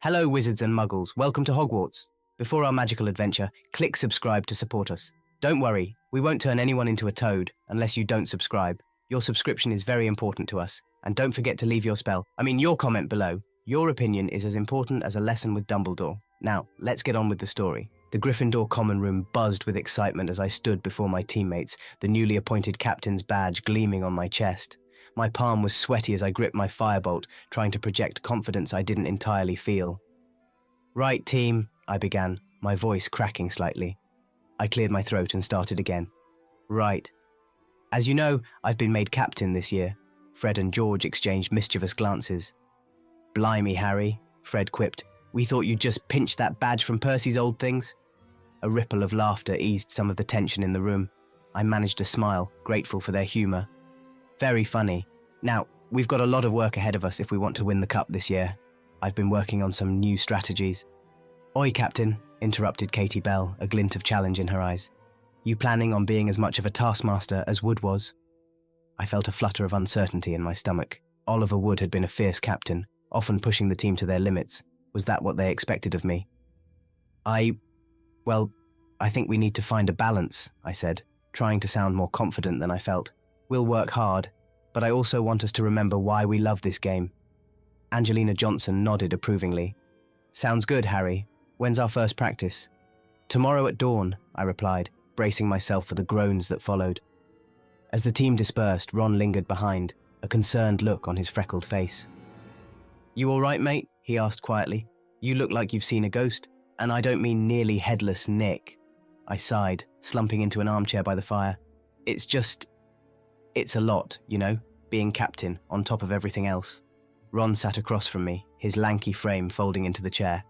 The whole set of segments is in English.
Hello, wizards and muggles. Welcome to Hogwarts. Before our magical adventure, click subscribe to support us. Don't worry, we won't turn anyone into a toad unless you don't subscribe. Your subscription is very important to us. And don't forget to leave your comment below. Your opinion is as important as a lesson with Dumbledore. Now, let's get on with the story. The Gryffindor common room buzzed with excitement as I stood before my teammates, the newly appointed captain's badge gleaming on my chest. My palm was sweaty as I gripped my firebolt, trying to project confidence I didn't entirely feel. Right, team, I began, my voice cracking slightly. I cleared my throat and started again. Right. As you know, I've been made captain this year. Fred and George exchanged mischievous glances. Blimey, Harry, Fred quipped. We thought you'd just pinched that badge from Percy's old things. A ripple of laughter eased some of the tension in the room. I managed a smile, grateful for their humour. Very funny. Now, we've got a lot of work ahead of us if we want to win the cup this year. I've been working on some new strategies. Oi, Captain, interrupted Katie Bell, a glint of challenge in her eyes. You planning on being as much of a taskmaster as Wood was? I felt a flutter of uncertainty in my stomach. Oliver Wood had been a fierce captain, often pushing the team to their limits. Was that what they expected of me? I think we need to find a balance, I said, trying to sound more confident than I felt. We'll work hard, but I also want us to remember why we love this game. Angelina Johnson nodded approvingly. Sounds good, Harry. When's our first practice? Tomorrow at dawn, I replied, bracing myself for the groans that followed. As the team dispersed, Ron lingered behind, a concerned look on his freckled face. You all right, mate? He asked quietly. You look like you've seen a ghost, and I don't mean nearly headless Nick. I sighed, slumping into an armchair by the fire. It's a lot, being captain on top of everything else. Ron sat across from me, his lanky frame folding into the chair.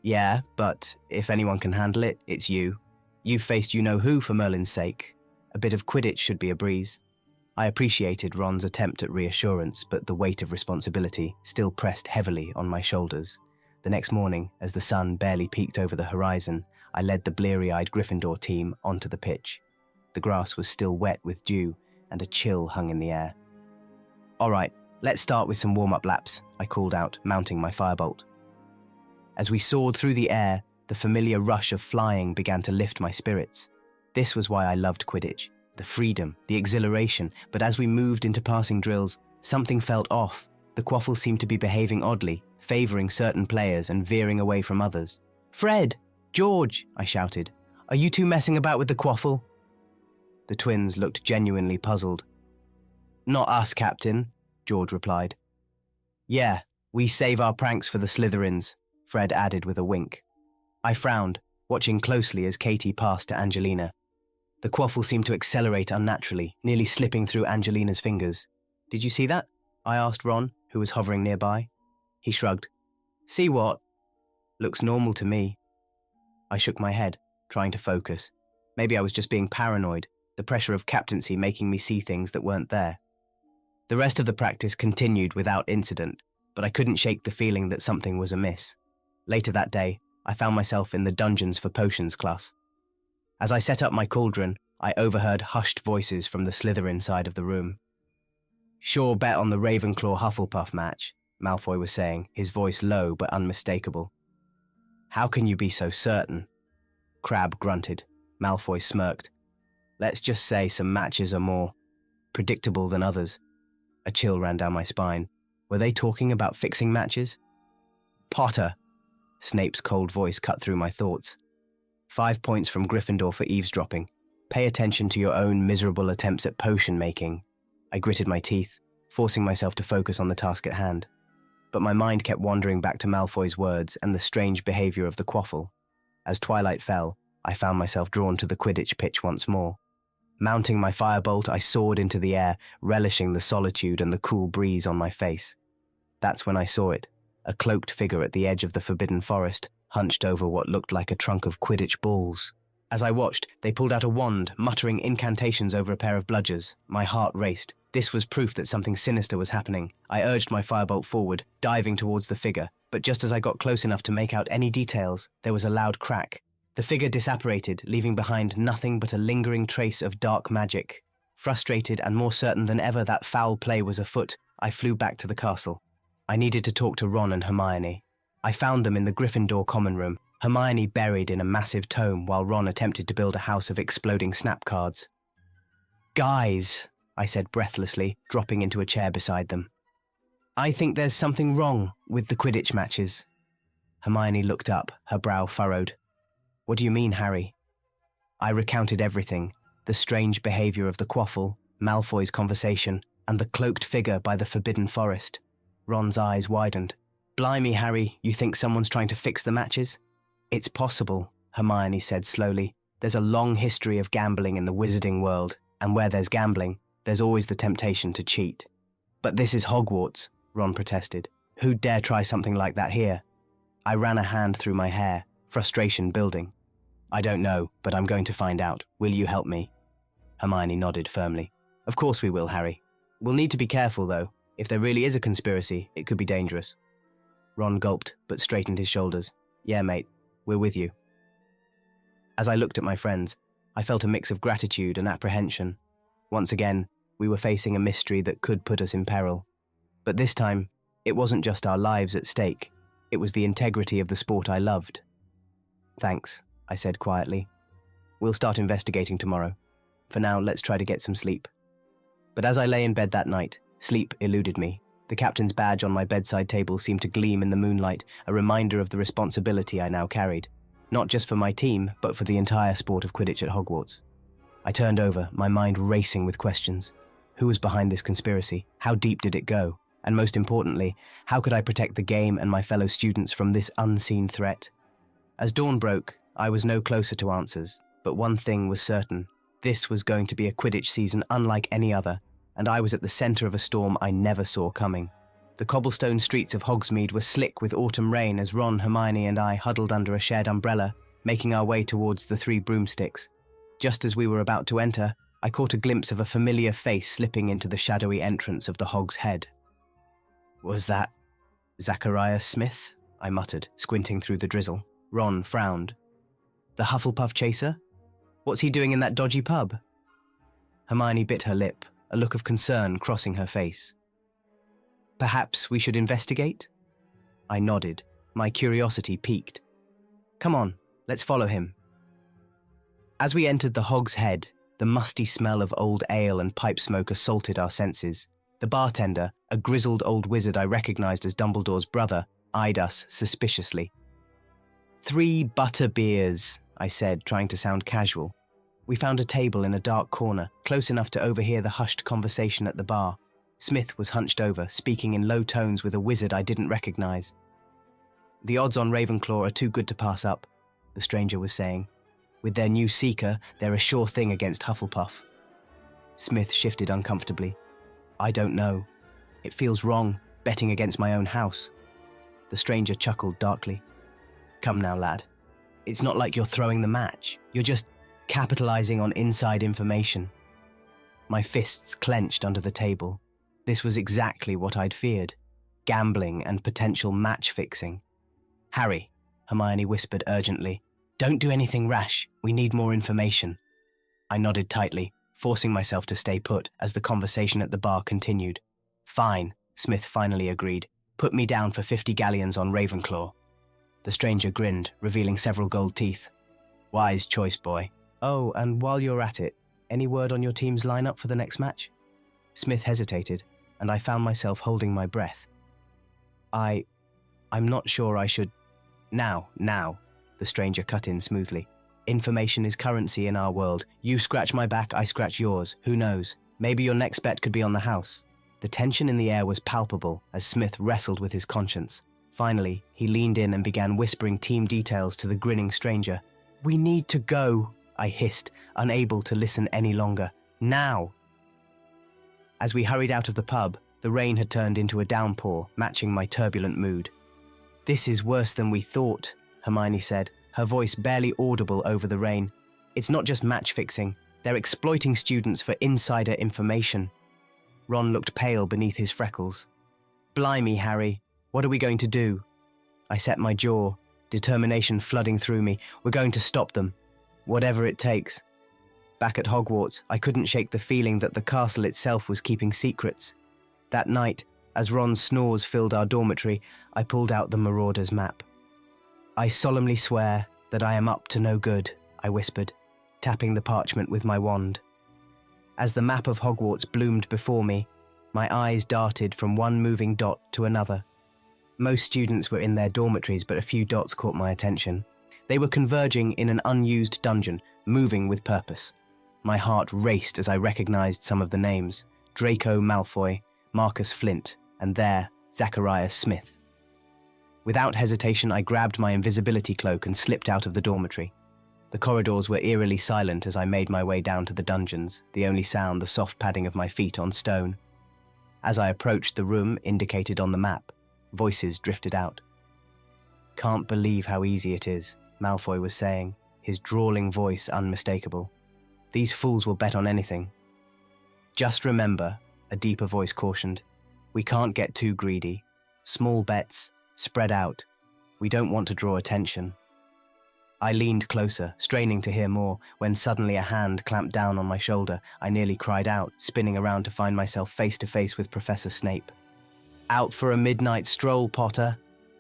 Yeah, but if anyone can handle it, it's you. You've faced you-know-who for Merlin's sake. A bit of Quidditch should be a breeze. I appreciated Ron's attempt at reassurance, but the weight of responsibility still pressed heavily on my shoulders. The next morning, as the sun barely peeked over the horizon, I led the bleary-eyed Gryffindor team onto the pitch. The grass was still wet with dew, and a chill hung in the air. All right, let's start with some warm-up laps, I called out, mounting my firebolt. As we soared through the air, the familiar rush of flying began to lift my spirits. This was why I loved Quidditch, the freedom, the exhilaration, but as we moved into passing drills, something felt off. The quaffle seemed to be behaving oddly, favouring certain players and veering away from others. Fred! George! I shouted. Are you two messing about with the quaffle? The twins looked genuinely puzzled. Not us, Captain, George replied. Yeah, we save our pranks for the Slytherins, Fred added with a wink. I frowned, watching closely as Katie passed to Angelina. The quaffle seemed to accelerate unnaturally, nearly slipping through Angelina's fingers. Did you see that? I asked Ron, who was hovering nearby. He shrugged. See what? Looks normal to me. I shook my head, trying to focus. Maybe I was just being paranoid, the pressure of captaincy making me see things that weren't there. The rest of the practice continued without incident, but I couldn't shake the feeling that something was amiss. Later that day, I found myself in the Dungeons for Potions class. As I set up my cauldron, I overheard hushed voices from the Slytherin side of the room. Sure bet on the Ravenclaw-Hufflepuff match, Malfoy was saying, his voice low but unmistakable. How can you be so certain? Crabbe grunted. Malfoy smirked. Let's just say some matches are more predictable than others. A chill ran down my spine. Were they talking about fixing matches? Potter! Snape's cold voice cut through my thoughts. 5 points from Gryffindor for eavesdropping. Pay attention to your own miserable attempts at potion making. I gritted my teeth, forcing myself to focus on the task at hand. But my mind kept wandering back to Malfoy's words and the strange behaviour of the quaffle. As twilight fell, I found myself drawn to the Quidditch pitch once more. Mounting my firebolt, I soared into the air, relishing the solitude and the cool breeze on my face. That's when I saw it, a cloaked figure at the edge of the forbidden forest, hunched over what looked like a trunk of Quidditch balls. As I watched, they pulled out a wand, muttering incantations over a pair of bludgers. My heart raced. This was proof that something sinister was happening. I urged my firebolt forward, diving towards the figure, but just as I got close enough to make out any details, there was a loud crack. The figure disapparated, leaving behind nothing but a lingering trace of dark magic. Frustrated and more certain than ever that foul play was afoot, I flew back to the castle. I needed to talk to Ron and Hermione. I found them in the Gryffindor common room, Hermione buried in a massive tome while Ron attempted to build a house of exploding snap cards. "Guys," I said breathlessly, dropping into a chair beside them. "I think there's something wrong with the Quidditch matches." Hermione looked up, her brow furrowed. "What do you mean, Harry?" I recounted everything, the strange behaviour of the quaffle, Malfoy's conversation, and the cloaked figure by the Forbidden Forest. Ron's eyes widened. "Blimey, Harry, you think someone's trying to fix the matches?" "It's possible," Hermione said slowly. "There's a long history of gambling in the wizarding world, and where there's gambling, there's always the temptation to cheat." "But this is Hogwarts," Ron protested. "Who'd dare try something like that here?" I ran a hand through my hair, frustration building. "I don't know, but I'm going to find out. Will you help me?" Hermione nodded firmly. "Of course we will, Harry. We'll need to be careful, though. If there really is a conspiracy, it could be dangerous." Ron gulped, but straightened his shoulders. "Yeah, mate, we're with you." As I looked at my friends, I felt a mix of gratitude and apprehension. Once again, we were facing a mystery that could put us in peril. But this time, it wasn't just our lives at stake. It was the integrity of the sport I loved. "Thanks," I said quietly. "We'll start investigating tomorrow. For now, let's try to get some sleep." But as I lay in bed that night, sleep eluded me. The captain's badge on my bedside table seemed to gleam in the moonlight, a reminder of the responsibility I now carried, not just for my team, but for the entire sport of Quidditch at Hogwarts. I turned over, my mind racing with questions. Who was behind this conspiracy? How deep did it go? And most importantly, how could I protect the game and my fellow students from this unseen threat? As dawn broke, I was no closer to answers, but one thing was certain. This was going to be a Quidditch season unlike any other, and I was at the centre of a storm I never saw coming. The cobblestone streets of Hogsmeade were slick with autumn rain as Ron, Hermione and I huddled under a shared umbrella, making our way towards the 3 broomsticks. Just as we were about to enter, I caught a glimpse of a familiar face slipping into the shadowy entrance of the Hog's Head. "Was that Zacharias Smith?" I muttered, squinting through the drizzle. Ron frowned. "The Hufflepuff chaser? What's he doing in that dodgy pub?" Hermione bit her lip, a look of concern crossing her face. "Perhaps we should investigate?" I nodded, my curiosity piqued. "Come on, let's follow him." As we entered the Hog's Head, the musty smell of old ale and pipe smoke assaulted our senses. The bartender, a grizzled old wizard I recognized as Dumbledore's brother, eyed us suspiciously. "3 butter beers," I said, trying to sound casual. We found a table in a dark corner, close enough to overhear the hushed conversation at the bar. Smith was hunched over, speaking in low tones with a wizard I didn't recognize. "The odds on Ravenclaw are too good to pass up," the stranger was saying. "With their new seeker, they're a sure thing against Hufflepuff." Smith shifted uncomfortably. "I don't know. It feels wrong, betting against my own house." The stranger chuckled darkly. "Come now, lad. It's not like you're throwing the match. You're just capitalizing on inside information." My fists clenched under the table. This was exactly what I'd feared. Gambling and potential match-fixing. "Harry," Hermione whispered urgently, "don't do anything rash. We need more information." I nodded tightly, forcing myself to stay put as the conversation at the bar continued. "Fine," Smith finally agreed. "Put me down for 50 galleons on Ravenclaw." The stranger grinned, revealing several gold teeth. "Wise choice, boy. Oh, and while you're at it, any word on your team's lineup for the next match?" Smith hesitated, and I found myself holding my breath. I'm not sure I should... Now, the stranger cut in smoothly. "Information is currency in our world. You scratch my back, I scratch yours. Who knows? Maybe your next bet could be on the house." The tension in the air was palpable as Smith wrestled with his conscience. Finally, he leaned in and began whispering team details to the grinning stranger. "We need to go," I hissed, unable to listen any longer. "Now!" As we hurried out of the pub, the rain had turned into a downpour, matching my turbulent mood. "This is worse than we thought," Hermione said, her voice barely audible over the rain. "It's not just match-fixing. They're exploiting students for insider information." Ron looked pale beneath his freckles. "Blimey, Harry, what are we going to do?" I set my jaw, determination flooding through me. "We're going to stop them. Whatever it takes." Back at Hogwarts, I couldn't shake the feeling that the castle itself was keeping secrets. That night, As Ron's snores filled our dormitory, I pulled out the Marauder's map. "I solemnly swear that I am up to no good," I whispered, tapping the parchment with my wand. As the map of Hogwarts bloomed before me, my eyes darted from one moving dot to another. Most students were in their dormitories, but a few dots caught my attention. They were converging in an unused dungeon, moving with purpose. My heart raced as I recognized some of the names: Draco Malfoy, Marcus Flint, and there, Zacharias Smith. Without hesitation, I grabbed my invisibility cloak and slipped out of the dormitory. The corridors were eerily silent as I made my way down to the dungeons, the only sound the soft padding of my feet on stone. As I approached the room indicated on the map, voices drifted out. "Can't believe how easy it is," Malfoy was saying, his drawling voice unmistakable. "These fools will bet on anything." "Just remember," a deeper voice cautioned, "we can't get too greedy. Small bets, spread out. We don't want to draw attention." I leaned closer, straining to hear more, when suddenly a hand clamped down on my shoulder. I nearly cried out, spinning around to find myself face to face with Professor Snape. "Out for a midnight stroll, Potter?"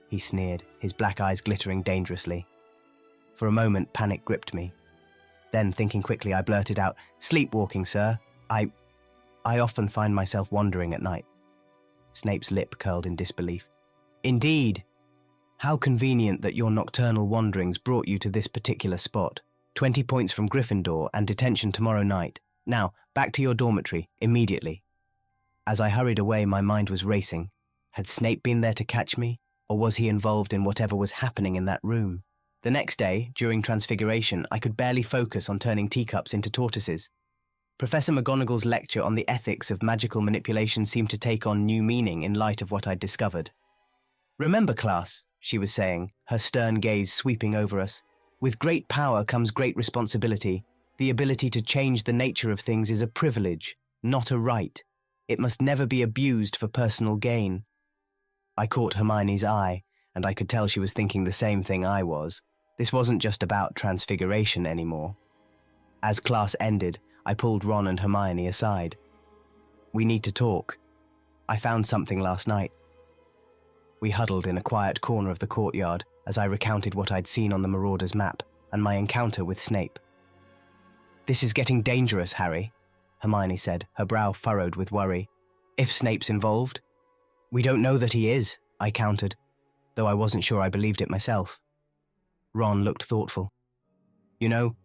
he sneered, his black eyes glittering dangerously. For a moment, panic gripped me. Then, thinking quickly, I blurted out, "Sleepwalking, sir. I often find myself wandering at night." Snape's lip curled in disbelief. "Indeed? How convenient that your nocturnal wanderings brought you to this particular spot. 20 points from Gryffindor and detention tomorrow night. Now, back to your dormitory, immediately." As I hurried away, my mind was racing. Had Snape been there to catch me, or was he involved in whatever was happening in that room? The next day, during Transfiguration, I could barely focus on turning teacups into tortoises. Professor McGonagall's lecture on the ethics of magical manipulation seemed to take on new meaning in light of what I'd discovered. "Remember, class," she was saying, her stern gaze sweeping over us, "with great power comes great responsibility. The ability to change the nature of things is a privilege, not a right. It must never be abused for personal gain." I caught Hermione's eye, and I could tell she was thinking the same thing I was. This wasn't just about Transfiguration anymore. As class ended, I pulled Ron and Hermione aside. "We need to talk. I found something last night." We huddled in a quiet corner of the courtyard as I recounted what I'd seen on the Marauder's map and my encounter with Snape. "This is getting dangerous, Harry," Hermione said, her brow furrowed with worry. "If Snape's involved?" "We don't know that he is," I countered, though I wasn't sure I believed it myself. Ron looked thoughtful. "You know,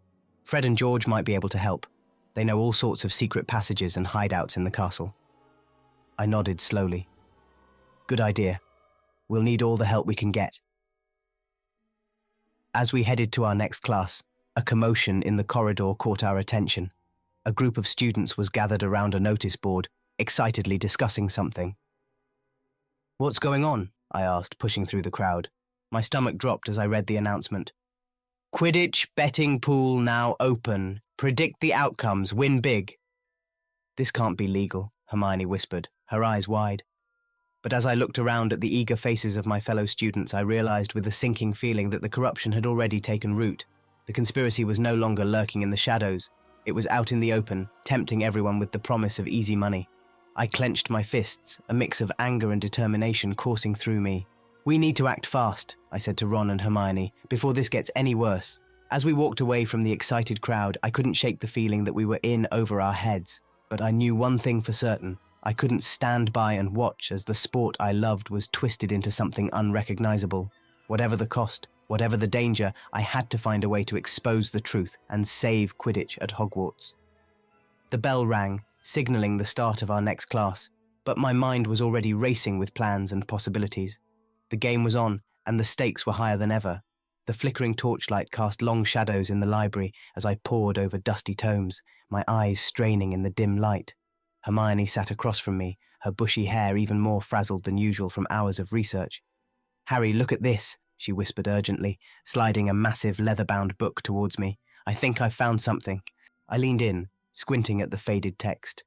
Fred and George might be able to help. They know all sorts of secret passages and hideouts in the castle." I nodded slowly. "Good idea. We'll need all the help we can get." As we headed to our next class, a commotion in the corridor caught our attention. A group of students was gathered around a notice board, excitedly discussing something. "What's going on?" I asked, pushing through the crowd. My stomach dropped as I read the announcement. "Quidditch betting pool now open. Predict the outcomes. Win big." "This can't be legal," Hermione whispered, her eyes wide. But as I looked around at the eager faces of my fellow students, I realized with a sinking feeling that the corruption had already taken root. The conspiracy was no longer lurking in the shadows. It was out in the open, tempting everyone with the promise of easy money. I clenched my fists, a mix of anger and determination coursing through me. "We need to act fast," I said to Ron and Hermione, "before this gets any worse." As we walked away from the excited crowd, I couldn't shake the feeling that we were in over our heads. But I knew one thing for certain. I couldn't stand by and watch as the sport I loved was twisted into something unrecognizable. Whatever the cost, whatever the danger, I had to find a way to expose the truth and save Quidditch at Hogwarts. The bell rang, signaling the start of our next class, but my mind was already racing with plans and possibilities. The game was on, and the stakes were higher than ever. The flickering torchlight cast long shadows in the library as I pored over dusty tomes, my eyes straining in the dim light. Hermione sat across from me, her bushy hair even more frazzled than usual from hours of research. "Harry, look at this," she whispered urgently, sliding a massive leather-bound book towards me. "I think I've found something." I leaned in, squinting at the faded text.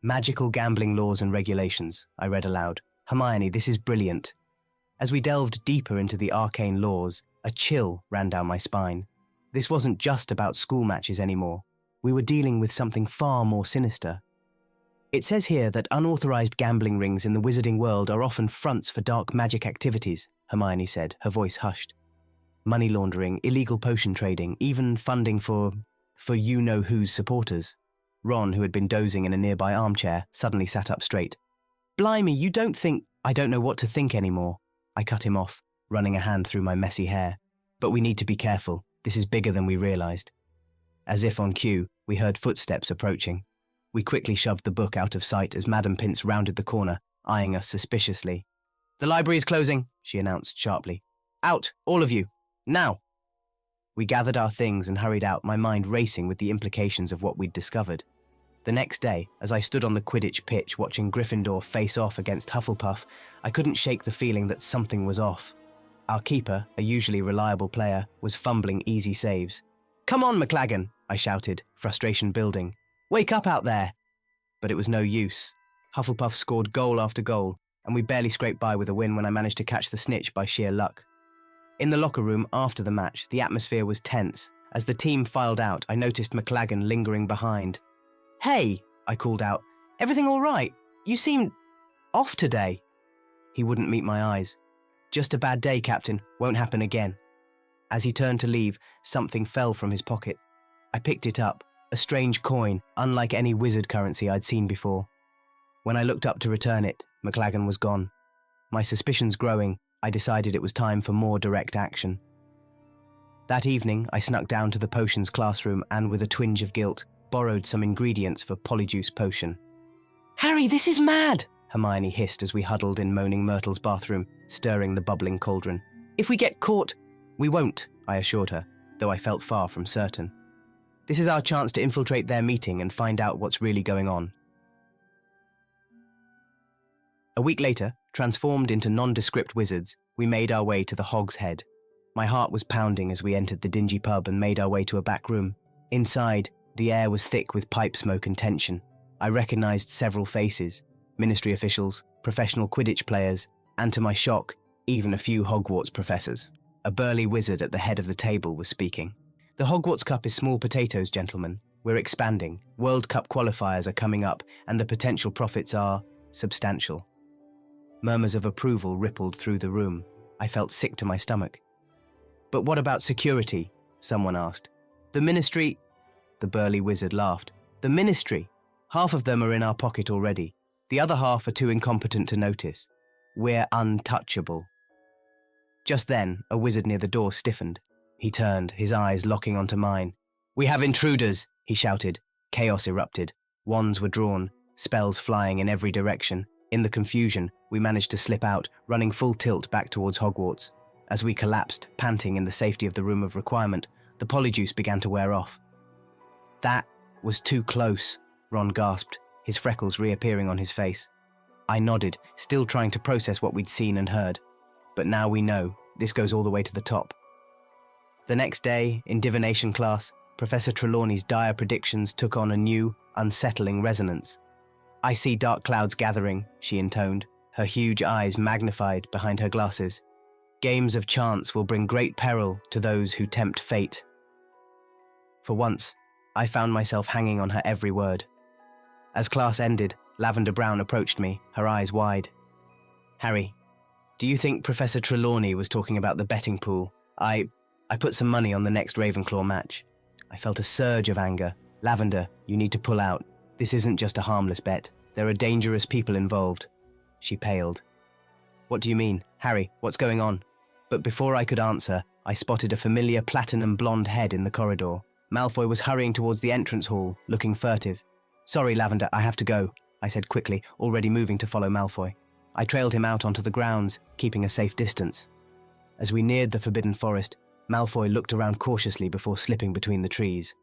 "Magical gambling laws and regulations," I read aloud. "Hermione, this is brilliant." As we delved deeper into the arcane laws, a chill ran down my spine. This wasn't just about school matches anymore. We were dealing with something far more sinister. It says here that unauthorized gambling rings in the wizarding world are often fronts for dark magic activities, Hermione said, her voice hushed. Money laundering, illegal potion trading, even funding for you-know-who's supporters. Ron, who had been dozing in a nearby armchair, suddenly sat up straight. Blimey, you don't think— I don't know what to think anymore. I cut him off, running a hand through my messy hair. But we need to be careful. This is bigger than we realized. As if on cue, we heard footsteps approaching. We quickly shoved the book out of sight as Madame Pince rounded the corner, eyeing us suspiciously. The library is closing, she announced sharply. Out, all of you. Now! We gathered our things and hurried out, my mind racing with the implications of what we'd discovered. The next day, as I stood on the Quidditch pitch watching Gryffindor face off against Hufflepuff, I couldn't shake the feeling that something was off. Our keeper, a usually reliable player, was fumbling easy saves. Come on, McLaggen, I shouted, frustration building. Wake up out there! But it was no use. Hufflepuff scored goal after goal, and we barely scraped by with a win when I managed to catch the snitch by sheer luck. In the locker room after the match, the atmosphere was tense. As the team filed out, I noticed McLaggen lingering behind. Hey, I called out. Everything all right? You seemed off today. He wouldn't meet my eyes. Just a bad day, Captain. Won't happen again. As he turned to leave, something fell from his pocket. I picked it up, a strange coin, unlike any wizard currency I'd seen before. When I looked up to return it, McLaggen was gone. My suspicions growing, I decided it was time for more direct action. That evening, I snuck down to the potions classroom and, with a twinge of guilt, borrowed some ingredients for Polyjuice potion. Harry, this is mad! Hermione hissed as we huddled in Moaning Myrtle's bathroom, stirring the bubbling cauldron. If we get caught— We won't, I assured her, though I felt far from certain. This is our chance to infiltrate their meeting and find out what's really going on. A week later, transformed into nondescript wizards, we made our way to the Hog's Head. My heart was pounding as we entered the dingy pub and made our way to a back room. Inside, the air was thick with pipe smoke and tension. I recognized several faces, ministry officials, professional Quidditch players, and to my shock, even a few Hogwarts professors. A burly wizard at the head of the table was speaking. The Hogwarts Cup is small potatoes, gentlemen. We're expanding. World Cup qualifiers are coming up, and the potential profits are substantial. Murmurs of approval rippled through the room. I felt sick to my stomach. But what about security? Someone asked. The ministry— The burly wizard laughed. The ministry. Half of them are in our pocket already. The other half are too incompetent to notice. We're untouchable. Just then, a wizard near the door stiffened. He turned, his eyes locking onto mine. We have intruders, he shouted. Chaos erupted. Wands were drawn, spells flying in every direction. In the confusion, we managed to slip out, running full tilt back towards Hogwarts. As we collapsed, panting in the safety of the room of requirement, the polyjuice began to wear off. That was too close, Ron gasped, his freckles reappearing on his face. I nodded, still trying to process what we'd seen and heard. But now we know, this goes all the way to the top. The next day, in divination class, Professor Trelawney's dire predictions took on a new, unsettling resonance. I see dark clouds gathering, she intoned, her huge eyes magnified behind her glasses. Games of chance will bring great peril to those who tempt fate. For once, I found myself hanging on her every word. As class ended, Lavender Brown approached me, her eyes wide. Harry, do you think Professor Trelawney was talking about the betting pool? I put some money on the next Ravenclaw match. I felt a surge of anger. Lavender, you need to pull out. This isn't just a harmless bet. There are dangerous people involved. She paled. What do you mean? Harry, what's going on? But before I could answer, I spotted a familiar platinum blonde head in the corridor. Malfoy was hurrying towards the entrance hall, looking furtive. Sorry, Lavender, I have to go, I said quickly, already moving to follow Malfoy. I trailed him out onto the grounds, keeping a safe distance. As we neared the Forbidden Forest, Malfoy looked around cautiously before slipping between the trees.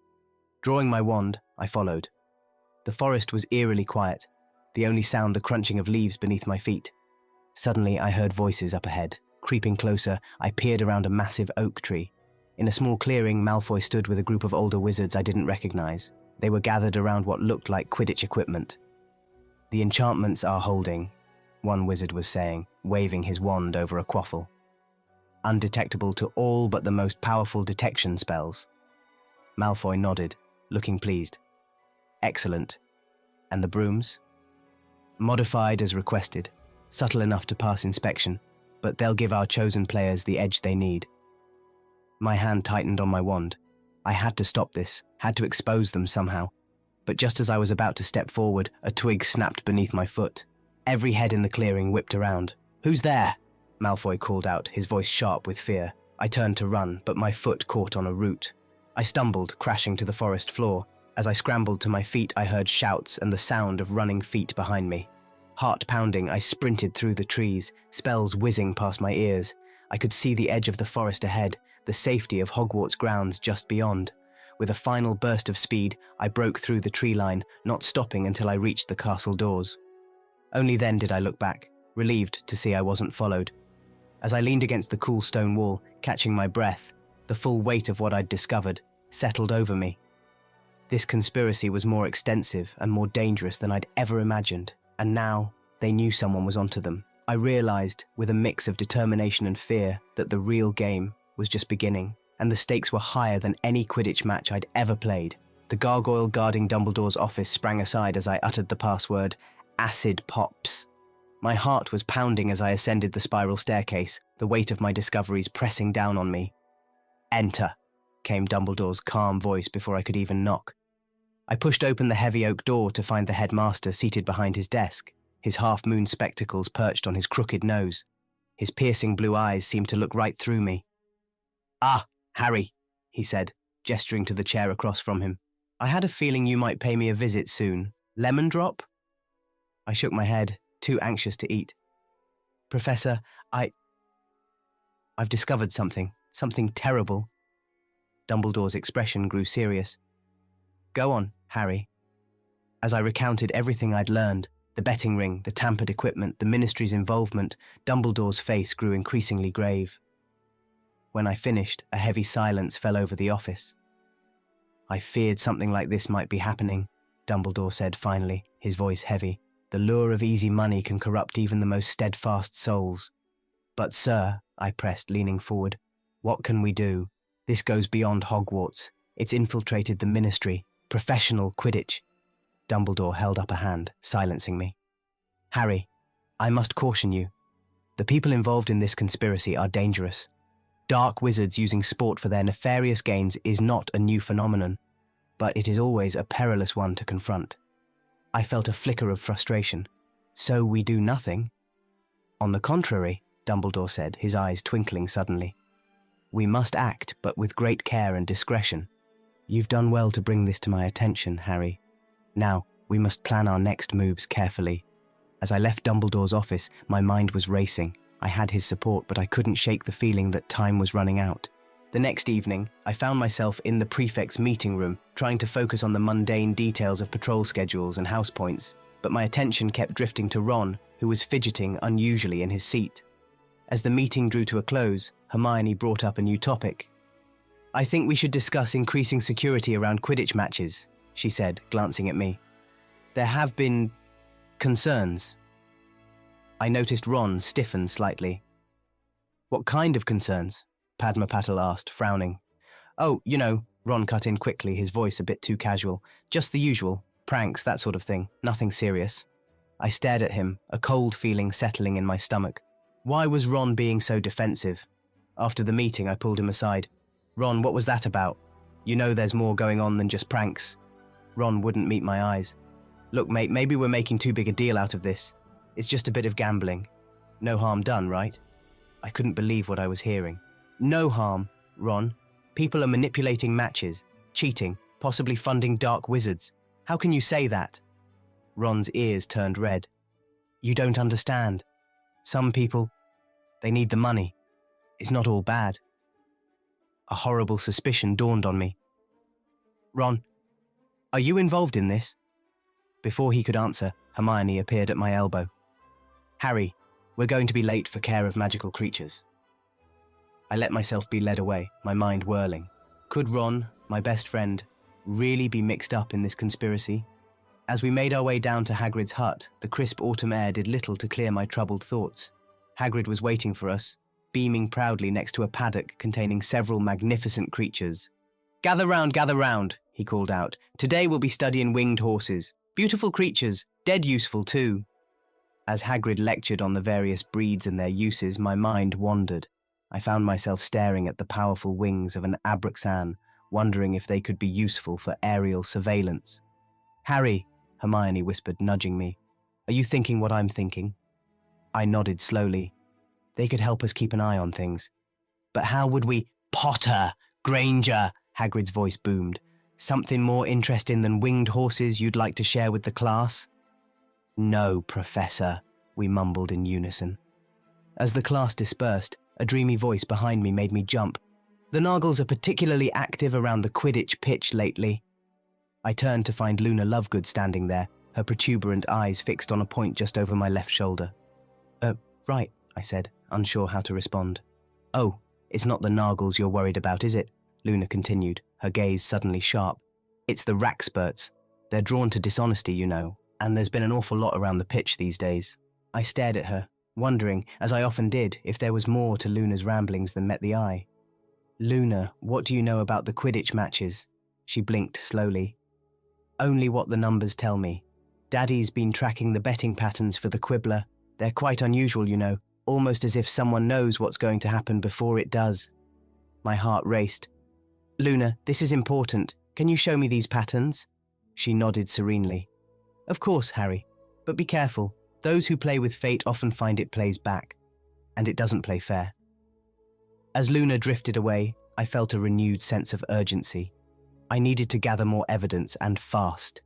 Drawing my wand, I followed. The forest was eerily quiet, the only sound the crunching of leaves beneath my feet. Suddenly, I heard voices up ahead. Creeping closer, I peered around a massive oak tree. In a small clearing, Malfoy stood with a group of older wizards I didn't recognize. They were gathered around what looked like Quidditch equipment. The enchantments are holding, one wizard was saying, waving his wand over a quaffle. Undetectable to all but the most powerful detection spells. Malfoy nodded, looking pleased. Excellent. And the brooms? Modified as requested, subtle enough to pass inspection, but they'll give our chosen players the edge they need. My hand tightened on my wand. I had to stop this, had to expose them somehow. But just as I was about to step forward, a twig snapped beneath my foot. Every head in the clearing whipped around. "Who's there?" Malfoy called out, his voice sharp with fear. I turned to run, but my foot caught on a root. I stumbled, crashing to the forest floor. As I scrambled to my feet, I heard shouts and the sound of running feet behind me. Heart pounding, I sprinted through the trees, spells whizzing past my ears. I could see the edge of the forest ahead, the safety of Hogwarts grounds just beyond. With a final burst of speed, I broke through the tree line, not stopping until I reached the castle doors. Only then did I look back, relieved to see I wasn't followed. As I leaned against the cool stone wall, catching my breath, the full weight of what I'd discovered settled over me. This conspiracy was more extensive and more dangerous than I'd ever imagined, and now they knew someone was onto them. I realized, with a mix of determination and fear, that the real game was just beginning, and the stakes were higher than any Quidditch match I'd ever played. The gargoyle guarding Dumbledore's office sprang aside as I uttered the password, "Acid Pops." My heart was pounding as I ascended the spiral staircase, the weight of my discoveries pressing down on me. "Enter," came Dumbledore's calm voice before I could even knock. I pushed open the heavy oak door to find the headmaster seated behind his desk, his half-moon spectacles perched on his crooked nose. His piercing blue eyes seemed to look right through me. "Ah, Harry," he said, gesturing to the chair across from him. "I had a feeling you might pay me a visit soon. Lemon drop?" I shook my head, too anxious to eat. "Professor, I've discovered something terrible." Dumbledore's expression grew serious. "Go on, Harry." As I recounted everything I'd learned, the betting ring, the tampered equipment, the ministry's involvement, Dumbledore's face grew increasingly grave. When I finished, a heavy silence fell over the office. "I feared something like this might be happening," Dumbledore said finally, his voice heavy. "The lure of easy money can corrupt even the most steadfast souls." "But sir," I pressed, leaning forward, "what can we do? This goes beyond Hogwarts. It's infiltrated the ministry, professional Quidditch." Dumbledore held up a hand, silencing me. "Harry, I must caution you. The people involved in this conspiracy are dangerous. Dark wizards using sport for their nefarious gains is not a new phenomenon, but it is always a perilous one to confront." I felt a flicker of frustration. "So we do nothing?" "On the contrary," Dumbledore said, his eyes twinkling suddenly. "We must act, but with great care and discretion. You've done well to bring this to my attention, Harry. Now, we must plan our next moves carefully." As I left Dumbledore's office, my mind was racing. I had his support, but I couldn't shake the feeling that time was running out. The next evening, I found myself in the prefect's meeting room, trying to focus on the mundane details of patrol schedules and house points, but my attention kept drifting to Ron, who was fidgeting unusually in his seat. As the meeting drew to a close, Hermione brought up a new topic. "I think we should discuss increasing security around Quidditch matches," she said, glancing at me. "There have been concerns." I noticed Ron stiffen slightly. "What kind of concerns?" Padma Patil asked, frowning. "Oh, Ron cut in quickly, his voice a bit too casual. "Just the usual. Pranks, that sort of thing. Nothing serious." I stared at him, a cold feeling settling in my stomach. Why was Ron being so defensive? After the meeting, I pulled him aside. "Ron, what was that about? You know there's more going on than just pranks." Ron wouldn't meet my eyes. "Look, mate, maybe we're making too big a deal out of this. It's just a bit of gambling. No harm done, right?" I couldn't believe what I was hearing. "No harm, Ron. People are manipulating matches, cheating, possibly funding dark wizards. How can you say that?" Ron's ears turned red. "You don't understand. Some people, they need the money. It's not all bad." A horrible suspicion dawned on me. "Ron, are you involved in this?" Before he could answer, Hermione appeared at my elbow. "Harry, we're going to be late for care of magical creatures." I let myself be led away, my mind whirling. Could Ron, my best friend, really be mixed up in this conspiracy? As we made our way down to Hagrid's hut, the crisp autumn air did little to clear my troubled thoughts. Hagrid was waiting for us, beaming proudly next to a paddock containing several magnificent creatures. Gather round," he called out. "Today we'll be studying winged horses. Beautiful creatures, dead useful too." As Hagrid lectured on the various breeds and their uses, my mind wandered. I found myself staring at the powerful wings of an Abraxan, wondering if they could be useful for aerial surveillance. "Harry," Hermione whispered, nudging me. "Are you thinking what I'm thinking?" I nodded slowly. "They could help us keep an eye on things." "But how would we—" "Potter! Granger!" Hagrid's voice boomed. "Something more interesting than winged horses you'd like to share with the class?" "No, Professor," we mumbled in unison. As the class dispersed, a dreamy voice behind me made me jump. "The Nargles are particularly active around the Quidditch pitch lately." I turned to find Luna Lovegood standing there, her protuberant eyes fixed on a point just over my left shoulder. Right," I said, unsure how to respond. "Oh, it's not the Nargles you're worried about, is it?" Luna continued, her gaze suddenly sharp. "It's the Raxperts. They're drawn to dishonesty, you know, and there's been an awful lot around the pitch these days." I stared at her, wondering, as I often did, if there was more to Luna's ramblings than met the eye. "Luna, what do you know about the Quidditch matches?" She blinked slowly. "Only what the numbers tell me. Daddy's been tracking the betting patterns for the Quibbler. They're quite unusual, you know, almost as if someone knows what's going to happen before it does." My heart raced. "Luna, this is important. Can you show me these patterns?" She nodded serenely. "Of course, Harry, but be careful. Those who play with fate often find it plays back, and it doesn't play fair." As Luna drifted away, I felt a renewed sense of urgency. I needed to gather more evidence, and fast.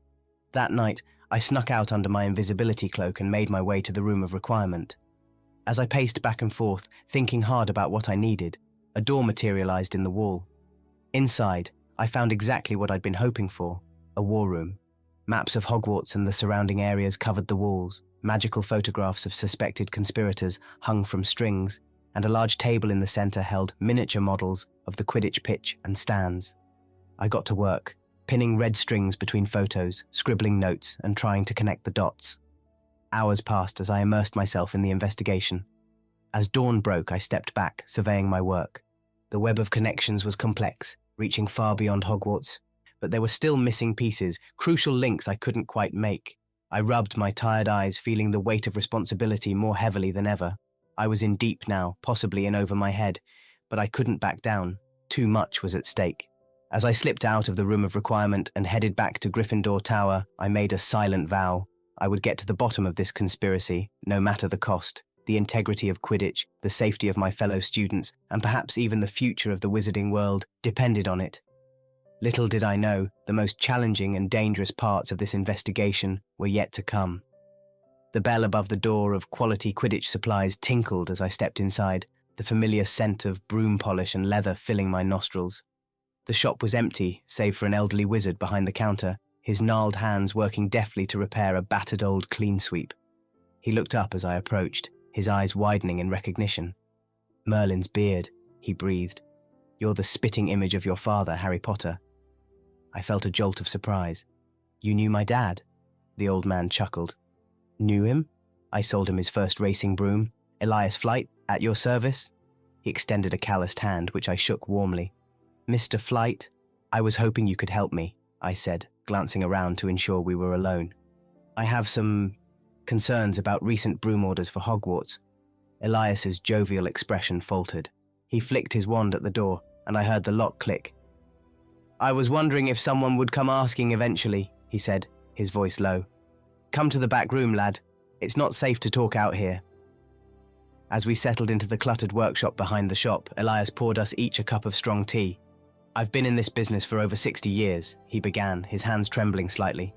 That night, I snuck out under my invisibility cloak and made my way to the room of requirement. As I paced back and forth, thinking hard about what I needed, a door materialized in the wall. Inside, I found exactly what I'd been hoping for, a war room. Maps of Hogwarts and the surrounding areas covered the walls, magical photographs of suspected conspirators hung from strings, and a large table in the center held miniature models of the Quidditch pitch and stands. I got to work, pinning red strings between photos, scribbling notes, and trying to connect the dots. Hours passed as I immersed myself in the investigation. As dawn broke, I stepped back, surveying my work. The web of connections was complex, reaching far beyond Hogwarts, but there were still missing pieces, crucial links I couldn't quite make. I rubbed my tired eyes, feeling the weight of responsibility more heavily than ever. I was in deep now, possibly in over my head, but I couldn't back down. Too much was at stake. As I slipped out of the room of requirement and headed back to Gryffindor Tower, I made a silent vow. I would get to the bottom of this conspiracy, no matter the cost. The integrity of Quidditch, the safety of my fellow students, and perhaps even the future of the wizarding world depended on it. Little did I know, the most challenging and dangerous parts of this investigation were yet to come. The bell above the door of Quality Quidditch Supplies tinkled as I stepped inside, the familiar scent of broom polish and leather filling my nostrils. The shop was empty, save for an elderly wizard behind the counter, his gnarled hands working deftly to repair a battered old clean sweep. He looked up as I approached, his eyes widening in recognition. "Merlin's beard," he breathed. "You're the spitting image of your father, Harry Potter." I felt a jolt of surprise. "You knew my dad?" The old man chuckled. "Knew him?" I sold him his first racing broom. "Elias Flight, at your service?" He extended a calloused hand, which I shook warmly. "Mr. Flight, I was hoping you could help me," I said, glancing around to ensure we were alone. "I have some concerns about recent broom orders for Hogwarts." Elias's jovial expression faltered. He flicked his wand at the door, and I heard the lock click. "I was wondering if someone would come asking eventually," he said, his voice low. "Come to the back room, lad. It's not safe to talk out here." As we settled into the cluttered workshop behind the shop, Elias poured us each a cup of strong tea. "I've been in this business for over 60 years, he began, his hands trembling slightly.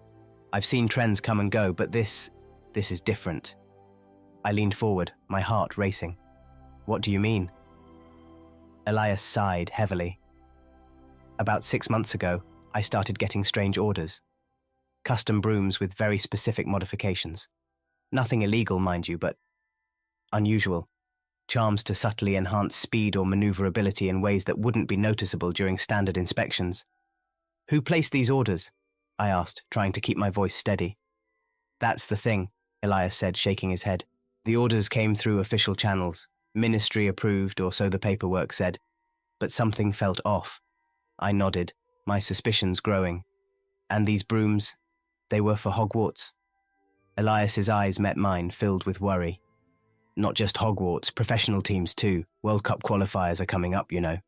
"I've seen trends come and go, but this is different." I leaned forward, my heart racing. "What do you mean?" Elias sighed heavily. "About 6 months ago, I started getting strange orders. Custom brooms with very specific modifications. Nothing illegal, mind you, but unusual. Charms to subtly enhance speed or maneuverability in ways that wouldn't be noticeable during standard inspections." "Who placed these orders?" I asked, trying to keep my voice steady. "That's the thing," Elias said, shaking his head. "The orders came through official channels, ministry approved, or so the paperwork said. But something felt off." I nodded, my suspicions growing. "And these brooms, they were for Hogwarts?" Elias's eyes met mine, filled with worry. Not just Hogwarts, professional teams too. World Cup qualifiers are coming up, you know.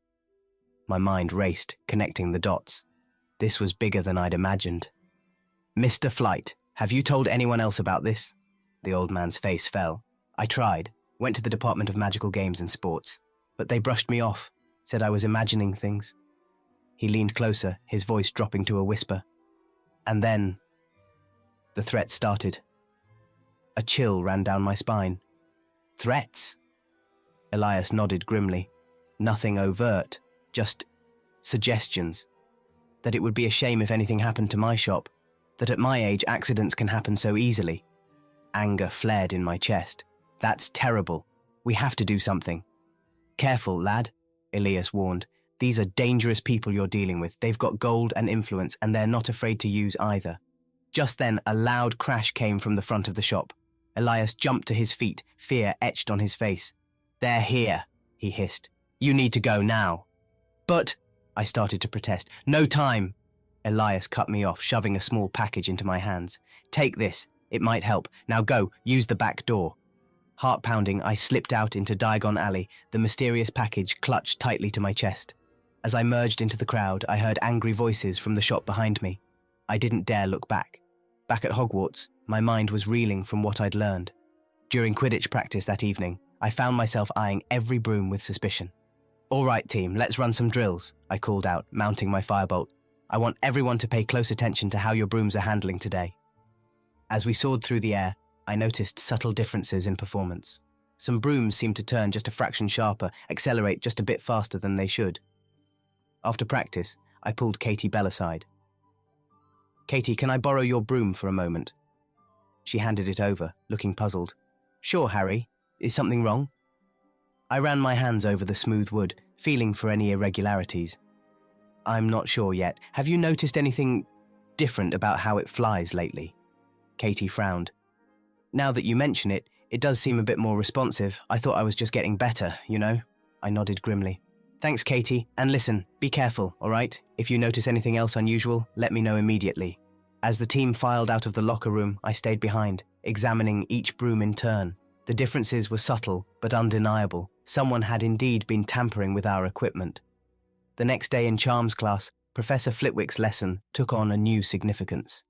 My mind raced, connecting the dots. This was bigger than I'd imagined. Mr. Flight, have you told anyone else about this? The old man's face fell. I tried, went to the Department of Magical Games and Sports, but they brushed me off, said I was imagining things. He leaned closer, his voice dropping to a whisper. And then the threat started. A chill ran down my spine. Threats? Elias nodded grimly. Nothing overt, just suggestions. That it would be a shame if anything happened to my shop, that at my age accidents can happen so easily. Anger flared in my chest. That's terrible. We have to do something. Careful, lad, Elias warned. These are dangerous people you're dealing with. They've got gold and influence, and they're not afraid to use either. Just then, a loud crash came from the front of the shop. Elias jumped to his feet, fear etched on his face. They're here, he hissed. You need to go now. But, I started to protest. No time. Elias cut me off, shoving a small package into my hands. Take this. It might help. Now go, use the back door. Heart pounding, I slipped out into Diagon Alley, the mysterious package clutched tightly to my chest. As I merged into the crowd, I heard angry voices from the shop behind me. I didn't dare look back. Back at Hogwarts, my mind was reeling from what I'd learned. During Quidditch practice that evening, I found myself eyeing every broom with suspicion. All right, team, let's run some drills, I called out, mounting my firebolt. I want everyone to pay close attention to how your brooms are handling today. As we soared through the air, I noticed subtle differences in performance. Some brooms seemed to turn just a fraction sharper, accelerate just a bit faster than they should. After practice, I pulled Katie Bell aside. Katie, can I borrow your broom for a moment? She handed it over, looking puzzled. Sure, Harry. Is something wrong? I ran my hands over the smooth wood, feeling for any irregularities. I'm not sure yet. Have you noticed anything different about how it flies lately? Katie frowned. Now that you mention it, it does seem a bit more responsive. I thought I was just getting better, you know? I nodded grimly. Thanks, Katie. And listen, be careful, all right? If you notice anything else unusual, let me know immediately. As the team filed out of the locker room, I stayed behind, examining each broom in turn. The differences were subtle, but undeniable. Someone had indeed been tampering with our equipment. The next day in Charms class, Professor Flitwick's lesson took on a new significance.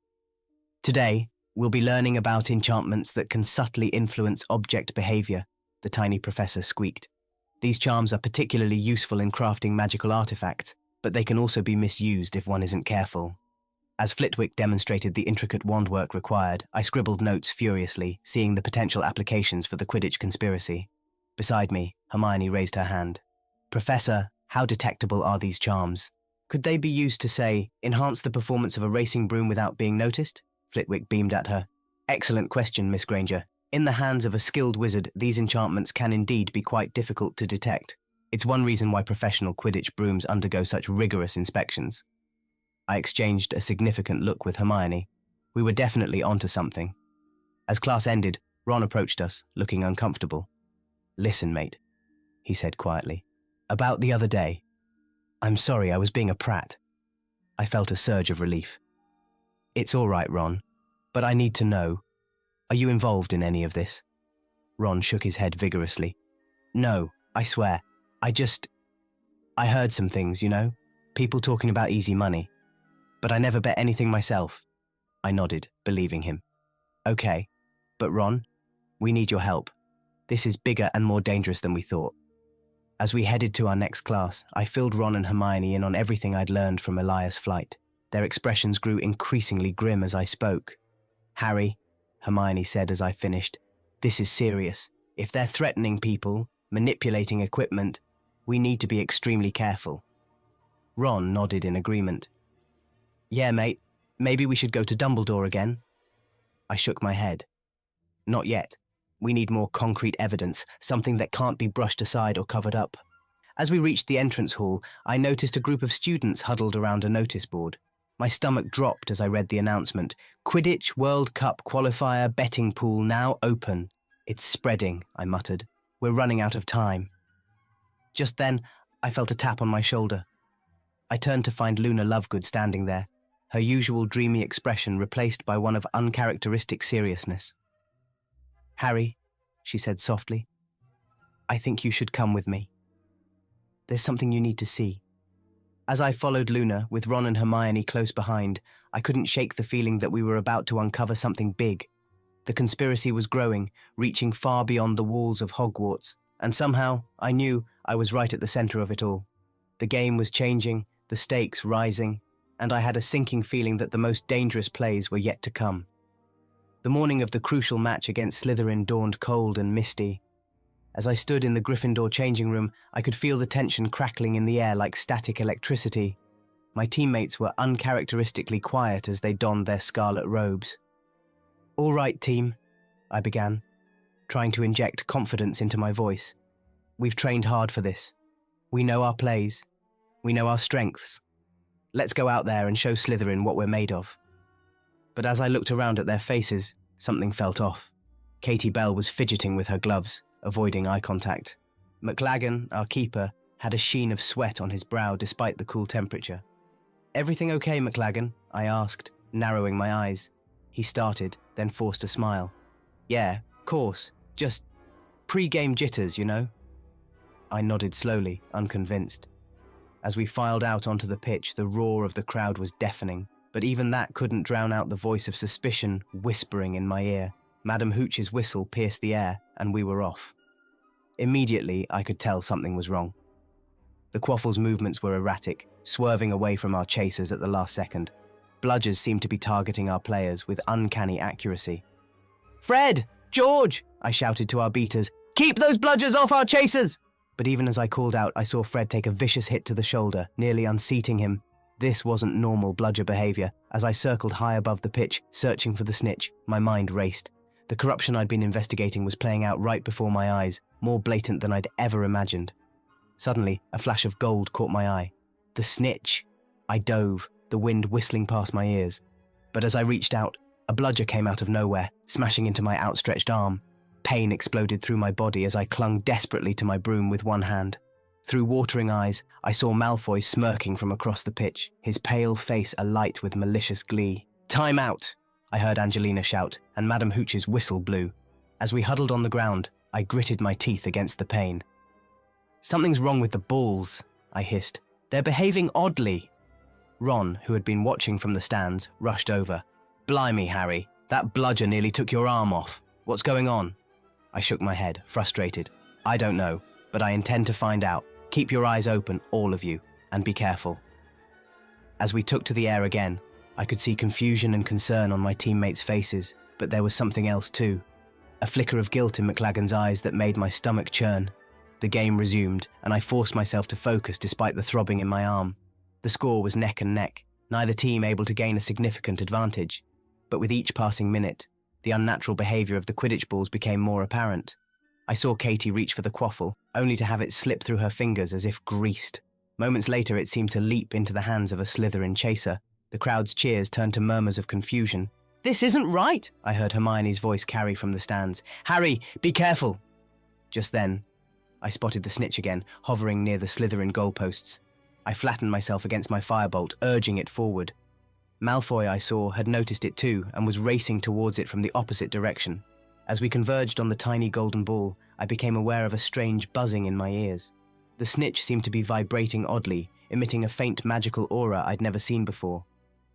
Today, we'll be learning about enchantments that can subtly influence object behavior, the tiny professor squeaked. These charms are particularly useful in crafting magical artifacts, but they can also be misused if one isn't careful. As Flitwick demonstrated the intricate wand work required, I scribbled notes furiously, seeing the potential applications for the Quidditch conspiracy. Beside me, Hermione raised her hand. Professor, how detectable are these charms? Could they be used to, say, enhance the performance of a racing broom without being noticed? Flitwick beamed at her. Excellent question, Miss Granger. In the hands of a skilled wizard, these enchantments can indeed be quite difficult to detect. It's one reason why professional Quidditch brooms undergo such rigorous inspections. I exchanged a significant look with Hermione. We were definitely onto something. As class ended, Ron approached us, looking uncomfortable. Listen, mate, he said quietly. About the other day. I'm sorry, I was being a prat. I felt a surge of relief. It's all right, Ron, but I need to know. Are you involved in any of this? Ron shook his head vigorously. No, I swear. I heard some things, you know? People talking about easy money. But I never bet anything myself. I nodded, believing him. Okay, but Ron, we need your help. This is bigger and more dangerous than we thought. As we headed to our next class, I filled Ron and Hermione in on everything I'd learned from Elias' flight. Their expressions grew increasingly grim as I spoke. Harry, Hermione said as I finished, this is serious. If they're threatening people, manipulating equipment, we need to be extremely careful. Ron nodded in agreement. Yeah, mate, maybe we should go to Dumbledore again. I shook my head. Not yet. We need more concrete evidence, something that can't be brushed aside or covered up. As we reached the entrance hall, I noticed a group of students huddled around a notice board. My stomach dropped as I read the announcement. Quidditch World Cup qualifier betting pool now open. It's spreading, I muttered. We're running out of time. Just then, I felt a tap on my shoulder. I turned to find Luna Lovegood standing there, her usual dreamy expression replaced by one of uncharacteristic seriousness. "Harry," she said softly, "I think you should come with me. There's something you need to see." As I followed Luna, with Ron and Hermione close behind, I couldn't shake the feeling that we were about to uncover something big. The conspiracy was growing, reaching far beyond the walls of Hogwarts, and somehow I knew I was right at the center of it all. The game was changing, the stakes rising, and I had a sinking feeling that the most dangerous plays were yet to come. The morning of the crucial match against Slytherin dawned cold and misty. As I stood in the Gryffindor changing room, I could feel the tension crackling in the air like static electricity. My teammates were uncharacteristically quiet as they donned their scarlet robes. "All right, team," I began, trying to inject confidence into my voice. "We've trained hard for this. We know our plays. We know our strengths. Let's go out there and show Slytherin what we're made of." But as I looked around at their faces, something felt off. Katie Bell was fidgeting with her gloves, avoiding eye contact. McLaggen, our keeper, had a sheen of sweat on his brow despite the cool temperature. "Everything okay, McLaggen?" I asked, narrowing my eyes. He started, then forced a smile. "Yeah, course. Just pre-game jitters, you know?" I nodded slowly, unconvinced. As we filed out onto the pitch, the roar of the crowd was deafening, but even that couldn't drown out the voice of suspicion whispering in my ear. Madam Hooch's whistle pierced the air, and we were off. Immediately, I could tell something was wrong. The Quaffle's movements were erratic, swerving away from our chasers at the last second. Bludgers seemed to be targeting our players with uncanny accuracy. "Fred! George!" I shouted to our beaters. "Keep those bludgers off our chasers!" But even as I called out, I saw Fred take a vicious hit to the shoulder, nearly unseating him. This wasn't normal bludger behavior. As I circled high above the pitch, searching for the snitch, my mind raced. The corruption I'd been investigating was playing out right before my eyes, more blatant than I'd ever imagined. Suddenly, a flash of gold caught my eye. The snitch! I dove, the wind whistling past my ears. But as I reached out, a bludger came out of nowhere, smashing into my outstretched arm. Pain exploded through my body as I clung desperately to my broom with one hand. Through watering eyes, I saw Malfoy smirking from across the pitch, his pale face alight with malicious glee. "Time out!" I heard Angelina shout, and Madam Hooch's whistle blew. As we huddled on the ground, I gritted my teeth against the pain. "Something's wrong with the balls," I hissed. "They're behaving oddly." Ron, who had been watching from the stands, rushed over. "Blimey, Harry, that bludger nearly took your arm off. What's going on?" I shook my head, frustrated. "I don't know, but I intend to find out. Keep your eyes open, all of you, and be careful." As we took to the air again, I could see confusion and concern on my teammates' faces, but there was something else too. A flicker of guilt in McLaggen's eyes that made my stomach churn. The game resumed, and I forced myself to focus despite the throbbing in my arm. The score was neck and neck, neither team able to gain a significant advantage. But with each passing minute, the unnatural behavior of the Quidditch balls became more apparent. I saw Katie reach for the quaffle, only to have it slip through her fingers as if greased. Moments later, it seemed to leap into the hands of a Slytherin chaser. The crowd's cheers turned to murmurs of confusion. "This isn't right," I heard Hermione's voice carry from the stands. "Harry, be careful!" Just then, I spotted the snitch again, hovering near the Slytherin goalposts. I flattened myself against my firebolt, urging it forward. Malfoy, I saw, had noticed it too, and was racing towards it from the opposite direction. As we converged on the tiny golden ball, I became aware of a strange buzzing in my ears. The snitch seemed to be vibrating oddly, emitting a faint magical aura I'd never seen before.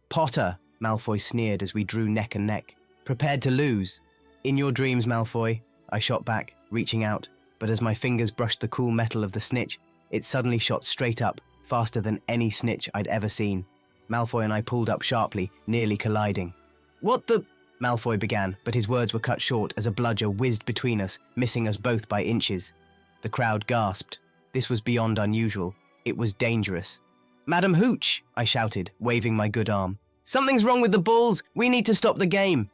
"Potter," Malfoy sneered as we drew neck and neck. "Prepared to lose." "In your dreams, Malfoy," I shot back, reaching out, but as my fingers brushed the cool metal of the snitch, it suddenly shot straight up, faster than any snitch I'd ever seen. Malfoy and I pulled up sharply, nearly colliding. "What the—" Malfoy began, but his words were cut short as a bludger whizzed between us, missing us both by inches. The crowd gasped. This was beyond unusual. It was dangerous. "Madam Hooch!" I shouted, waving my good arm. "Something's wrong with the balls! We need to stop the game!"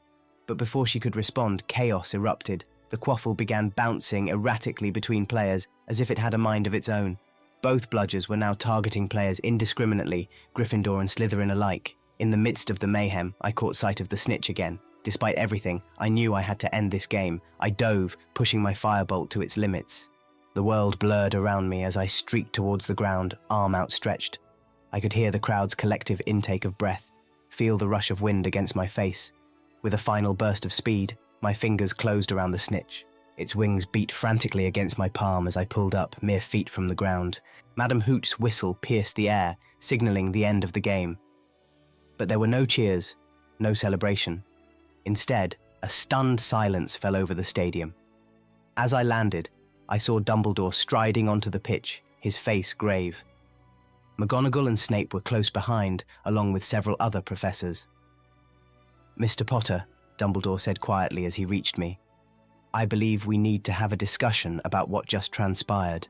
But before she could respond, chaos erupted. The quaffle began bouncing erratically between players, as if it had a mind of its own. Both bludgers were now targeting players indiscriminately, Gryffindor and Slytherin alike. In the midst of the mayhem, I caught sight of the snitch again. Despite everything, I knew I had to end this game. I dove, pushing my firebolt to its limits. The world blurred around me as I streaked towards the ground, arm outstretched. I could hear the crowd's collective intake of breath. feel the rush of wind against my face. With a final burst of speed, my fingers closed around the snitch. Its wings beat frantically against my palm as I pulled up, mere feet from the ground. Madame Hooch's whistle pierced the air, signaling the end of the game. But there were no cheers, no celebration. Instead, a stunned silence fell over the stadium. As I landed, I saw Dumbledore striding onto the pitch, his face grave. McGonagall and Snape were close behind, along with several other professors. "Mr. Potter," Dumbledore said quietly as he reached me, "I believe we need to have a discussion about what just transpired."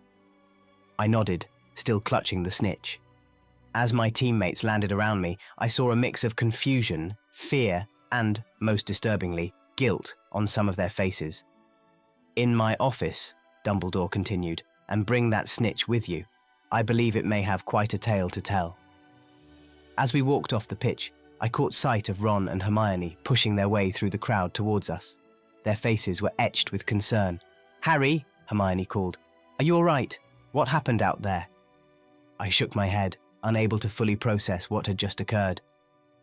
I nodded, still clutching the snitch. As my teammates landed around me, I saw a mix of confusion, fear, and, most disturbingly, guilt on some of their faces. "In my office," Dumbledore continued, "and bring that snitch with you. I believe it may have quite a tale to tell." As we walked off the pitch, I caught sight of Ron and Hermione pushing their way through the crowd towards us. Their faces were etched with concern. "Harry," Hermione called, "are you all right? What happened out there?" I shook my head, unable to fully process what had just occurred.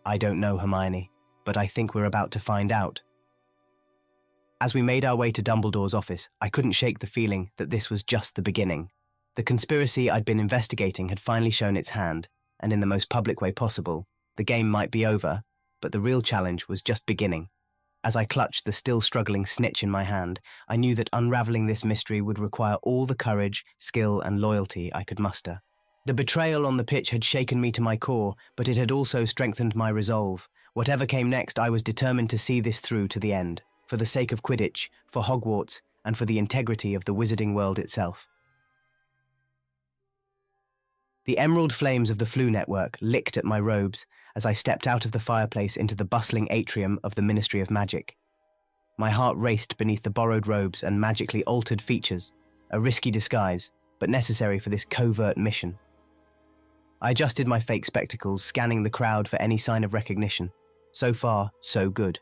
"I don't know, Hermione, but I think we're about to find out." As we made our way to Dumbledore's office, I couldn't shake the feeling that this was just the beginning. The conspiracy I'd been investigating had finally shown its hand, and in the most public way possible. The game might be over, but the real challenge was just beginning. As I clutched the still struggling snitch in my hand, I knew that unraveling this mystery would require all the courage, skill, and loyalty I could muster. The betrayal on the pitch had shaken me to my core, but it had also strengthened my resolve. Whatever came next, I was determined to see this through to the end, for the sake of Quidditch, for Hogwarts, and for the integrity of the wizarding world itself. The emerald flames of the Floo network licked at my robes as I stepped out of the fireplace into the bustling atrium of the Ministry of Magic. My heart raced beneath the borrowed robes and magically altered features, a risky disguise, but necessary for this covert mission. I adjusted my fake spectacles, scanning the crowd for any sign of recognition. So far, so good.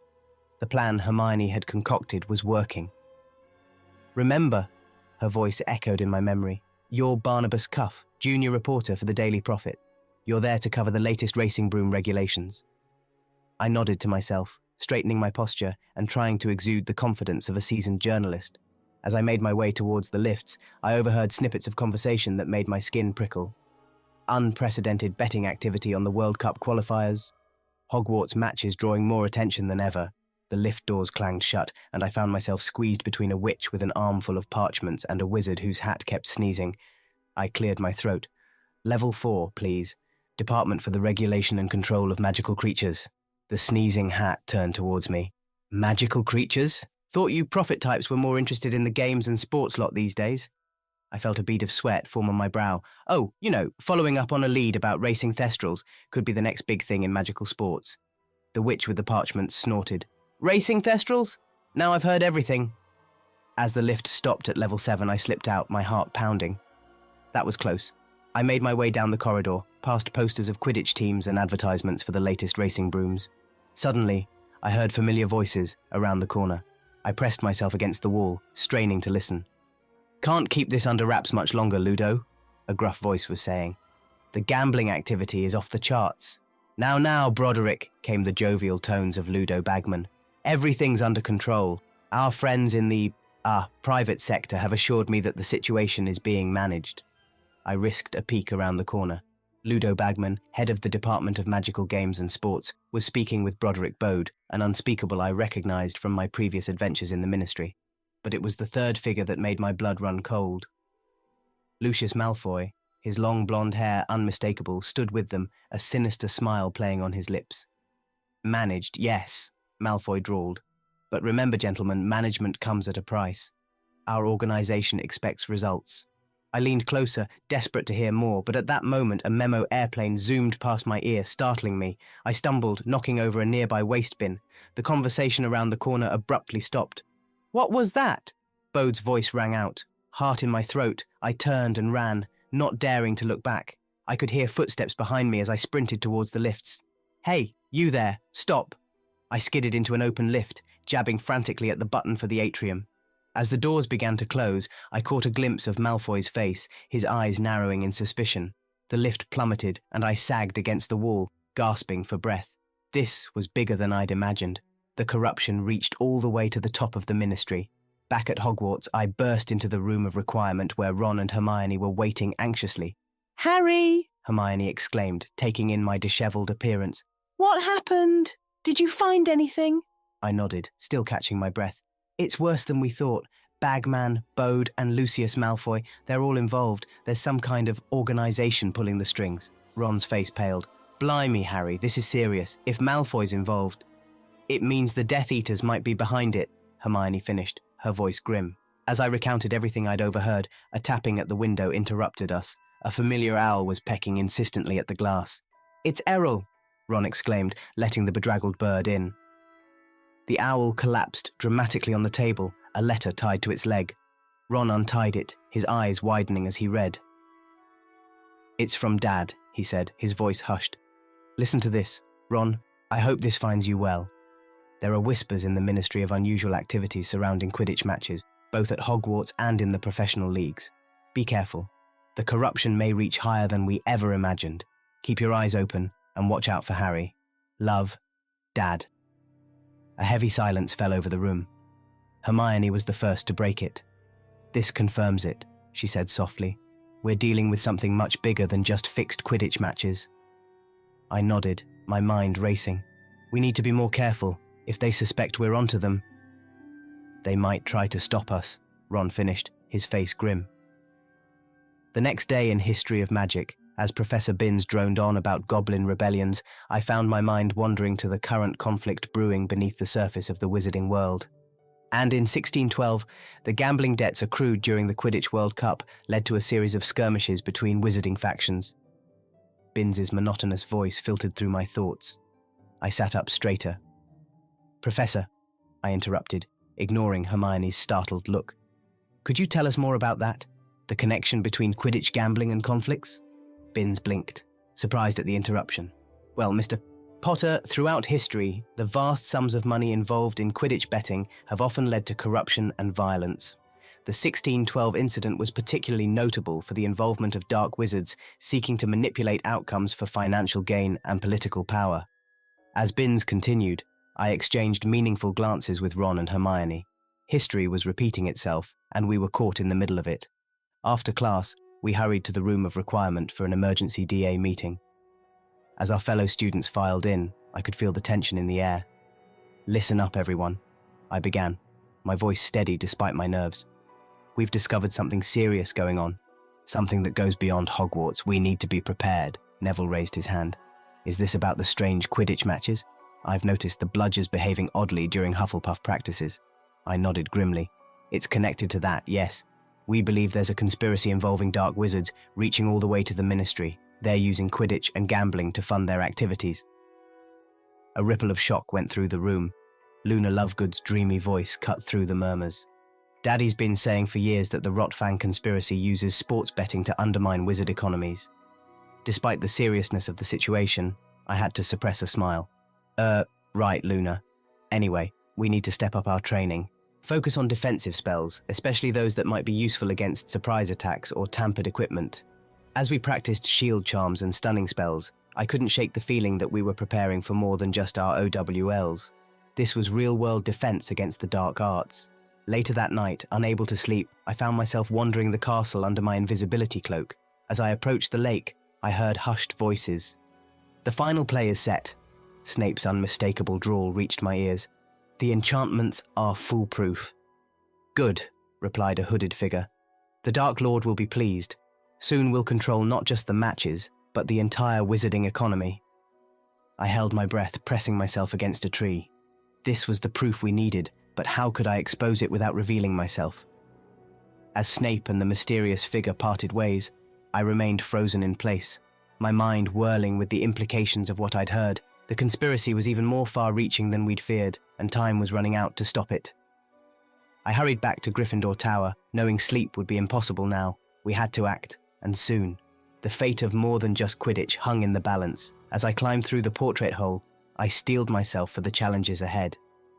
The plan Hermione had concocted was working. "Remember," her voice echoed in my memory, "you're Barnabas Cuff, junior reporter for the Daily Prophet. You're there to cover the latest racing broom regulations." I nodded to myself, straightening my posture and trying to exude the confidence of a seasoned journalist. As I made my way towards the lifts, I overheard snippets of conversation that made my skin prickle. Unprecedented betting activity on the World Cup qualifiers. Hogwarts matches drawing more attention than ever. The lift doors clanged shut, and I found myself squeezed between a witch with an armful of parchments and a wizard whose hat kept sneezing. I cleared my throat. "Level 4, please. Department for the Regulation and Control of Magical Creatures." The sneezing hat turned towards me. "Magical creatures? Thought you prophet types were more interested in the games and sports lot these days." I felt a bead of sweat form on my brow. "Oh, following up on a lead about racing thestrals could be the next big thing in magical sports." The witch with the parchments snorted. "Racing thestrals? Now I've heard everything." As the lift stopped at level 7, I slipped out, my heart pounding. That was close. I made my way down the corridor, past posters of Quidditch teams and advertisements for the latest racing brooms. Suddenly, I heard familiar voices around the corner. I pressed myself against the wall, straining to listen. "Can't keep this under wraps much longer, Ludo," a gruff voice was saying. "The gambling activity is off the charts." Now, Broderick," came the jovial tones of Ludo Bagman. "Everything's under control. Our friends in the, private sector have assured me that the situation is being managed." I risked a peek around the corner. Ludo Bagman, head of the Department of Magical Games and Sports, was speaking with Broderick Bode, an unspeakable I recognized from my previous adventures in the Ministry. But it was the third figure that made my blood run cold. Lucius Malfoy, his long blonde hair unmistakable, stood with them, a sinister smile playing on his lips. "Managed, yes," Malfoy drawled. "But remember, gentlemen, management comes at a price. Our organization expects results." I leaned closer, desperate to hear more, but at that moment a memo airplane zoomed past my ear, startling me. I stumbled, knocking over a nearby waste bin. The conversation around the corner abruptly stopped. "What was that?" Bode's voice rang out. Heart in my throat, I turned and ran, not daring to look back. I could hear footsteps behind me as I sprinted towards the lifts. "Hey, you there, stop!" I skidded into an open lift, jabbing frantically at the button for the atrium. As the doors began to close, I caught a glimpse of Malfoy's face, his eyes narrowing in suspicion. The lift plummeted, and I sagged against the wall, gasping for breath. This was bigger than I'd imagined. The corruption reached all the way to the top of the ministry. Back at Hogwarts, I burst into the room of requirement where Ron and Hermione were waiting anxiously. "Harry!" Hermione exclaimed, taking in my dishevelled appearance. "What happened? Did you find anything?" I nodded, still catching my breath. "It's worse than we thought. Bagman, Bode, and Lucius Malfoy, they're all involved. There's some kind of organisation pulling the strings." Ron's face paled. "Blimey, Harry, this is serious. If Malfoy's involved, it means the Death Eaters might be behind it," Hermione finished, her voice grim. As I recounted everything I'd overheard, a tapping at the window interrupted us. A familiar owl was pecking insistently at the glass. "It's Errol," Ron exclaimed, letting the bedraggled bird in. The owl collapsed dramatically on the table, a letter tied to its leg. Ron untied it, his eyes widening as he read. "It's from Dad," he said, his voice hushed. "Listen to this. Ron, I hope this finds you well. There are whispers in the Ministry of unusual activities surrounding Quidditch matches, both at Hogwarts and in the professional leagues. Be careful. The corruption may reach higher than we ever imagined. Keep your eyes open and watch out for Harry. Love, Dad." A heavy silence fell over the room. Hermione was the first to break it. "This confirms it," she said softly. "We're dealing with something much bigger than just fixed Quidditch matches." I nodded, my mind racing. "We need to be more careful. If they suspect we're onto them..." "They might try to stop us," Ron finished, his face grim. The next day in History of Magic, as Professor Binns droned on about goblin rebellions, I found my mind wandering to the current conflict brewing beneath the surface of the wizarding world. And in 1612, the gambling debts accrued during the Quidditch World Cup led to a series of skirmishes between wizarding factions. Binns's monotonous voice filtered through my thoughts. I sat up straighter. "Professor," I interrupted, ignoring Hermione's startled look. "Could you tell us more about that? The connection between Quidditch gambling and conflicts?" Binns blinked, surprised at the interruption. "Well, Mr. Potter, throughout history, the vast sums of money involved in Quidditch betting have often led to corruption and violence. The 1612 incident was particularly notable for the involvement of dark wizards seeking to manipulate outcomes for financial gain and political power." As Binns continued, I exchanged meaningful glances with Ron and Hermione. History was repeating itself, and we were caught in the middle of it. After class, we hurried to the room of requirement for an emergency DA meeting. As our fellow students filed in, I could feel the tension in the air. "Listen up, everyone," I began, my voice steady despite my nerves. "We've discovered something serious going on, something that goes beyond Hogwarts. We need to be prepared." Neville raised his hand. "Is this about the strange Quidditch matches? I've noticed the bludgers behaving oddly during Hufflepuff practices." I nodded grimly. "It's connected to that, yes. We believe there's a conspiracy involving dark wizards reaching all the way to the Ministry. They're using Quidditch and gambling to fund their activities." A ripple of shock went through the room. Luna Lovegood's dreamy voice cut through the murmurs. "Daddy's been saying for years that the Rotfang conspiracy uses sports betting to undermine wizard economies." Despite the seriousness of the situation, I had to suppress a smile. Right, Luna. Anyway, we need to step up our training. Focus on defensive spells, especially those that might be useful against surprise attacks or tampered equipment." As we practiced shield charms and stunning spells, I couldn't shake the feeling that we were preparing for more than just our OWLs. This was real-world defense against the dark arts. Later that night, unable to sleep, I found myself wandering the castle under my invisibility cloak. As I approached the lake, I heard hushed voices. "The final play is set." Snape's unmistakable drawl reached my ears. "The enchantments are foolproof." "Good," replied a hooded figure. "The Dark Lord will be pleased. Soon we'll control not just the matches, but the entire wizarding economy." I held my breath, pressing myself against a tree. This was the proof we needed, but how could I expose it without revealing myself? As Snape and the mysterious figure parted ways, I remained frozen in place, my mind whirling with the implications of what I'd heard. The conspiracy was even more far-reaching than we'd feared, and time was running out to stop it. I hurried back to Gryffindor Tower, knowing sleep would be impossible now. We had to act, and soon. The fate of more than just Quidditch hung in the balance. As I climbed through the portrait hole, I steeled myself for the challenges ahead.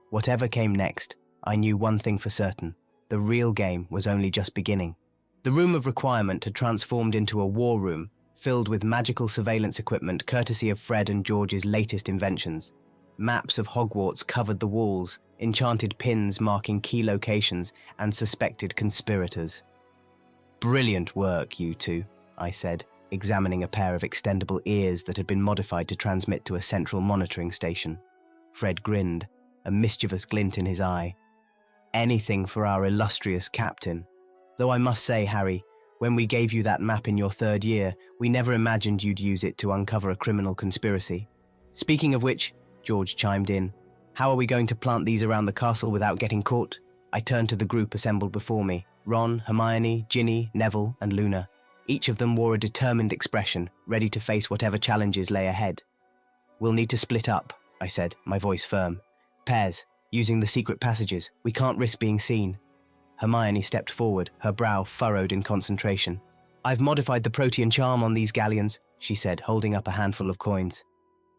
Whatever came next, I knew one thing for certain. The real game was only just beginning. The room of requirement had transformed into a war room, filled with magical surveillance equipment courtesy of Fred and George's latest inventions. Maps of Hogwarts covered the walls, enchanted pins marking key locations and suspected conspirators. "Brilliant work, you two," I said, examining a pair of extendable ears that had been modified to transmit to a central monitoring station. Fred grinned, a mischievous glint in his eye. "Anything for our illustrious captain. Though I must say, Harry, when we gave you that map in your third year, we never imagined you'd use it to uncover a criminal conspiracy. Speaking of which," George chimed in, "how are we going to plant these around the castle without getting caught?" I turned to the group assembled before me. Ron, Hermione, Ginny, Neville, and Luna. Each of them wore a determined expression, ready to face whatever challenges lay ahead. "We'll need to split up," I said, my voice firm. "Pairs, using the secret passages. We can't risk being seen." Hermione stepped forward, her brow furrowed in concentration. "I've modified the protean charm on these galleons," she said, holding up a handful of coins.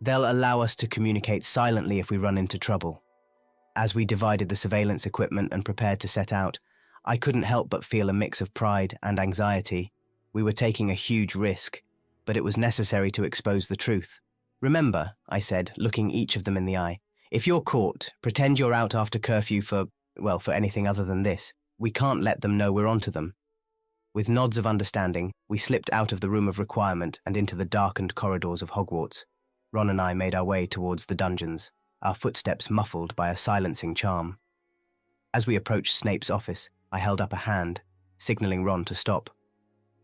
"They'll allow us to communicate silently if we run into trouble." As we divided the surveillance equipment and prepared to set out, I couldn't help but feel a mix of pride and anxiety. We were taking a huge risk, but it was necessary to expose the truth. "Remember," I said, looking each of them in the eye, "if you're caught, pretend you're out after curfew for anything other than this. We can't let them know we're onto them." With nods of understanding, we slipped out of the room of requirement and into the darkened corridors of Hogwarts. Ron and I made our way towards the dungeons, our footsteps muffled by a silencing charm. As we approached Snape's office, I held up a hand, signaling Ron to stop.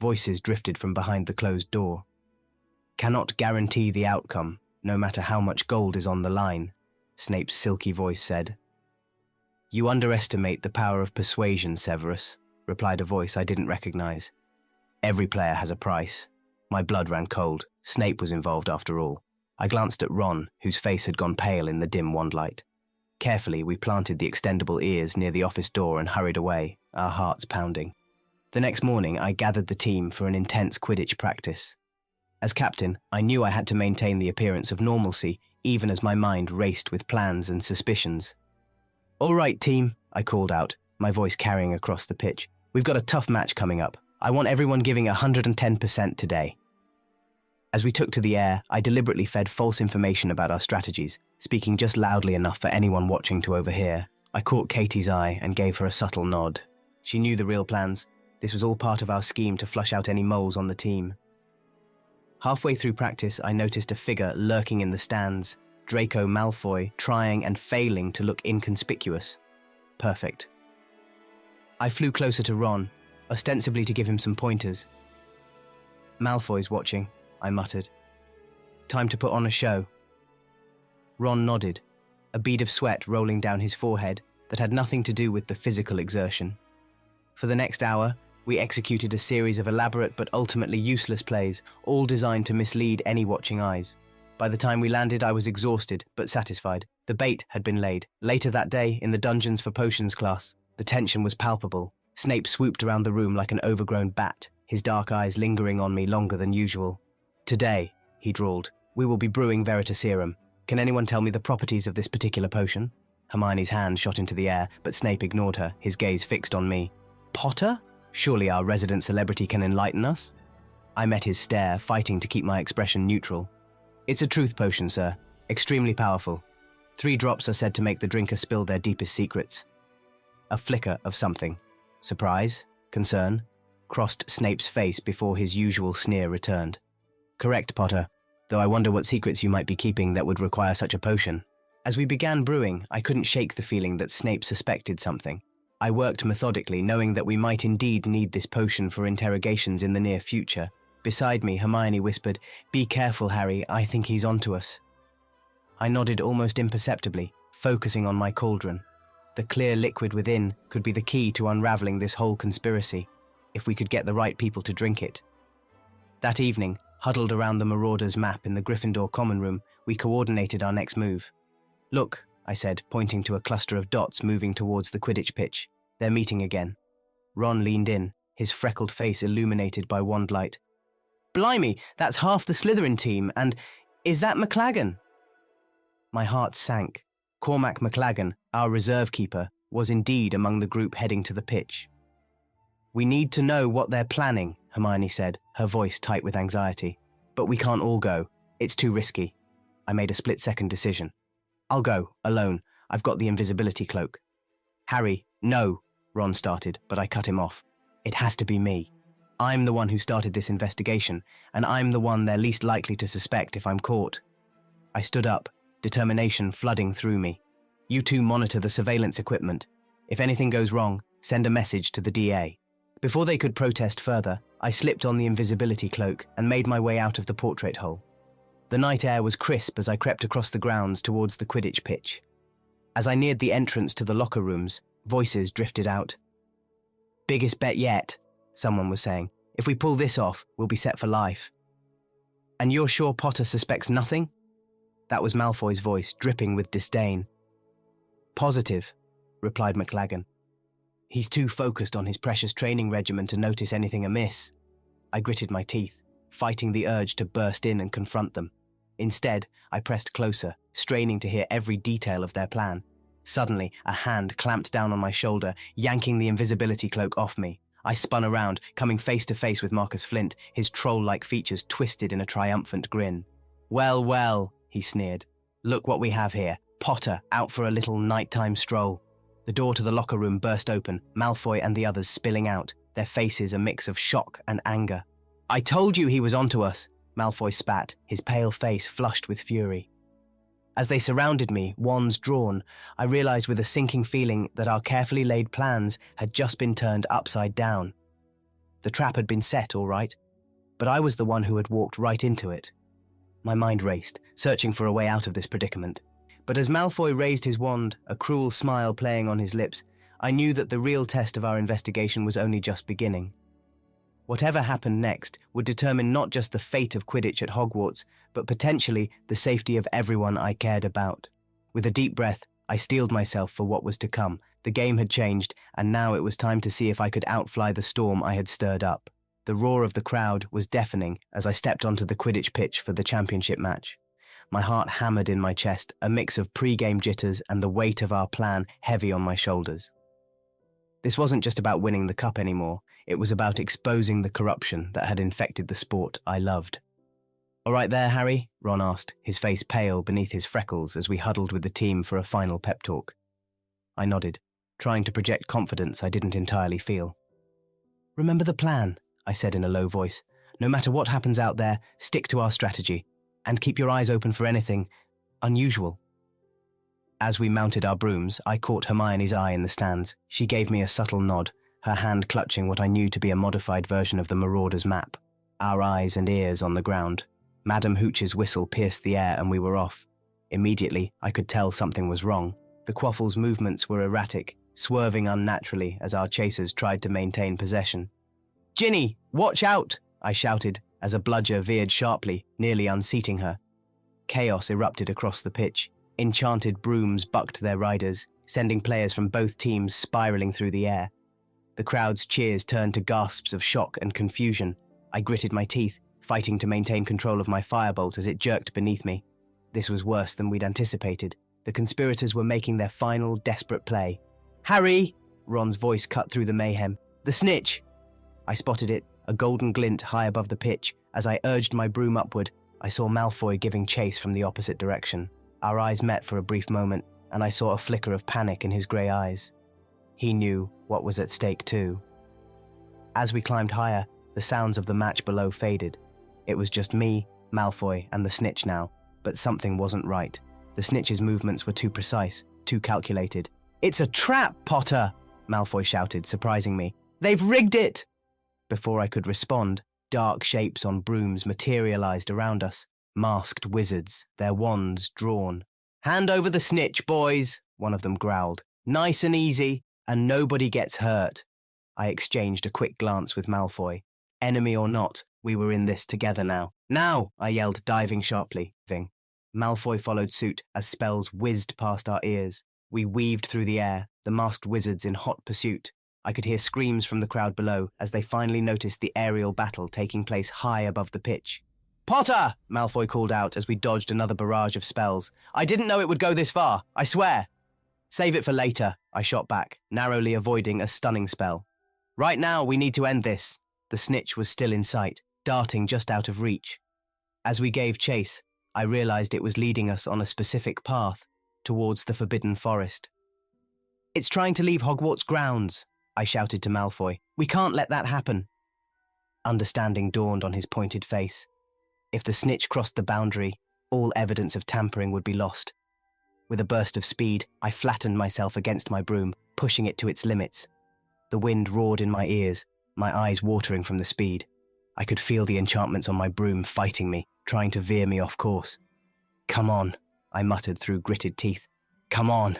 Voices drifted from behind the closed door. "Cannot guarantee the outcome, no matter how much gold is on the line," Snape's silky voice said. "You underestimate the power of persuasion, Severus," replied a voice I didn't recognize. "Every player has a price." My blood ran cold. Snape was involved after all. I glanced at Ron, whose face had gone pale in the dim wandlight. Carefully, we planted the extendable ears near the office door and hurried away, our hearts pounding. The next morning, I gathered the team for an intense Quidditch practice. As captain, I knew I had to maintain the appearance of normalcy, even as my mind raced with plans and suspicions. "All right, team," I called out, my voice carrying across the pitch. "We've got a tough match coming up. I want everyone giving 110% today." As we took to the air, I deliberately fed false information about our strategies, speaking just loudly enough for anyone watching to overhear. I caught Katie's eye and gave her a subtle nod. She knew the real plans. This was all part of our scheme to flush out any moles on the team. Halfway through practice, I noticed a figure lurking in the stands, Draco Malfoy, trying and failing to look inconspicuous. Perfect. I flew closer to Ron, ostensibly to give him some pointers. "Malfoy's watching," I muttered. "Time to put on a show." Ron nodded, a bead of sweat rolling down his forehead that had nothing to do with the physical exertion. For the next hour, we executed a series of elaborate but ultimately useless plays, all designed to mislead any watching eyes. By the time we landed, I was exhausted, but satisfied. The bait had been laid. Later that day, in the Dungeons for Potions class, the tension was palpable. Snape swooped around the room like an overgrown bat, his dark eyes lingering on me longer than usual. "Today," he drawled, "we will be brewing Veritaserum. Can anyone tell me the properties of this particular potion?" Hermione's hand shot into the air, but Snape ignored her, his gaze fixed on me. "Potter? Surely our resident celebrity can enlighten us?" I met his stare, fighting to keep my expression neutral. "It's a truth potion, sir. Extremely powerful. 3 drops are said to make the drinker spill their deepest secrets." A flicker of something. Surprise? Concern? Crossed Snape's face before his usual sneer returned. "Correct, Potter, though I wonder what secrets you might be keeping that would require such a potion." As we began brewing, I couldn't shake the feeling that Snape suspected something. I worked methodically, knowing that we might indeed need this potion for interrogations in the near future. Beside me, Hermione whispered, "Be careful, Harry, I think he's onto us." I nodded almost imperceptibly, focusing on my cauldron. The clear liquid within could be the key to unraveling this whole conspiracy, if we could get the right people to drink it. That evening, huddled around the Marauders map in the Gryffindor common room, we coordinated our next move. "Look," I said, pointing to a cluster of dots moving towards the Quidditch pitch. "They're meeting again." Ron leaned in, his freckled face illuminated by wand light. "Blimey, that's half the Slytherin team, and is that McLaggen?" My heart sank. Cormac McLaggen, our reserve keeper, was indeed among the group heading to the pitch. "We need to know what they're planning," Hermione said, her voice tight with anxiety. But we can't all go. It's too risky. I made a split-second decision. I'll go, alone. I've got the invisibility cloak. Harry, no, Ron started, but I cut him off. It has to be me. I'm the one who started this investigation, and I'm the one they're least likely to suspect if I'm caught. I stood up, determination flooding through me. You two monitor the surveillance equipment. If anything goes wrong, send a message to the DA. Before they could protest further, I slipped on the invisibility cloak and made my way out of the portrait hole. The night air was crisp as I crept across the grounds towards the Quidditch pitch. As I neared the entrance to the locker rooms, voices drifted out. Biggest bet yet, someone was saying. If we pull this off, we'll be set for life. And you're sure Potter suspects nothing? That was Malfoy's voice, dripping with disdain. Positive, replied McLaggen. He's too focused on his precious training regimen to notice anything amiss. I gritted my teeth, fighting the urge to burst in and confront them. Instead, I pressed closer, straining to hear every detail of their plan. Suddenly, a hand clamped down on my shoulder, yanking the invisibility cloak off me. I spun around, coming face to face with Marcus Flint, his troll-like features twisted in a triumphant grin. Well, well, he sneered. Look what we have here. Potter out for a little nighttime stroll. The door to the locker room burst open, Malfoy and the others spilling out, their faces a mix of shock and anger. I told you he was onto us, Malfoy spat, his pale face flushed with fury. As they surrounded me, wands drawn, I realized with a sinking feeling that our carefully laid plans had just been turned upside down. The trap had been set, all right, but I was the one who had walked right into it. My mind raced, searching for a way out of this predicament. But as Malfoy raised his wand, a cruel smile playing on his lips, I knew that the real test of our investigation was only just beginning. Whatever happened next would determine not just the fate of Quidditch at Hogwarts, but potentially the safety of everyone I cared about. With a deep breath, I steeled myself for what was to come. The game had changed, and now it was time to see if I could outfly the storm I had stirred up. The roar of the crowd was deafening as I stepped onto the Quidditch pitch for the championship match. My heart hammered in my chest, a mix of pre-game jitters and the weight of our plan heavy on my shoulders. This wasn't just about winning the cup anymore. It was about exposing the corruption that had infected the sport I loved. All right there, Harry? Ron asked, his face pale beneath his freckles as we huddled with the team for a final pep talk. I nodded, trying to project confidence I didn't entirely feel. Remember the plan, I said in a low voice. No matter what happens out there, stick to our strategy, and keep your eyes open for anything unusual. As we mounted our brooms, I caught Hermione's eye in the stands. She gave me a subtle nod, her hand clutching what I knew to be a modified version of the Marauders map. Our eyes and ears on the ground. Madam Hooch's whistle pierced the air and we were off. Immediately, I could tell something was wrong. The Quaffle's movements were erratic, swerving unnaturally as our chasers tried to maintain possession. Ginny, watch out! I shouted as a bludger veered sharply, nearly unseating her. Chaos erupted across the pitch. Enchanted brooms bucked their riders, sending players from both teams spiraling through the air. The crowd's cheers turned to gasps of shock and confusion. I gritted my teeth, fighting to maintain control of my firebolt as it jerked beneath me. This was worse than we'd anticipated. The conspirators were making their final, desperate play. Harry! Ron's voice cut through the mayhem. The snitch! I spotted it, a golden glint high above the pitch. As I urged my broom upward, I saw Malfoy giving chase from the opposite direction. Our eyes met for a brief moment, and I saw a flicker of panic in his grey eyes. He knew what was at stake too. As we climbed higher, the sounds of the match below faded. It was just me, Malfoy, and the snitch now, but something wasn't right. The snitch's movements were too precise, too calculated. It's a trap, Potter! Malfoy shouted, surprising me. They've rigged it! Before I could respond, dark shapes on brooms materialized around us. Masked wizards, their wands drawn. Hand over the snitch, boys, one of them growled. Nice and easy, and nobody gets hurt. I exchanged a quick glance with Malfoy. Enemy or not, we were in this together now. Now, I yelled, diving sharply. Malfoy followed suit as spells whizzed past our ears. We weaved through the air, the masked wizards in hot pursuit. I could hear screams from the crowd below as they finally noticed the aerial battle taking place high above the pitch. Potter! Malfoy called out as we dodged another barrage of spells. I didn't know it would go this far, I swear. Save it for later, I shot back, narrowly avoiding a stunning spell. Right now, we need to end this. The snitch was still in sight, darting just out of reach. As we gave chase, I realized it was leading us on a specific path towards the forbidden forest. "It's trying to leave Hogwarts grounds," I shouted to Malfoy. "We can't let that happen." Understanding dawned on his pointed face. If the snitch crossed the boundary, all evidence of tampering would be lost. With a burst of speed, I flattened myself against my broom, pushing it to its limits. The wind roared in my ears, my eyes watering from the speed. I could feel the enchantments on my broom fighting me, trying to veer me off course. "Come on," I muttered through gritted teeth. "Come on."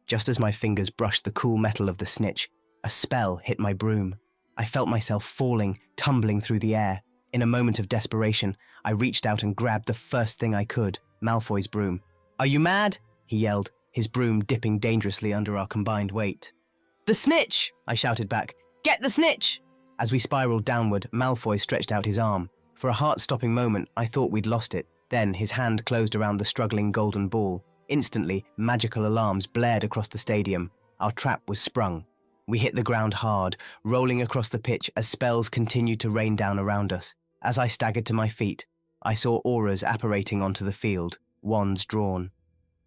Just as my fingers brushed the cool metal of the snitch, a spell hit my broom. I felt myself falling, tumbling through the air. In a moment of desperation, I reached out and grabbed the first thing I could, Malfoy's broom. "Are you mad?" he yelled, his broom dipping dangerously under our combined weight. "The snitch!" I shouted back. "Get the snitch!" As we spiraled downward, Malfoy stretched out his arm. For a heart-stopping moment, I thought we'd lost it. Then his hand closed around the struggling golden ball. Instantly, magical alarms blared across the stadium. Our trap was sprung. We hit the ground hard, rolling across the pitch as spells continued to rain down around us. As I staggered to my feet, I saw auras apparating onto the field, wands drawn.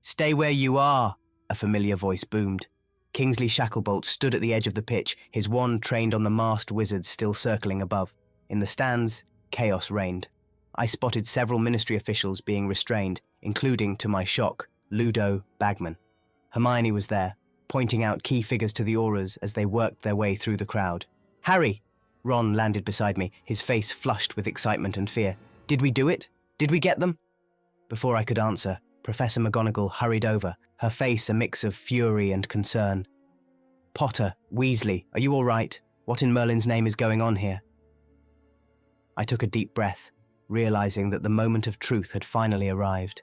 "Stay where you are," a familiar voice boomed. Kingsley Shacklebolt stood at the edge of the pitch, his wand trained on the masked wizards still circling above. In the stands, chaos reigned. I spotted several ministry officials being restrained, including, to my shock, Ludo Bagman. Hermione was there, pointing out key figures to the auras as they worked their way through the crowd. "Harry!" Ron landed beside me, his face flushed with excitement and fear. "Did we do it? Did we get them?" Before I could answer, Professor McGonagall hurried over, her face a mix of fury and concern. "Potter, Weasley, are you all right? What in Merlin's name is going on here?" I took a deep breath, realizing that the moment of truth had finally arrived.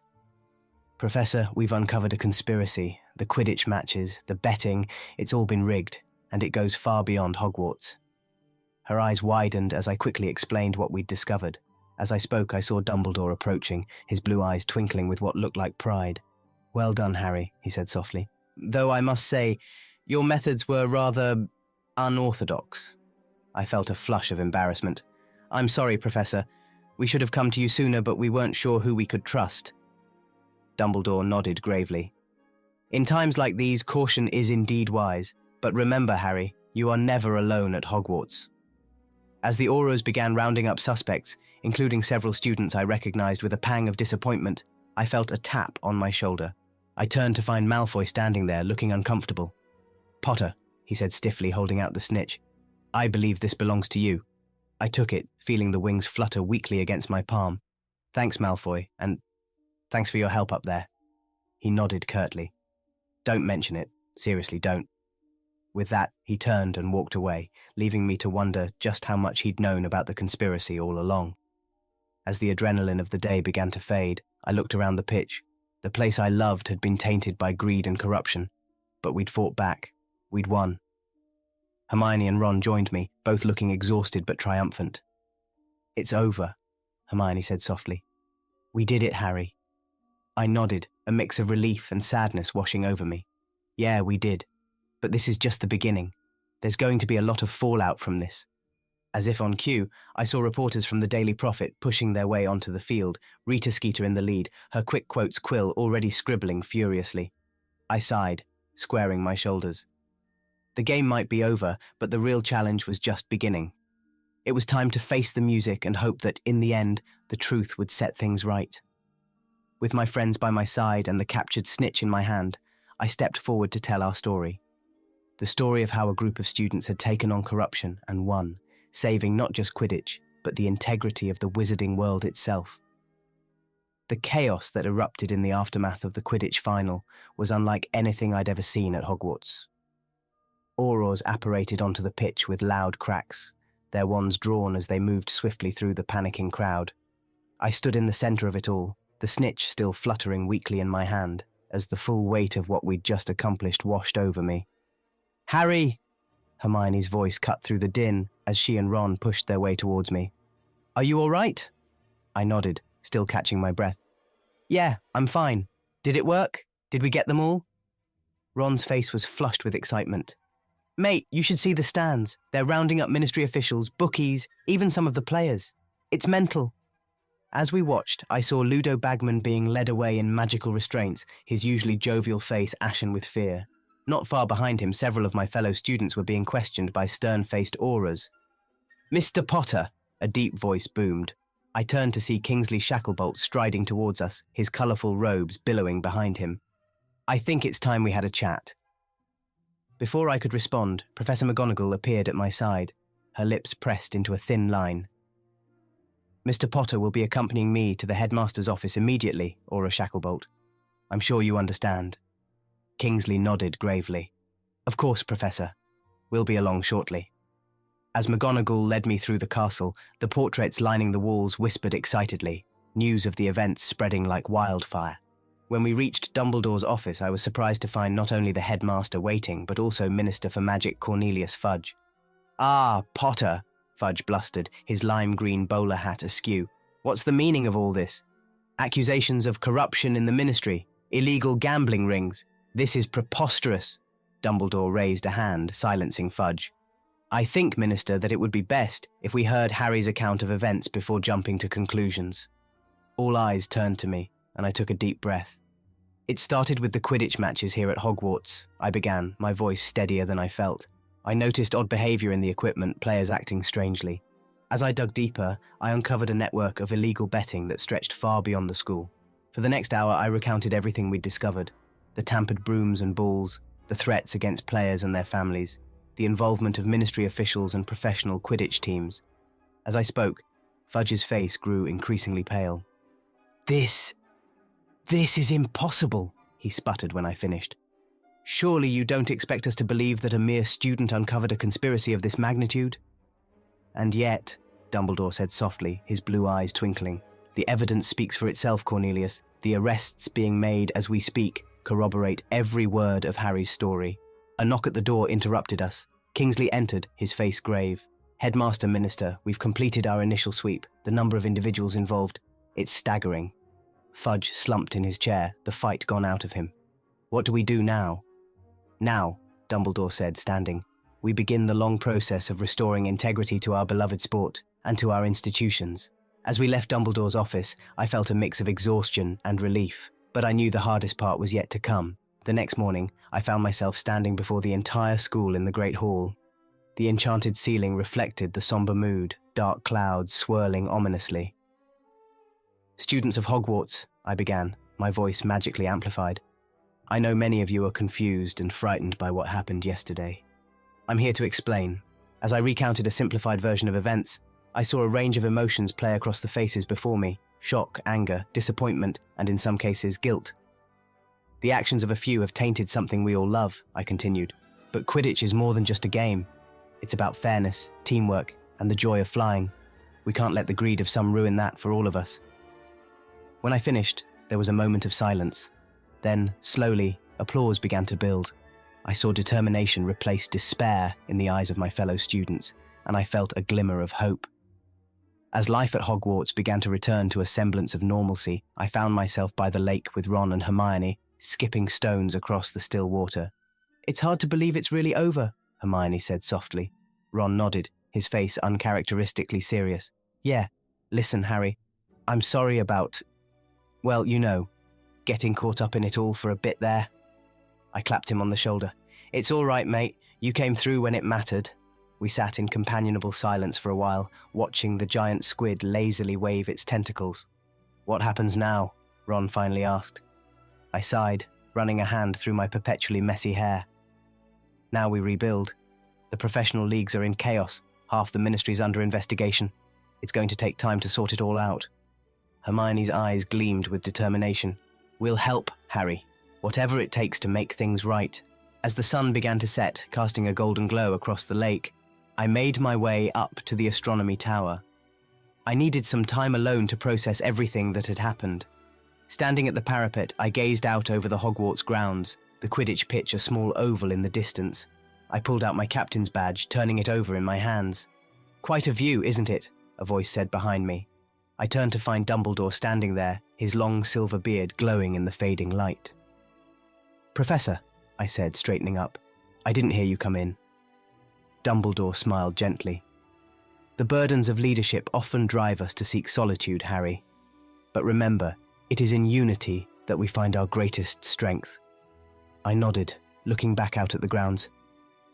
"Professor, we've uncovered a conspiracy. The Quidditch matches, the betting, it's all been rigged, and it goes far beyond Hogwarts." Her eyes widened as I quickly explained what we'd discovered. As I spoke, I saw Dumbledore approaching, his blue eyes twinkling with what looked like pride. "Well done, Harry," he said softly. "Though I must say, your methods were rather unorthodox." I felt a flush of embarrassment. "I'm sorry, Professor. We should have come to you sooner, but we weren't sure who we could trust." Dumbledore nodded gravely. "In times like these, caution is indeed wise. But remember, Harry, you are never alone at Hogwarts." As the auras began rounding up suspects, including several students I recognized with a pang of disappointment, I felt a tap on my shoulder. I turned to find Malfoy standing there, looking uncomfortable. "Potter," he said stiffly, holding out the snitch. "I believe this belongs to you." I took it, feeling the wings flutter weakly against my palm. "Thanks, Malfoy, and thanks for your help up there." He nodded curtly. "Don't mention it. Seriously, don't." With that, he turned and walked away, leaving me to wonder just how much he'd known about the conspiracy all along. As the adrenaline of the day began to fade, I looked around the pitch. The place I loved had been tainted by greed and corruption, but we'd fought back. We'd won. Hermione and Ron joined me, both looking exhausted but triumphant. "It's over," Hermione said softly. "We did it, Harry." I nodded, a mix of relief and sadness washing over me. "Yeah, we did. But this is just the beginning. There's going to be a lot of fallout from this." As if on cue, I saw reporters from the Daily Prophet pushing their way onto the field, Rita Skeeter in the lead, her quick quotes quill already scribbling furiously. I sighed, squaring my shoulders. The game might be over, but the real challenge was just beginning. It was time to face the music and hope that, in the end, the truth would set things right. With my friends by my side and the captured snitch in my hand, I stepped forward to tell our story. The story of how a group of students had taken on corruption and won, saving not just Quidditch, but the integrity of the wizarding world itself. The chaos that erupted in the aftermath of the Quidditch final was unlike anything I'd ever seen at Hogwarts. Aurors apparated onto the pitch with loud cracks, their wands drawn as they moved swiftly through the panicking crowd. I stood in the center of it all, the snitch still fluttering weakly in my hand, as the full weight of what we'd just accomplished washed over me. "Harry!" Hermione's voice cut through the din as she and Ron pushed their way towards me. "Are you all right?" I nodded, still catching my breath. "Yeah, I'm fine. Did it work? Did we get them all?" Ron's face was flushed with excitement. Mate, you should see the stands. They're rounding up ministry officials, bookies, even some of the players. It's mental. As we watched, I saw Ludo Bagman being led away in magical restraints, his usually jovial face ashen with fear. Not far behind him, several of my fellow students were being questioned by stern-faced auras. "Mr. Potter," a deep voice boomed. I turned to see Kingsley Shacklebolt striding towards us, his colourful robes billowing behind him. "I think it's time we had a chat." Before I could respond, Professor McGonagall appeared at my side, her lips pressed into a thin line. "Mr. Potter will be accompanying me to the headmaster's office immediately, Aura Shacklebolt. I'm sure you understand." Kingsley nodded gravely. "Of course, Professor. We'll be along shortly." As McGonagall led me through the castle, the portraits lining the walls whispered excitedly, news of the events spreading like wildfire. When we reached Dumbledore's office, I was surprised to find not only the headmaster waiting, but also Minister for Magic Cornelius Fudge. "Ah, Potter," Fudge blustered, his lime-green bowler hat askew. "What's the meaning of all this? Accusations of corruption in the ministry, illegal gambling rings. This is preposterous." Dumbledore raised a hand, silencing Fudge. "I think, Minister, that it would be best if we heard Harry's account of events before jumping to conclusions." All eyes turned to me, and I took a deep breath. "It started with the Quidditch matches here at Hogwarts," I began, my voice steadier than I felt. "I noticed odd behaviour in the equipment, players acting strangely. As I dug deeper, I uncovered a network of illegal betting that stretched far beyond the school. For the next hour, I recounted everything we'd discovered: the tampered brooms and balls, the threats against players and their families, the involvement of ministry officials and professional Quidditch teams. As I spoke, Fudge's face grew increasingly pale. This is impossible," he sputtered when I finished. "Surely you don't expect us to believe that a mere student uncovered a conspiracy of this magnitude?" "And yet," Dumbledore said softly, his blue eyes twinkling, "the evidence speaks for itself, Cornelius. The arrests being made as we speak corroborate every word of Harry's story." A knock at the door interrupted us. Kingsley entered, his face grave. "Headmaster, Minister, we've completed our initial sweep. The number of individuals involved, it's staggering." Fudge slumped in his chair, the fight gone out of him. "What do we do now?" "Now," Dumbledore said, standing, "we begin the long process of restoring integrity to our beloved sport and to our institutions." As we left Dumbledore's office, I felt a mix of exhaustion and relief, but I knew the hardest part was yet to come. The next morning, I found myself standing before the entire school in the Great Hall. The enchanted ceiling reflected the somber mood, dark clouds swirling ominously. "Students of Hogwarts," I began, my voice magically amplified. "I know many of you are confused and frightened by what happened yesterday. I'm here to explain." As I recounted a simplified version of events, I saw a range of emotions play across the faces before me: shock, anger, disappointment, and in some cases, guilt. "The actions of a few have tainted something we all love," I continued. "But Quidditch is more than just a game. It's about fairness, teamwork, and the joy of flying. We can't let the greed of some ruin that for all of us." When I finished, there was a moment of silence. Then, slowly, applause began to build. I saw determination replace despair in the eyes of my fellow students, and I felt a glimmer of hope. As life at Hogwarts began to return to a semblance of normalcy, I found myself by the lake with Ron and Hermione, skipping stones across the still water. "It's hard to believe it's really over," Hermione said softly. Ron nodded, his face uncharacteristically serious. "Yeah, listen, Harry, I'm sorry about, well, you know, getting caught up in it all for a bit there." I clapped him on the shoulder. "It's all right, mate. You came through when it mattered." We sat in companionable silence for a while, watching the giant squid lazily wave its tentacles. "What happens now?" Ron finally asked. I sighed, running a hand through my perpetually messy hair. "Now we rebuild. The professional leagues are in chaos. Half the ministry's under investigation. It's going to take time to sort it all out." Hermione's eyes gleamed with determination. "We'll help, Harry. Whatever it takes to make things right." As the sun began to set, casting a golden glow across the lake, I made my way up to the astronomy tower. I needed some time alone to process everything that had happened. Standing at the parapet, I gazed out over the Hogwarts grounds, the Quidditch pitch a small oval in the distance. I pulled out my captain's badge, turning it over in my hands. "Quite a view, isn't it?" a voice said behind me. I turned to find Dumbledore standing there, his long silver beard glowing in the fading light. "Professor," I said, straightening up, "I didn't hear you come in." Dumbledore smiled gently. The burdens of leadership often drive us to seek solitude, Harry. But remember, it is in unity that we find our greatest strength. I nodded, looking back out at the grounds.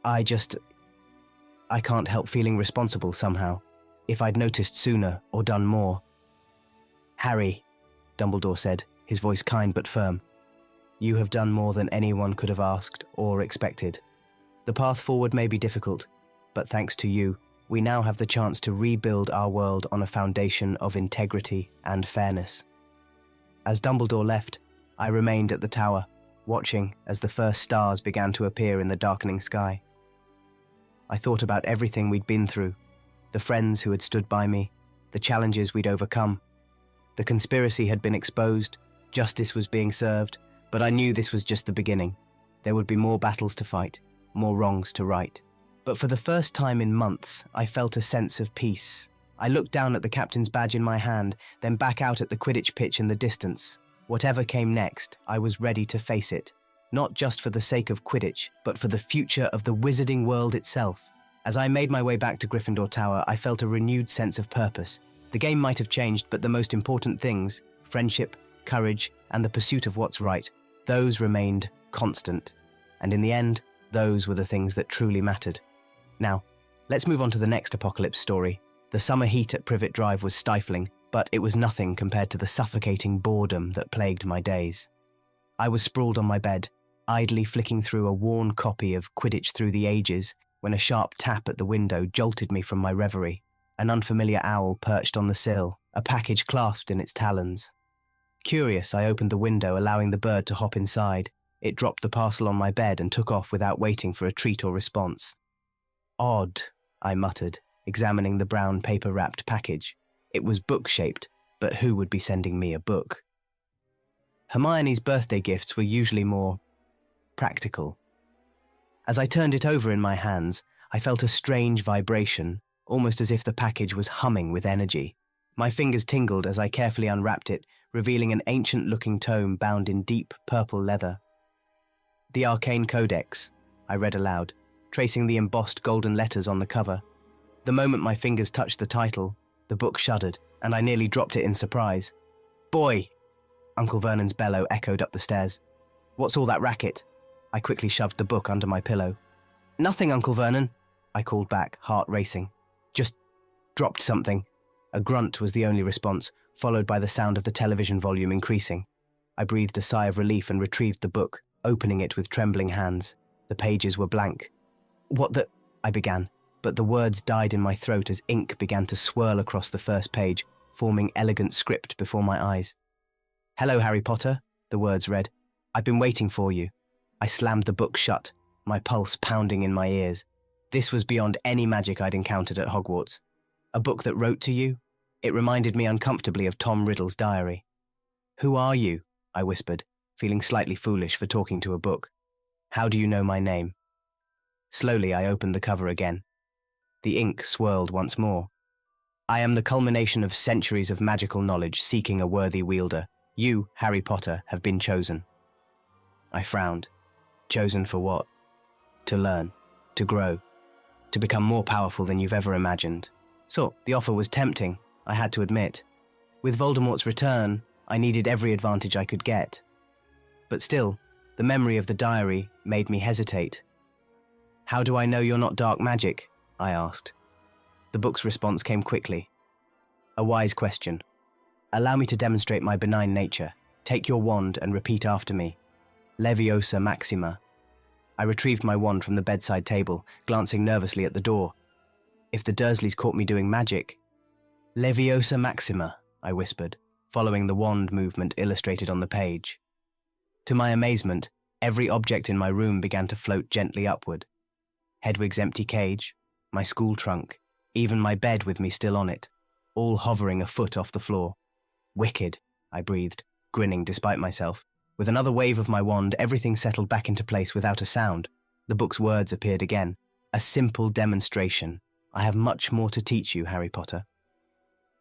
I can't help feeling responsible somehow. If I'd noticed sooner or done more. Harry, Dumbledore said, his voice kind but firm. You have done more than anyone could have asked or expected. The path forward may be difficult, but thanks to you, we now have the chance to rebuild our world on a foundation of integrity and fairness. As Dumbledore left, I remained at the tower, watching as the first stars began to appear in the darkening sky. I thought about everything we'd been through, the friends who had stood by me, the challenges we'd overcome. The conspiracy had been exposed, justice was being served, but I knew this was just the beginning. There would be more battles to fight, more wrongs to right. But for the first time in months, I felt a sense of peace. I looked down at the captain's badge in my hand, then back out at the Quidditch pitch in the distance. Whatever came next, I was ready to face it. Not just for the sake of Quidditch, but for the future of the wizarding world itself. As I made my way back to Gryffindor Tower, I felt a renewed sense of purpose. The game might have changed, but the most important things, friendship, courage, and the pursuit of what's right, those remained constant. And in the end, those were the things that truly mattered. Now, let's move on to the next apocalypse story. The summer heat at Privet Drive was stifling, but it was nothing compared to the suffocating boredom that plagued my days. I was sprawled on my bed, idly flicking through a worn copy of Quidditch Through the Ages, when a sharp tap at the window jolted me from my reverie. An unfamiliar owl perched on the sill, a package clasped in its talons. Curious, I opened the window, allowing the bird to hop inside. It dropped the parcel on my bed and took off without waiting for a treat or response. Odd, I muttered, examining the brown paper-wrapped package. It was book-shaped, but who would be sending me a book? Hermione's birthday gifts were usually more practical. As I turned it over in my hands, I felt a strange vibration, almost as if the package was humming with energy. My fingers tingled as I carefully unwrapped it, revealing an ancient-looking tome bound in deep purple leather. The Arcane Codex, I read aloud, tracing the embossed golden letters on the cover. The moment my fingers touched the title, the book shuddered, and I nearly dropped it in surprise. Boy! Uncle Vernon's bellow echoed up the stairs. What's all that racket? I quickly shoved the book under my pillow. Nothing, Uncle Vernon, I called back, heart racing. Just dropped something. A grunt was the only response, followed by the sound of the television volume increasing. I breathed a sigh of relief and retrieved the book, opening it with trembling hands. The pages were blank. What the... I began, but the words died in my throat as ink began to swirl across the first page, forming elegant script before my eyes. Hello, Harry Potter, the words read. I've been waiting for you. I slammed the book shut, my pulse pounding in my ears. This was beyond any magic I'd encountered at Hogwarts. A book that wrote to you? It reminded me uncomfortably of Tom Riddle's diary. Who are you? I whispered, feeling slightly foolish for talking to a book. How do you know my name? Slowly, I opened the cover again. The ink swirled once more. I am the culmination of centuries of magical knowledge seeking a worthy wielder. You, Harry Potter, have been chosen. I frowned. Chosen for what? To learn, to grow, to become more powerful than you've ever imagined. So, the offer was tempting, I had to admit. With Voldemort's return, I needed every advantage I could get. But still, the memory of the diary made me hesitate. How do I know you're not dark magic? I asked. The book's response came quickly. A wise question. Allow me to demonstrate my benign nature. Take your wand and repeat after me. Leviosa Maxima. I retrieved my wand from the bedside table, glancing nervously at the door. If the Dursleys caught me doing magic... Leviosa Maxima, I whispered, following the wand movement illustrated on the page. To my amazement, every object in my room began to float gently upward. Hedwig's empty cage, my school trunk, even my bed with me still on it, all hovering a foot off the floor. Wicked, I breathed, grinning despite myself. With another wave of my wand, everything settled back into place without a sound. The book's words appeared again. A simple demonstration. I have much more to teach you, Harry Potter.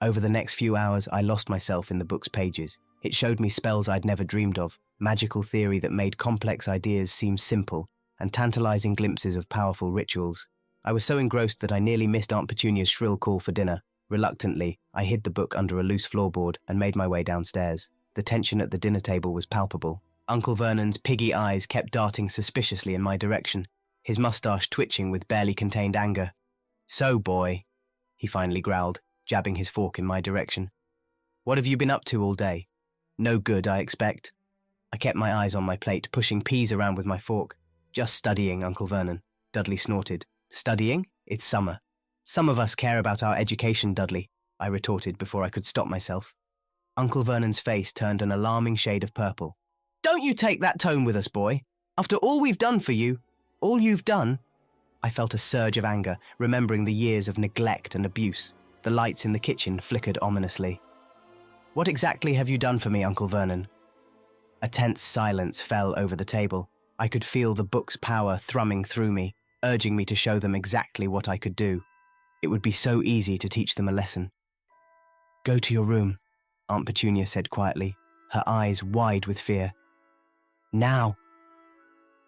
Over the next few hours, I lost myself in the book's pages. It showed me spells I'd never dreamed of, magical theory that made complex ideas seem simple, and tantalizing glimpses of powerful rituals. I was so engrossed that I nearly missed Aunt Petunia's shrill call for dinner. Reluctantly, I hid the book under a loose floorboard and made my way downstairs. The tension at the dinner table was palpable. Uncle Vernon's piggy eyes kept darting suspiciously in my direction, his mustache twitching with barely contained anger. "So, boy," he finally growled, jabbing his fork in my direction. "What have you been up to all day? No good, I expect." I kept my eyes on my plate, pushing peas around with my fork. "Just studying, Uncle Vernon," Dudley snorted. "Studying? It's summer." "Some of us care about our education, Dudley," I retorted before I could stop myself. Uncle Vernon's face turned an alarming shade of purple. "Don't you take that tone with us, boy. After all we've done for you, all you've done..." I felt a surge of anger, remembering the years of neglect and abuse. The lights in the kitchen flickered ominously. "What exactly have you done for me, Uncle Vernon?" A tense silence fell over the table. I could feel the book's power thrumming through me, urging me to show them exactly what I could do. It would be so easy to teach them a lesson. "Go to your room," Aunt Petunia said quietly, her eyes wide with fear. "Now!"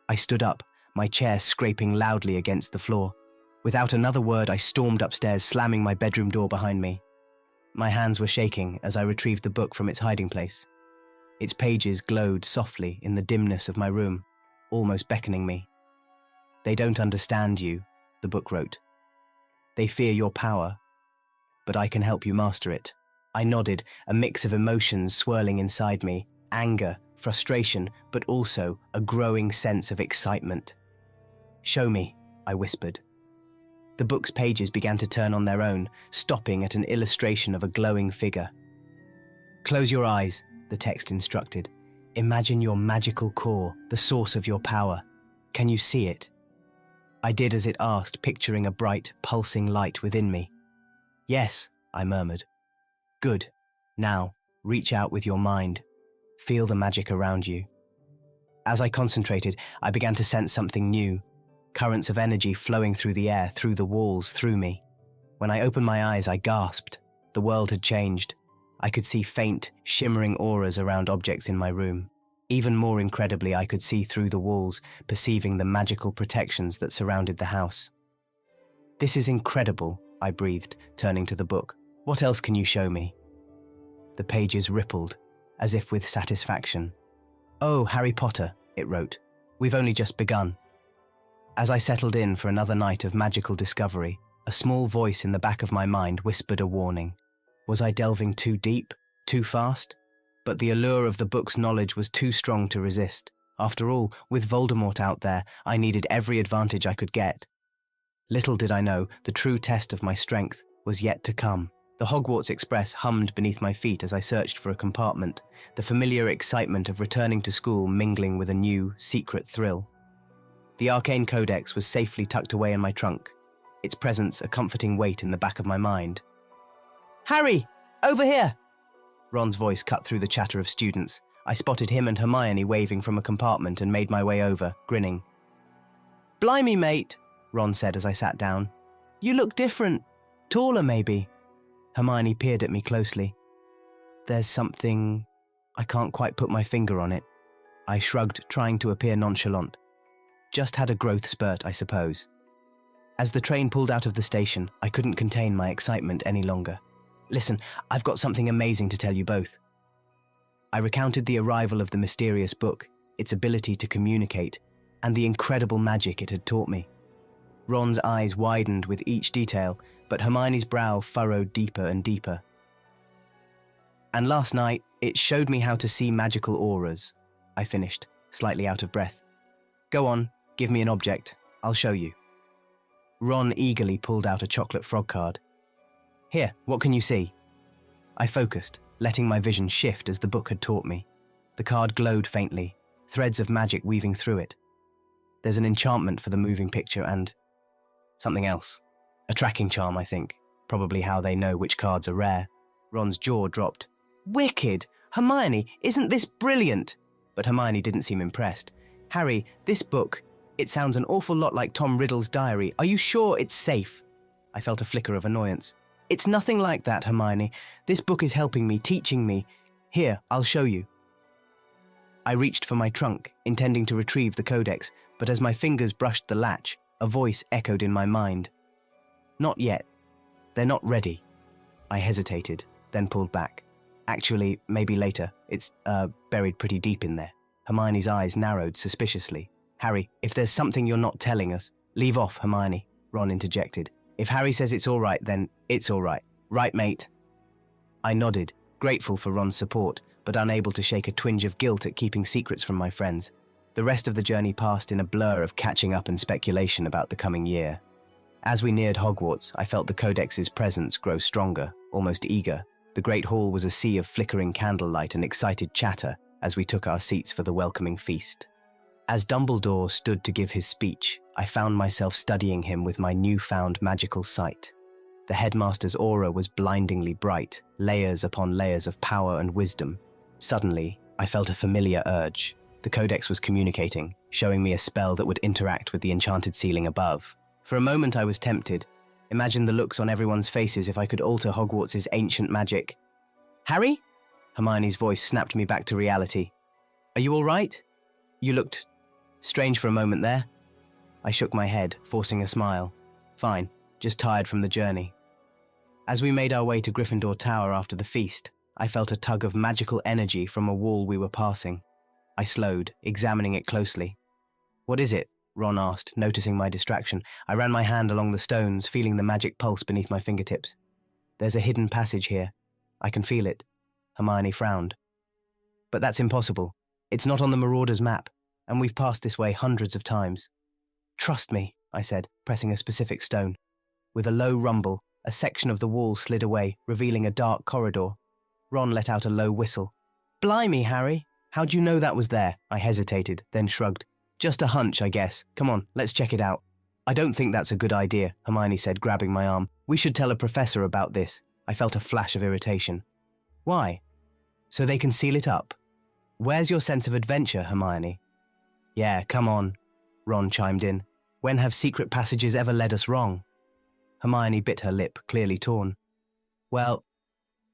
I stood up, my chair scraping loudly against the floor. Without another word, I stormed upstairs, slamming my bedroom door behind me. My hands were shaking as I retrieved the book from its hiding place. Its pages glowed softly in the dimness of my room, almost beckoning me. "They don't understand you," the book wrote. "They fear your power, but I can help you master it." I nodded, a mix of emotions swirling inside me, anger, frustration, but also a growing sense of excitement. "Show me," I whispered. The book's pages began to turn on their own, stopping at an illustration of a glowing figure. "Close your eyes," the text instructed. "Imagine your magical core, the source of your power. Can you see it?" I did as it asked, picturing a bright, pulsing light within me. "Yes," I murmured. "Good. Now, reach out with your mind. Feel the magic around you." As I concentrated, I began to sense something new. Currents of energy flowing through the air, through the walls, through me. When I opened my eyes, I gasped. The world had changed. I could see faint, shimmering auras around objects in my room. Even more incredibly, I could see through the walls, perceiving the magical protections that surrounded the house. "This is incredible," I breathed, turning to the book. "What else can you show me?" The pages rippled, as if with satisfaction. "Oh, Harry Potter," it wrote. "We've only just begun." As I settled in for another night of magical discovery, a small voice in the back of my mind whispered a warning. Was I delving too deep, too fast? But the allure of the book's knowledge was too strong to resist. After all, with Voldemort out there, I needed every advantage I could get. Little did I know, the true test of my strength was yet to come. The Hogwarts Express hummed beneath my feet as I searched for a compartment, the familiar excitement of returning to school mingling with a new, secret thrill. The Arcane Codex was safely tucked away in my trunk, its presence a comforting weight in the back of my mind. "Harry! Over here!" Ron's voice cut through the chatter of students. I spotted him and Hermione waving from a compartment and made my way over, grinning. "Blimey, mate," Ron said as I sat down. "You look different. Taller, maybe." Hermione peered at me closely. "There's something... I can't quite put my finger on it." I shrugged, trying to appear nonchalant. "Just had a growth spurt, I suppose." As the train pulled out of the station, I couldn't contain my excitement any longer. "Listen, I've got something amazing to tell you both." I recounted the arrival of the mysterious book, its ability to communicate, and the incredible magic it had taught me. Ron's eyes widened with each detail, but Hermione's brow furrowed deeper and deeper. "And last night, it showed me how to see magical auras," I finished, slightly out of breath. "Go on, give me an object. I'll show you." Ron eagerly pulled out a chocolate frog card. "Here, what can you see?" I focused, letting my vision shift as the book had taught me. The card glowed faintly, threads of magic weaving through it. There's an enchantment for the moving picture and... something else. A tracking charm, I think. Probably how they know which cards are rare. Ron's jaw dropped. "Wicked! Hermione, isn't this brilliant?" But Hermione didn't seem impressed. "Harry, this book, it sounds an awful lot like Tom Riddle's diary. Are you sure it's safe?" I felt a flicker of annoyance. "It's nothing like that, Hermione. This book is helping me, teaching me. Here, I'll show you." I reached for my trunk, intending to retrieve the codex, but as my fingers brushed the latch, A voice echoed in my mind. Not yet. They're not ready. I hesitated, then pulled back. Actually, maybe later. It's, buried pretty deep in there. Hermione's eyes narrowed suspiciously. Harry, if there's something you're not telling us, leave off, Hermione, Ron interjected. If Harry says it's all right, then it's all right. Right, mate? I nodded, grateful for Ron's support, but unable to shake a twinge of guilt at keeping secrets from my friends. The rest of the journey passed in a blur of catching up and speculation about the coming year. As we neared Hogwarts, I felt the Codex's presence grow stronger, almost eager. The Great Hall was a sea of flickering candlelight and excited chatter as we took our seats for the welcoming feast. As Dumbledore stood to give his speech, I found myself studying him with my newfound magical sight. The headmaster's aura was blindingly bright, layers upon layers of power and wisdom. Suddenly, I felt a familiar urge. The Codex was communicating, showing me a spell that would interact with the enchanted ceiling above. For a moment I was tempted. Imagine the looks on everyone's faces if I could alter Hogwarts' ancient magic. Harry? Hermione's voice snapped me back to reality. Are you all right? You looked strange for a moment there. I shook my head, forcing a smile. Fine, just tired from the journey. As we made our way to Gryffindor Tower after the feast, I felt a tug of magical energy from a wall we were passing. I slowed, examining it closely. What is it? Ron asked, noticing my distraction. I ran my hand along the stones, feeling the magic pulse beneath my fingertips. There's a hidden passage here. I can feel it. Hermione frowned. But that's impossible. It's not on the Marauders' map, and we've passed this way hundreds of times. Trust me, I said, pressing a specific stone. With a low rumble, a section of the wall slid away, revealing a dark corridor. Ron let out a low whistle. Blimey, Harry! How'd you know that was there? I hesitated, then shrugged. Just a hunch, I guess. Come on, let's check it out. I don't think that's a good idea, Hermione said, grabbing my arm. We should tell a professor about this. I felt a flash of irritation. Why? So they can seal it up? Where's your sense of adventure, Hermione? Yeah, come on, Ron chimed in. When have secret passages ever led us wrong? Hermione bit her lip, clearly torn. Well,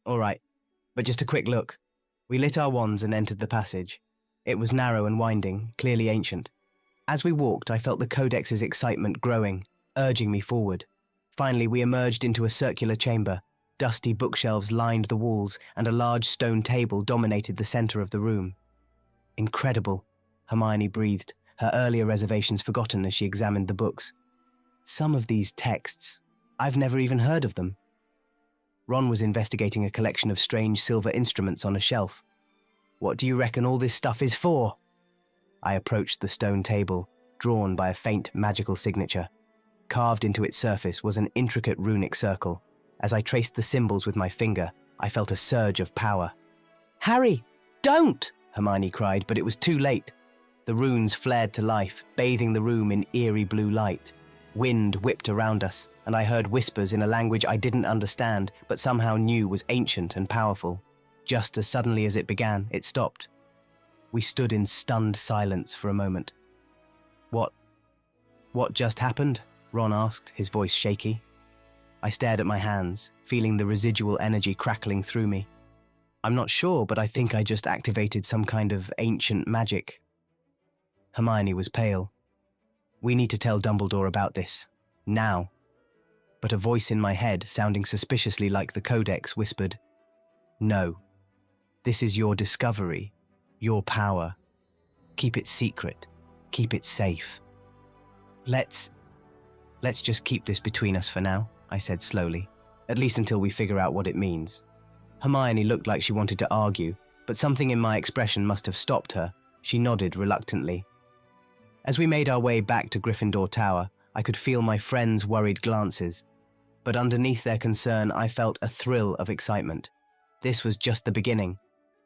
all right, but just a quick look. We lit our wands and entered the passage. It was narrow and winding, clearly ancient. As we walked, I felt the Codex's excitement growing, urging me forward. Finally, we emerged into a circular chamber. Dusty bookshelves lined the walls, and a large stone table dominated the center of the room. Incredible, Hermione breathed, her earlier reservations forgotten as she examined the books. Some of these texts, I've never even heard of them. Ron was investigating a collection of strange silver instruments on a shelf. What do you reckon all this stuff is for? I approached the stone table, drawn by a faint magical signature. Carved into its surface was an intricate runic circle. As I traced the symbols with my finger, I felt a surge of power. Harry, don't! Hermione cried, but it was too late. The runes flared to life, bathing the room in eerie blue light. Wind whipped around us, and I heard whispers in a language I didn't understand, but somehow knew was ancient and powerful. Just as suddenly as it began, it stopped. We stood in stunned silence for a moment. What just happened? Ron asked, his voice shaky. I stared at my hands, feeling the residual energy crackling through me. I'm not sure, but I think I just activated some kind of ancient magic. Hermione was pale. We need to tell Dumbledore about this. Now. But a voice in my head, sounding suspiciously like the Codex, whispered, No. This is your discovery, your power. Keep it secret. Keep it safe. Let's just keep this between us for now, I said slowly, at least until we figure out what it means. Hermione looked like she wanted to argue, but something in my expression must have stopped her. She nodded reluctantly. As we made our way back to Gryffindor Tower, I could feel my friends' worried glances. But underneath their concern, I felt a thrill of excitement. This was just the beginning.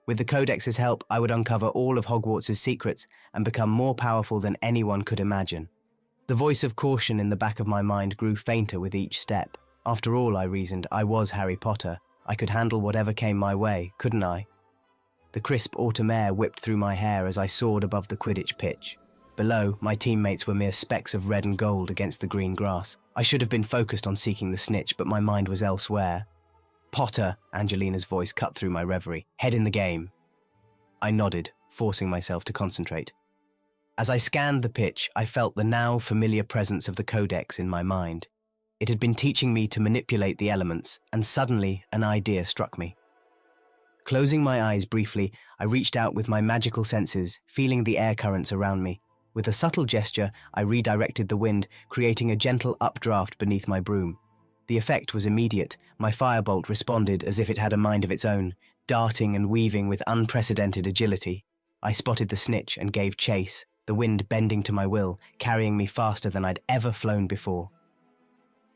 With the Codex's help, I would uncover all of Hogwarts' secrets and become more powerful than anyone could imagine. The voice of caution in the back of my mind grew fainter with each step. After all, I reasoned, I was Harry Potter. I could handle whatever came my way, couldn't I? The crisp autumn air whipped through my hair as I soared above the Quidditch pitch. Below, my teammates were mere specks of red and gold against the green grass. I should have been focused on seeking the snitch, but my mind was elsewhere. Potter, Angelina's voice cut through my reverie. Head in the game. I nodded, forcing myself to concentrate. As I scanned the pitch, I felt the now familiar presence of the codex in my mind. It had been teaching me to manipulate the elements, and suddenly an idea struck me. Closing my eyes briefly, I reached out with my magical senses, feeling the air currents around me. With a subtle gesture, I redirected the wind, creating a gentle updraft beneath my broom. The effect was immediate. My firebolt responded as if it had a mind of its own, darting and weaving with unprecedented agility. I spotted the snitch and gave chase, the wind bending to my will, carrying me faster than I'd ever flown before.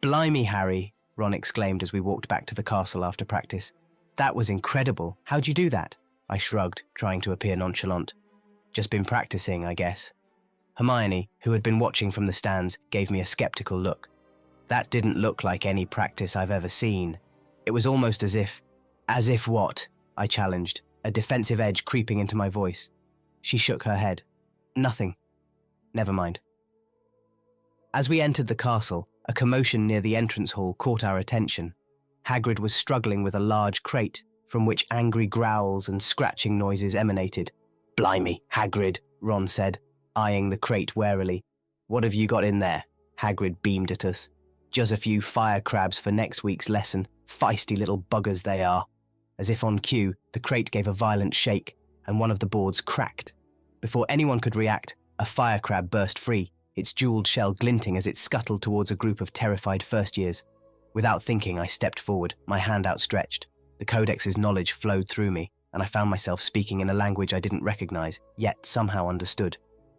"Blimey, Harry," Ron exclaimed as we walked back to the castle after practice. "That was incredible. How'd you do that?" I shrugged, trying to appear nonchalant. "Just been practicing, I guess." Hermione, who had been watching from the stands, gave me a skeptical look. That didn't look like any practice I've ever seen. It was almost as if what? I challenged, a defensive edge creeping into my voice. She shook her head. "Nothing. Never mind." As we entered the castle, a commotion near the entrance hall caught our attention. Hagrid was struggling with a large crate, from which angry growls and scratching noises emanated. "Blimey, Hagrid," Ron said, eyeing the crate warily. "What have you got in there?" Hagrid beamed at us. "Just a few fire crabs for next week's lesson. Feisty little buggers they are." As if on cue, the crate gave a violent shake, and one of the boards cracked. Before anyone could react, a fire crab burst free, its jeweled shell glinting as it scuttled towards a group of terrified first-years. Without thinking, I stepped forward, my hand outstretched. The Codex's knowledge flowed through me, and I found myself speaking in a language I didn't recognize, yet somehow understood.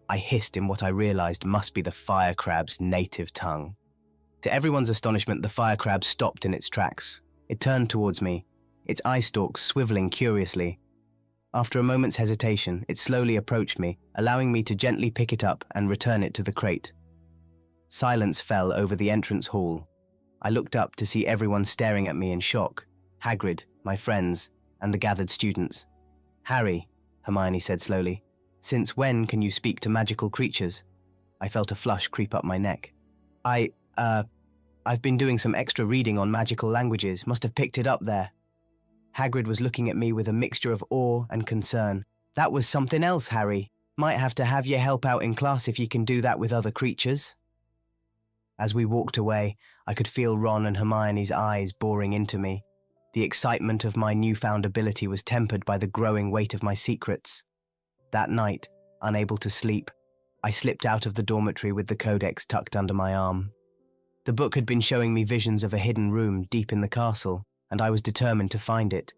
I hissed in what I realized must be the fire crab's native tongue. To everyone's astonishment, the fire crab stopped in its tracks. It turned towards me, its eye stalks swiveling curiously. After a moment's hesitation, it slowly approached me, allowing me to gently pick it up and return it to the crate. Silence fell over the entrance hall. I looked up to see everyone staring at me in shock. Hagrid, my friends, and the gathered students. "Harry," Hermione said slowly, "since when can you speak to magical creatures?" I felt a flush creep up my neck. I've been doing some extra reading on magical languages, must have picked it up there." Hagrid was looking at me with a mixture of awe and concern. "That was something else, Harry. Might have to have you help out in class if you can do that with other creatures." As we walked away, I could feel Ron and Hermione's eyes boring into me. The excitement of my newfound ability was tempered by the growing weight of my secrets. That night, unable to sleep, I slipped out of the dormitory with the codex tucked under my arm. The book had been showing me visions of a hidden room deep in the castle, and I was determined to find it.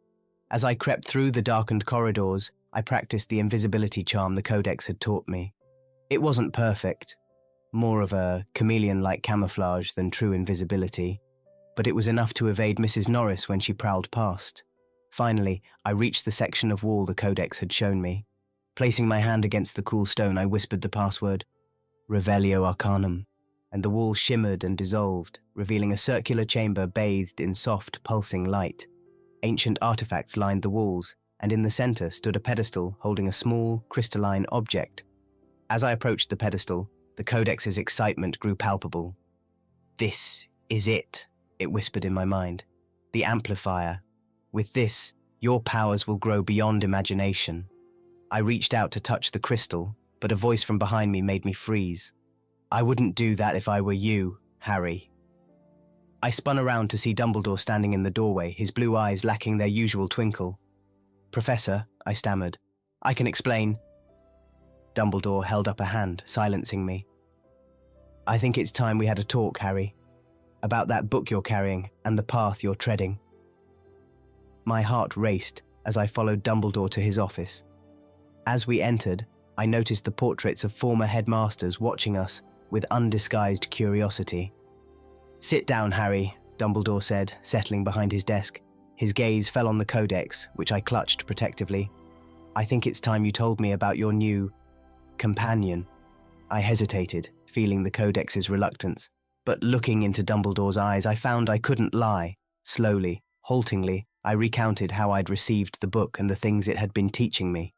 As I crept through the darkened corridors, I practiced the invisibility charm the codex had taught me. It wasn't perfect, more of a chameleon-like camouflage than true invisibility, but it was enough to evade Mrs. Norris when she prowled past. Finally, I reached the section of wall the codex had shown me. Placing my hand against the cool stone, I whispered the password, "Revelio Arcanum," and the wall shimmered and dissolved, revealing a circular chamber bathed in soft, pulsing light. Ancient artifacts lined the walls, and in the center stood a pedestal holding a small, crystalline object. As I approached the pedestal, the codex's excitement grew palpable. "This is it," it whispered in my mind. "The amplifier. With this, your powers will grow beyond imagination." I reached out to touch the crystal, but a voice from behind me made me freeze. "I wouldn't do that if I were you, Harry." I spun around to see Dumbledore standing in the doorway, his blue eyes lacking their usual twinkle. "Professor," I stammered, "I can explain." Dumbledore held up a hand, silencing me. "I think it's time we had a talk, Harry, about that book you're carrying and the path you're treading." My heart raced as I followed Dumbledore to his office. As we entered, I noticed the portraits of former headmasters watching us with undisguised curiosity. "Sit down, Harry," Dumbledore said, settling behind his desk. His gaze fell on the codex, which I clutched protectively. "I think it's time you told me about your new companion." I hesitated, feeling the codex's reluctance, but looking into Dumbledore's eyes, I found I couldn't lie. Slowly, haltingly, I recounted how I'd received the book and the things it had been teaching me.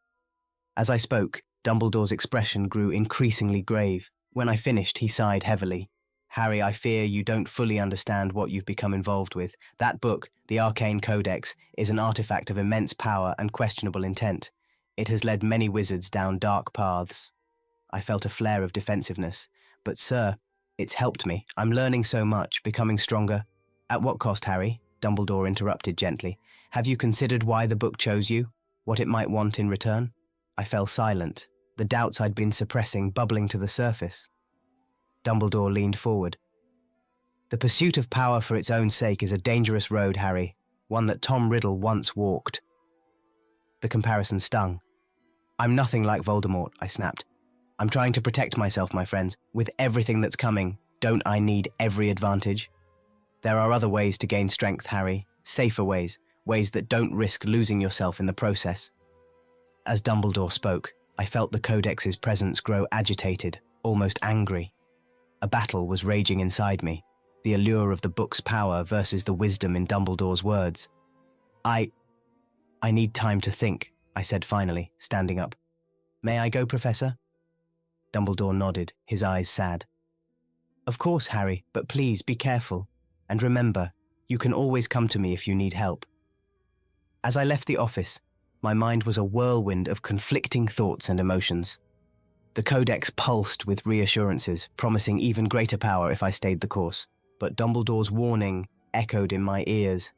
As I spoke, Dumbledore's expression grew increasingly grave. When I finished, he sighed heavily. "Harry, I fear you don't fully understand what you've become involved with. That book, the Arcane Codex, is an artifact of immense power and questionable intent. It has led many wizards down dark paths." I felt a flare of defensiveness. But sir, it's helped me. I'm learning so much, becoming stronger. At what cost, Harry? Dumbledore interrupted gently. Have you considered why the book chose you? What it might want in return? I fell silent, the doubts I'd been suppressing bubbling to the surface. Dumbledore leaned forward. The pursuit of power for its own sake is a dangerous road, Harry, one that Tom Riddle once walked. The comparison stung. I'm nothing like Voldemort, I snapped. I'm trying to protect myself, my friends. With everything that's coming, don't I need every advantage? There are other ways to gain strength, Harry. Safer ways. Ways that don't risk losing yourself in the process. As Dumbledore spoke, I felt the Codex's presence grow agitated, almost angry. A battle was raging inside me, the allure of the book's power versus the wisdom in Dumbledore's words. I need time to think, I said finally, standing up. May I go, Professor? Dumbledore nodded, his eyes sad. Of course, Harry, but please be careful. And remember, you can always come to me if you need help. As I left the office, my mind was a whirlwind of conflicting thoughts and emotions. The Codex pulsed with reassurances, promising even greater power if I stayed the course. But Dumbledore's warning echoed in my ears.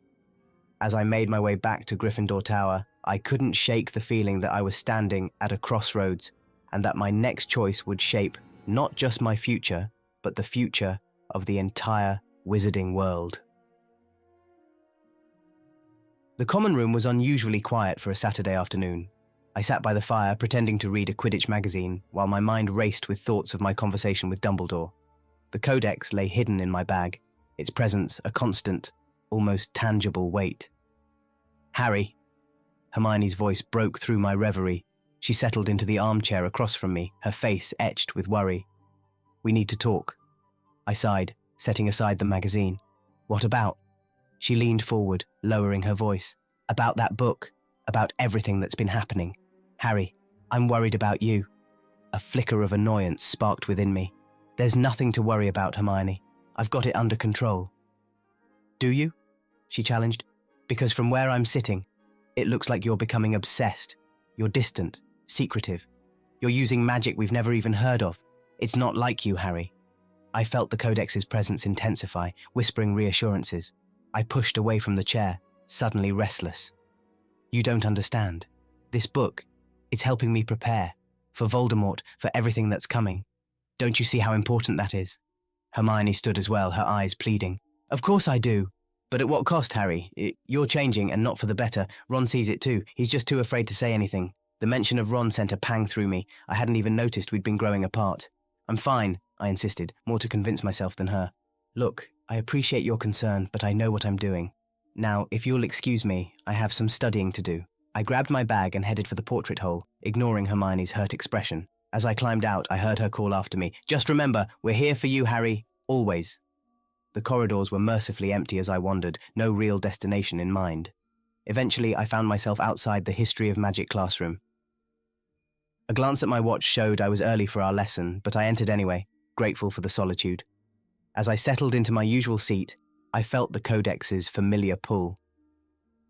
As I made my way back to Gryffindor Tower, I couldn't shake the feeling that I was standing at a crossroads and that my next choice would shape not just my future, but the future of the entire wizarding world. The common room was unusually quiet for a Saturday afternoon. I sat by the fire pretending to read a Quidditch magazine while my mind raced with thoughts of my conversation with Dumbledore. The Codex lay hidden in my bag, its presence a constant, almost tangible weight. Harry! Hermione's voice broke through my reverie. She settled into the armchair across from me, her face etched with worry. We need to talk. I sighed, setting aside the magazine. What about? She leaned forward, lowering her voice. About that book. About everything that's been happening. Harry, I'm worried about you. A flicker of annoyance sparked within me. There's nothing to worry about, Hermione. I've got it under control. Do you? She challenged. Because from where I'm sitting, it looks like you're becoming obsessed. You're distant, secretive. You're using magic we've never even heard of. It's not like you, Harry. I felt the Codex's presence intensify, whispering reassurances. I pushed away from the chair, suddenly restless. You don't understand. This book, it's helping me prepare. For Voldemort, for everything that's coming. Don't you see how important that is? Hermione stood as well, her eyes pleading. Of course I do. But at what cost, Harry? You're changing, and not for the better. Ron sees it too. He's just too afraid to say anything. The mention of Ron sent a pang through me. I hadn't even noticed we'd been growing apart. I'm fine, I insisted, more to convince myself than her. Look, I appreciate your concern, but I know what I'm doing. Now, if you'll excuse me, I have some studying to do. I grabbed my bag and headed for the portrait hole, ignoring Hermione's hurt expression. As I climbed out, I heard her call after me. Just remember, we're here for you, Harry. Always. The corridors were mercifully empty as I wandered, no real destination in mind. Eventually, I found myself outside the History of Magic classroom. A glance at my watch showed I was early for our lesson, but I entered anyway, grateful for the solitude. As I settled into my usual seat, I felt the Codex's familiar pull.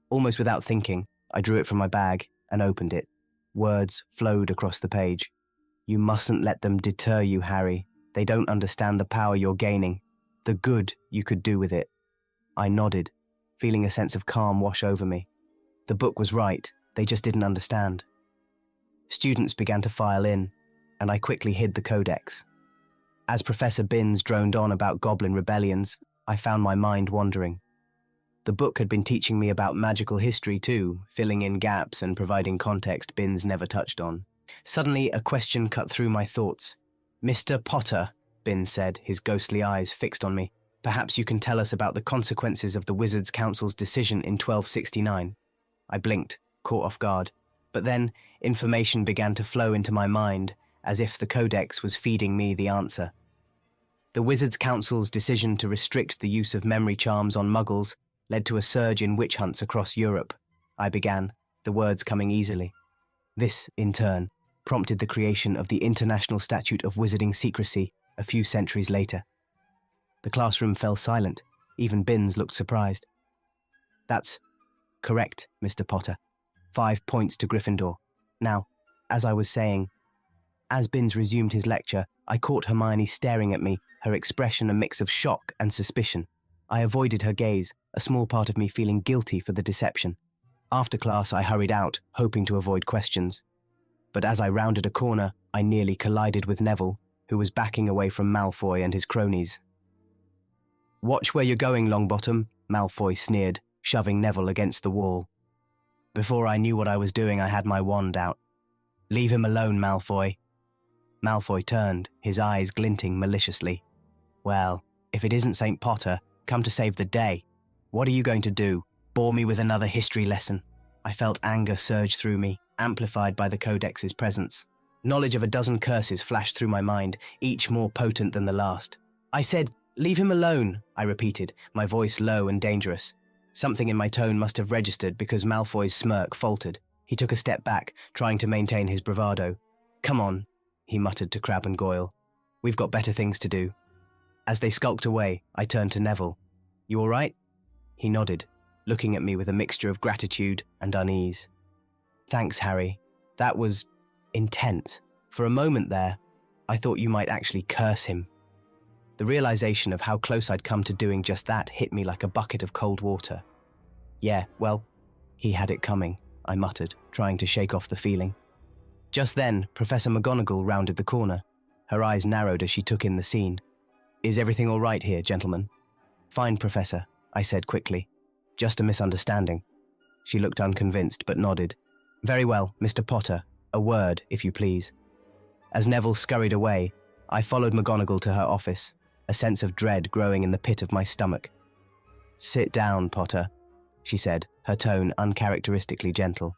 Almost without thinking, I drew it from my bag and opened it. Words flowed across the page. You mustn't let them deter you, Harry. They don't understand the power you're gaining, the good you could do with it. I nodded, feeling a sense of calm wash over me. The book was right, they just didn't understand. Students began to file in, and I quickly hid the Codex. As Professor Binns droned on about goblin rebellions, I found my mind wandering. The book had been teaching me about magical history too, filling in gaps and providing context Binns never touched on. Suddenly, a question cut through my thoughts. Mr. Potter, Binns said, his ghostly eyes fixed on me. Perhaps you can tell us about the consequences of the Wizards' Council's decision in 1269. I blinked, caught off guard. But then, information began to flow into my mind, as if the Codex was feeding me the answer. The Wizards' Council's decision to restrict the use of memory charms on Muggles led to a surge in witch hunts across Europe. I began, the words coming easily. This, in turn, prompted the creation of the International Statute of Wizarding Secrecy a few centuries later. The classroom fell silent. Even Binns looked surprised. That's correct, Mr. Potter. 5 points to Gryffindor. Now, as I was saying, As Binns resumed his lecture, I caught Hermione staring at me, her expression a mix of shock and suspicion. I avoided her gaze, a small part of me feeling guilty for the deception. After class, I hurried out, hoping to avoid questions. But as I rounded a corner, I nearly collided with Neville, who was backing away from Malfoy and his cronies. "Watch where you're going, Longbottom," Malfoy sneered, shoving Neville against the wall. Before I knew what I was doing, I had my wand out. "Leave him alone, Malfoy." Malfoy turned, his eyes glinting maliciously. "Well, if it isn't St. Potter, come to save the day. What are you going to do? Bore me with another history lesson?" I felt anger surge through me, amplified by the Codex's presence. Knowledge of a dozen curses flashed through my mind, each more potent than the last. "I said, leave him alone," I repeated, my voice low and dangerous. Something in my tone must have registered because Malfoy's smirk faltered. He took a step back, trying to maintain his bravado. "Come on," he muttered to Crabbe and Goyle. "We've got better things to do." As they skulked away, I turned to Neville. "You all right?" He nodded, looking at me with a mixture of gratitude and unease. "Thanks, Harry. That was intense. For a moment there, I thought you might actually curse him." The realization of how close I'd come to doing just that hit me like a bucket of cold water. "Yeah, well, he had it coming," I muttered, trying to shake off the feeling. Just then, Professor McGonagall rounded the corner. Her eyes narrowed as she took in the scene. "Is everything all right here, gentlemen?" "Fine, Professor," I said quickly. "Just a misunderstanding." She looked unconvinced, but nodded. "Very well, Mr. Potter. A word, if you please." As Neville scurried away, I followed McGonagall to her office, a sense of dread growing in the pit of my stomach. "Sit down, Potter," she said, her tone uncharacteristically gentle.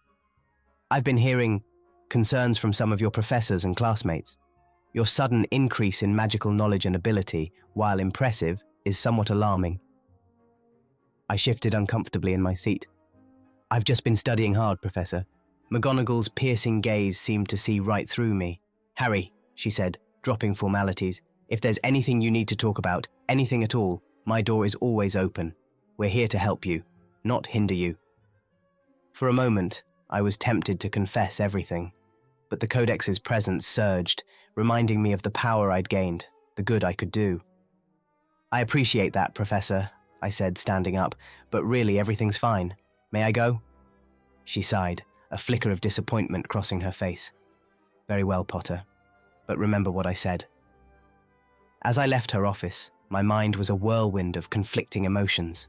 "I've been hearing concerns from some of your professors and classmates. Your sudden increase in magical knowledge and ability, while impressive, is somewhat alarming." I shifted uncomfortably in my seat. "I've just been studying hard, Professor." McGonagall's piercing gaze seemed to see right through me. "Harry," she said, dropping formalities, "if there's anything you need to talk about, anything at all, my door is always open. We're here to help you, not hinder you." For a moment, I was tempted to confess everything, but the Codex's presence surged, reminding me of the power I'd gained, the good I could do. "I appreciate that, Professor," I said, standing up, "but really everything's fine. May I go?" She sighed, a flicker of disappointment crossing her face. "Very well, Potter, but remember what I said." As I left her office, my mind was a whirlwind of conflicting emotions.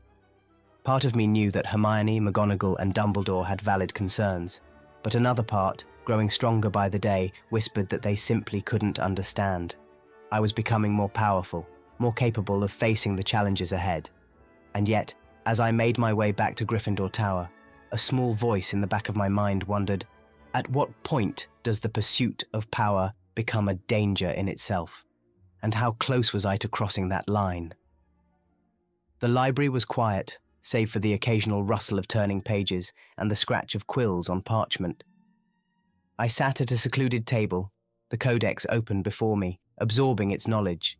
Part of me knew that Hermione, McGonagall, and Dumbledore had valid concerns, but another part, growing stronger by the day, whispered that they simply couldn't understand. I was becoming more powerful, more capable of facing the challenges ahead. And yet, as I made my way back to Gryffindor Tower, a small voice in the back of my mind wondered, at what point does the pursuit of power become a danger in itself? And how close was I to crossing that line? The library was quiet, save for the occasional rustle of turning pages and the scratch of quills on parchment. I sat at a secluded table, the Codex open before me, absorbing its knowledge.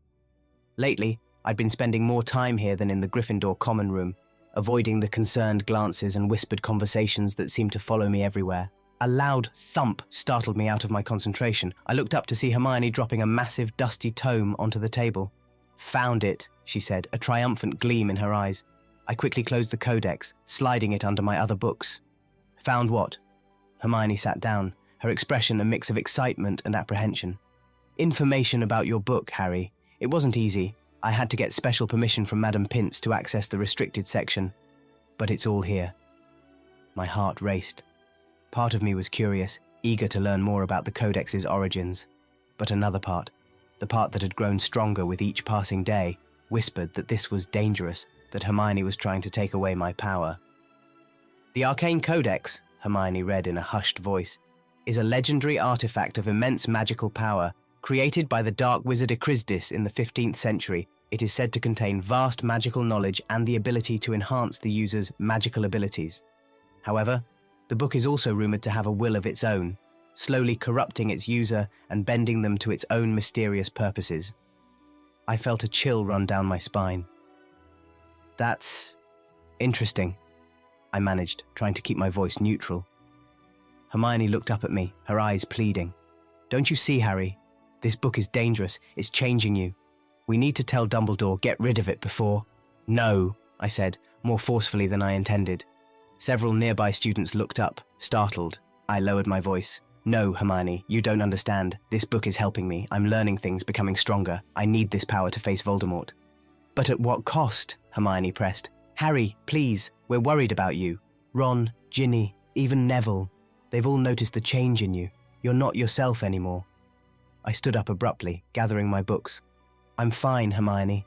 Lately, I'd been spending more time here than in the Gryffindor common room, avoiding the concerned glances and whispered conversations that seemed to follow me everywhere. A loud thump startled me out of my concentration. I looked up to see Hermione dropping a massive, dusty tome onto the table. "Found it," she said, a triumphant gleam in her eyes. I quickly closed the Codex, sliding it under my other books. "Found what?" Hermione sat down, her expression a mix of excitement and apprehension. "Information about your book, Harry. It wasn't easy. I had to get special permission from Madame Pince to access the restricted section. But it's all here." My heart raced. Part of me was curious, eager to learn more about the Codex's origins. But another part, the part that had grown stronger with each passing day, whispered that this was dangerous, that Hermione was trying to take away my power. "The Arcane Codex," Hermione read in a hushed voice, "is a legendary artifact of immense magical power. Created by the dark wizard Echrisdis in the 15th century, it is said to contain vast magical knowledge and the ability to enhance the user's magical abilities. However, the book is also rumored to have a will of its own, slowly corrupting its user and bending them to its own mysterious purposes." I felt a chill run down my spine. "That's interesting," I managed, trying to keep my voice neutral. Hermione looked up at me, her eyes pleading. Don't you see, Harry? This book is dangerous. It's changing you. We need to tell Dumbledore, get rid of it before... No, I said, more forcefully than I intended. Several nearby students looked up, startled. I lowered my voice. No, Hermione, you don't understand. This book is helping me. I'm learning things, becoming stronger. I need this power to face Voldemort. But at what cost? Hermione pressed. Harry, please, we're worried about you. Ron, Ginny, even Neville. They've all noticed the change in you. You're not yourself anymore. I stood up abruptly, gathering my books. I'm fine, Hermione.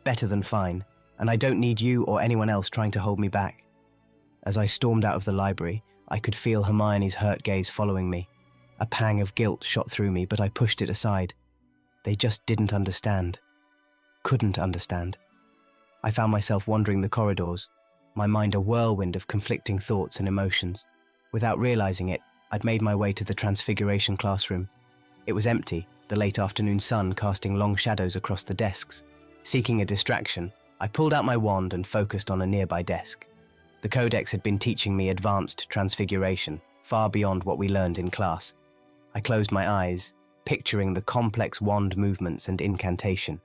Better than fine. And I don't need you or anyone else trying to hold me back. As I stormed out of the library, I could feel Hermione's hurt gaze following me. A pang of guilt shot through me, but I pushed it aside. They just didn't understand. Couldn't understand. I found myself wandering the corridors, my mind a whirlwind of conflicting thoughts and emotions. Without realizing it, I'd made my way to the Transfiguration classroom. It was empty, the late afternoon sun casting long shadows across the desks. Seeking a distraction, I pulled out my wand and focused on a nearby desk. The Codex had been teaching me advanced transfiguration, far beyond what we learned in class. I closed my eyes, picturing the complex wand movements and incantation.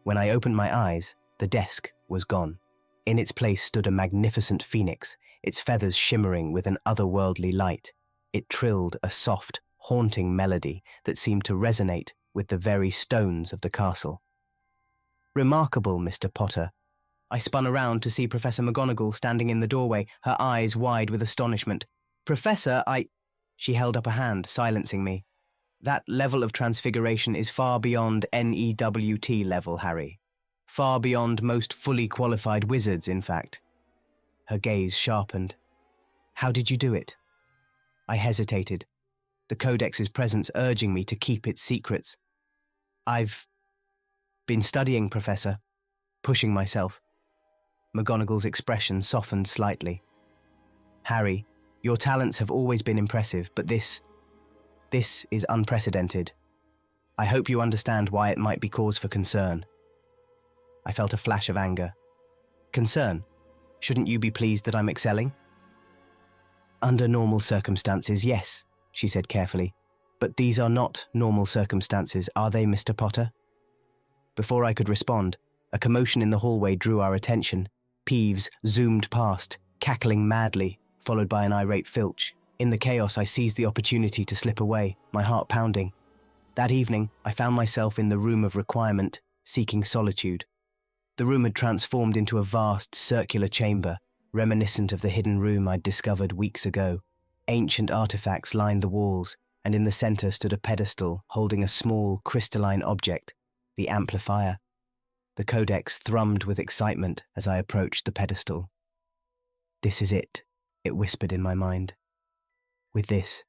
When I opened my eyes, the desk was gone. In its place stood a magnificent phoenix, its feathers shimmering with an otherworldly light. It trilled a soft, haunting melody that seemed to resonate with the very stones of the castle. Remarkable, Mr. Potter. I spun around to see Professor McGonagall standing in the doorway, her eyes wide with astonishment. Professor, She held up a hand, silencing me. That level of transfiguration is far beyond NEWT level, Harry. Far beyond most fully qualified wizards, in fact. Her gaze sharpened. How did you do it? I hesitated, the Codex's presence urging me to keep its secrets. I've been studying, Professor, pushing myself. McGonagall's expression softened slightly. Harry, your talents have always been impressive, but this is unprecedented. I hope you understand why it might be cause for concern. I felt a flash of anger. Concern? Shouldn't you be pleased that I'm excelling? Under normal circumstances, yes, she said carefully. But these are not normal circumstances, are they, Mr. Potter? Before I could respond, a commotion in the hallway drew our attention. Peeves zoomed past, cackling madly, followed by an irate Filch. In the chaos, I seized the opportunity to slip away, my heart pounding. That evening, I found myself in the room of requirement, seeking solitude. The room had transformed into a vast, circular chamber, reminiscent of the hidden room I'd discovered weeks ago. Ancient artifacts lined the walls, and in the center stood a pedestal holding a small, crystalline object, the amplifier. The Codex thrummed with excitement as I approached the pedestal. This is it whispered in my mind. With this,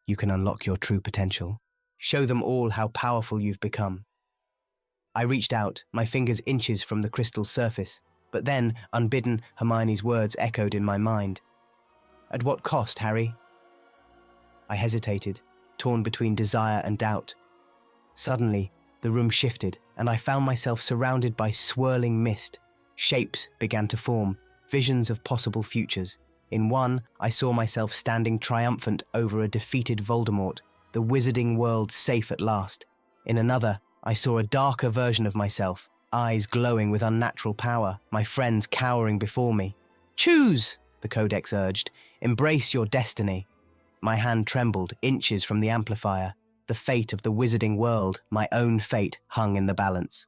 you can unlock your true potential. Show them all how powerful you've become. I reached out, my fingers inches from the crystal's surface, but then, unbidden, Hermione's words echoed in my mind. At what cost, Harry? I hesitated, torn between desire and doubt. Suddenly, the room shifted, and I found myself surrounded by swirling mist. Shapes began to form, visions of possible futures. In one, I saw myself standing triumphant over a defeated Voldemort, the wizarding world safe at last. In another, I saw a darker version of myself, eyes glowing with unnatural power, my friends cowering before me. Choose, the Codex urged. Embrace your destiny. My hand trembled, inches from the amplifier. The fate of the wizarding world, my own fate, hung in the balance.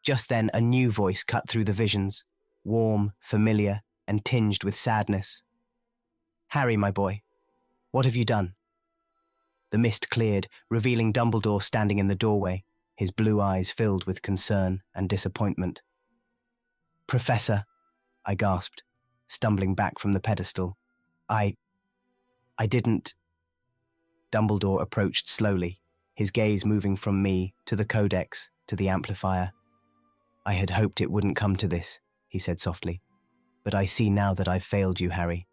Just then, a new voice cut through the visions, warm, familiar, and tinged with sadness. Harry, my boy, what have you done? The mist cleared, revealing Dumbledore standing in the doorway, his blue eyes filled with concern and disappointment. Professor, I gasped, stumbling back from the pedestal. I didn't... Dumbledore approached slowly, his gaze moving from me to the Codex to the amplifier. I had hoped it wouldn't come to this, he said softly. But I see now that I've failed you, Harry.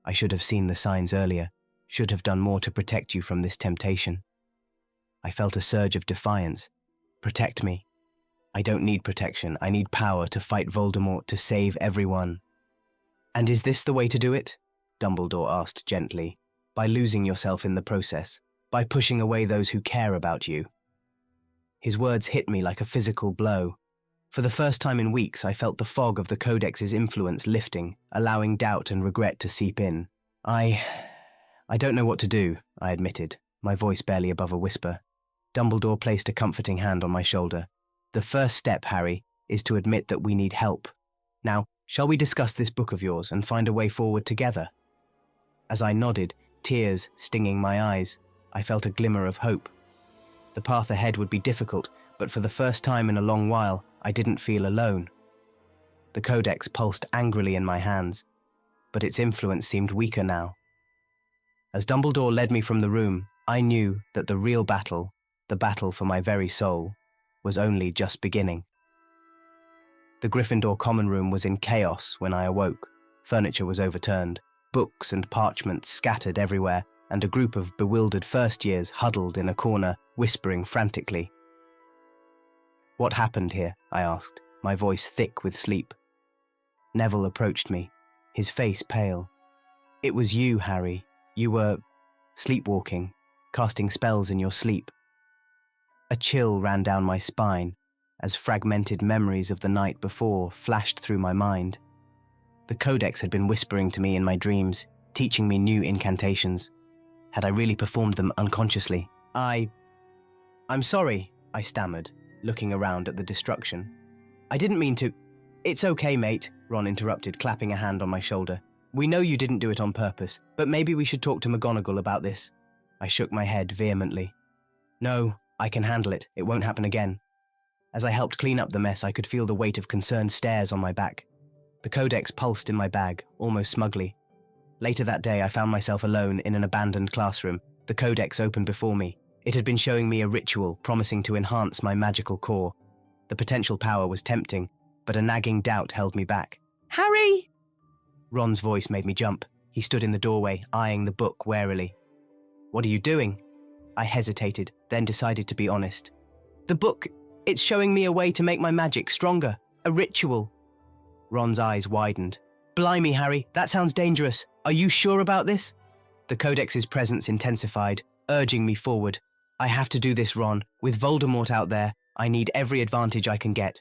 I should have seen the signs earlier, should have done more to protect you from this temptation. I felt a surge of defiance. Protect me. I don't need protection. I need power to fight Voldemort, to save everyone. And is this the way to do it? Dumbledore asked gently. By losing yourself in the process. by pushing away those who care about you. His words hit me like a physical blow. For the first time in weeks, I felt the fog of the Codex's influence lifting, allowing doubt and regret to seep in. I don't know what to do, I admitted, my voice barely above a whisper. Dumbledore placed a comforting hand on my shoulder. The first step, Harry, is to admit that we need help. Now, shall we discuss this book of yours and find a way forward together? As I nodded, tears stinging my eyes, I felt a glimmer of hope. The path ahead would be difficult, but for the first time in a long while, I didn't feel alone. The Codex pulsed angrily in my hands, but its influence seemed weaker now. As Dumbledore led me from the room, I knew that the real battle, the battle for my very soul, was only just beginning. The Gryffindor common room was in chaos when I awoke. Furniture was overturned, books and parchments scattered everywhere, and a group of bewildered first years huddled in a corner, whispering frantically. "What happened here?" I asked, my voice thick with sleep. Neville approached me, his face pale. "It was you, Harry. You were sleepwalking, casting spells in your sleep." A chill ran down my spine as fragmented memories of the night before flashed through my mind. The Codex had been whispering to me in my dreams, teaching me new incantations. Had I really performed them unconsciously? I'm sorry, I stammered, looking around at the destruction. "I didn't mean to—" "It's okay, mate," Ron interrupted, clapping a hand on my shoulder. "We know you didn't do it on purpose, but maybe we should talk to McGonagall about this." I shook my head vehemently. "No, I can handle it. It won't happen again." As I helped clean up the mess, I could feel the weight of concerned stares on my back. The Codex pulsed in my bag, almost smugly. Later that day, I found myself alone in an abandoned classroom, the Codex open before me. It had been showing me a ritual promising to enhance my magical core. The potential power was tempting, but a nagging doubt held me back. "Harry!" Ron's voice made me jump. He stood in the doorway, eyeing the book warily. "What are you doing?" I hesitated, then decided to be honest. "The book, it's showing me a way to make my magic stronger. A ritual." Ron's eyes widened. "Blimey, Harry, that sounds dangerous. Are you sure about this?" The Codex's presence intensified, urging me forward. "I have to do this, Ron. With Voldemort out there, I need every advantage I can get."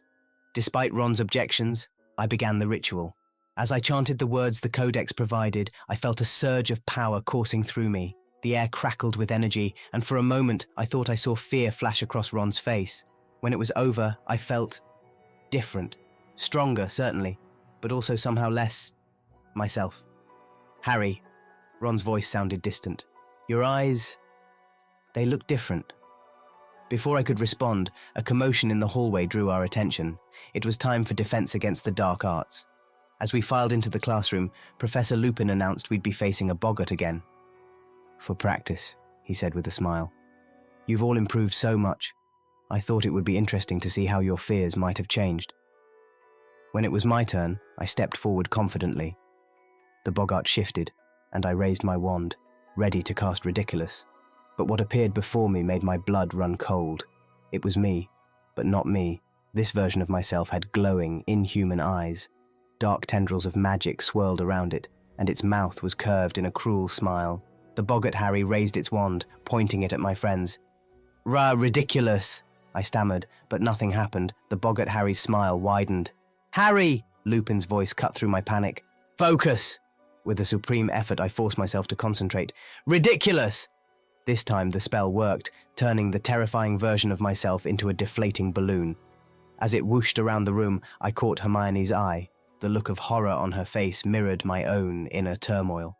Despite Ron's objections, I began the ritual. As I chanted the words the Codex provided, I felt a surge of power coursing through me. The air crackled with energy, and for a moment I thought I saw fear flash across Ron's face. When it was over, I felt different. Stronger, certainly, but also somehow less myself. "Harry," Ron's voice sounded distant. "Your eyes, they look different." Before I could respond, a commotion in the hallway drew our attention. It was time for defense against the dark arts. As we filed into the classroom, Professor Lupin announced we'd be facing a boggart again. "For practice," he said with a smile. "You've all improved so much. I thought it would be interesting to see how your fears might have changed." When it was my turn, I stepped forward confidently. The boggart shifted, and I raised my wand, ready to cast Ridiculous. But what appeared before me made my blood run cold. It was me, but not me. This version of myself had glowing, inhuman eyes. Dark tendrils of magic swirled around it, and its mouth was curved in a cruel smile. The boggart Harry raised its wand, pointing it at my friends. Ridiculous!" I stammered, but nothing happened. The boggart Harry's smile widened. "Harry!" Lupin's voice cut through my panic. "Focus!" With a supreme effort, I forced myself to concentrate. "Ridiculous!" This time the spell worked, turning the terrifying version of myself into a deflating balloon. As it whooshed around the room, I caught Hermione's eye. The look of horror on her face mirrored my own inner turmoil.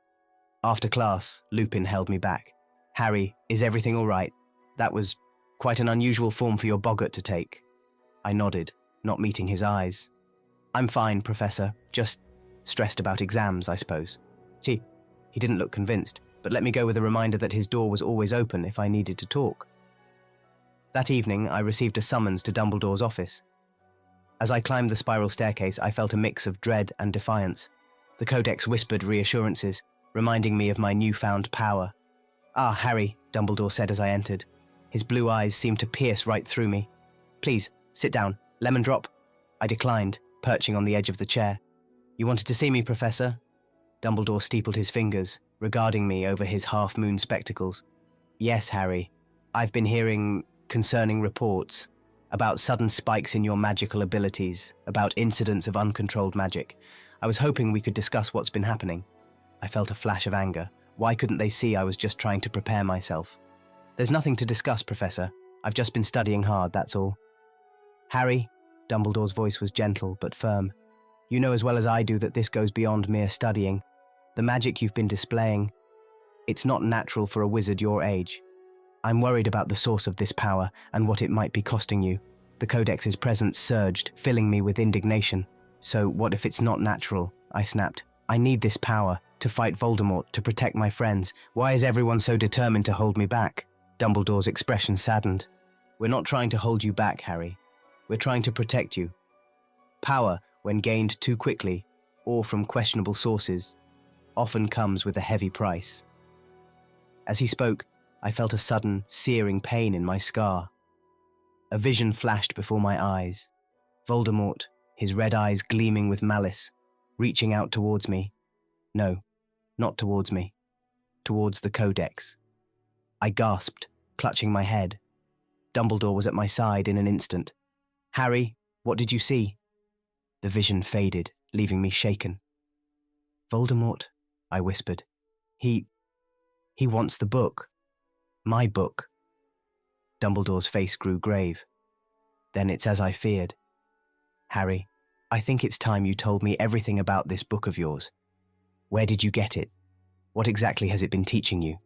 After class, Lupin held me back. "Harry, is everything all right? That was quite an unusual form for your boggart to take." I nodded, not meeting his eyes. "I'm fine, Professor. Just stressed about exams, I suppose." He didn't look convinced, but let me go with a reminder that his door was always open if I needed to talk. That evening, I received a summons to Dumbledore's office. As I climbed the spiral staircase, I felt a mix of dread and defiance. The Codex whispered reassurances, reminding me of my newfound power. "Ah, Harry," Dumbledore said as I entered. His blue eyes seemed to pierce right through me. "Please, sit down. Lemon drop?" I declined, perching on the edge of the chair. "You wanted to see me, Professor?" Dumbledore steepled his fingers, regarding me over his half-moon spectacles. Yes, Harry. I've been hearing concerning reports about sudden spikes in your magical abilities, about incidents of uncontrolled magic. I was hoping we could discuss what's been happening. I felt a flash of anger. Why couldn't they see I was just trying to prepare myself? There's nothing to discuss, Professor. I've just been studying hard, that's all. Harry, Dumbledore's voice was gentle but firm. You know as well as I do that this goes beyond mere studying. The magic you've been displaying, it's not natural for a wizard your age. I'm worried about the source of this power and what it might be costing you. The Codex's presence surged, filling me with indignation. So what if it's not natural? I snapped. I need this power to fight Voldemort, to protect my friends. Why is everyone so determined to hold me back? Dumbledore's expression saddened. We're not trying to hold you back, Harry. We're trying to protect you. Power, when gained too quickly, or from questionable sources, often comes with a heavy price. As he spoke, I felt a sudden, searing pain in my scar. A vision flashed before my eyes. Voldemort, his red eyes gleaming with malice, reaching out towards me. No, not towards me. Towards the Codex. I gasped, clutching my head. Dumbledore was at my side in an instant. Harry, what did you see? The vision faded, leaving me shaken. Voldemort, I whispered. He wants the book. My book. Dumbledore's face grew grave. Then it's as I feared. Harry, I think it's time you told me everything about this book of yours. Where did you get it? What exactly has it been teaching you?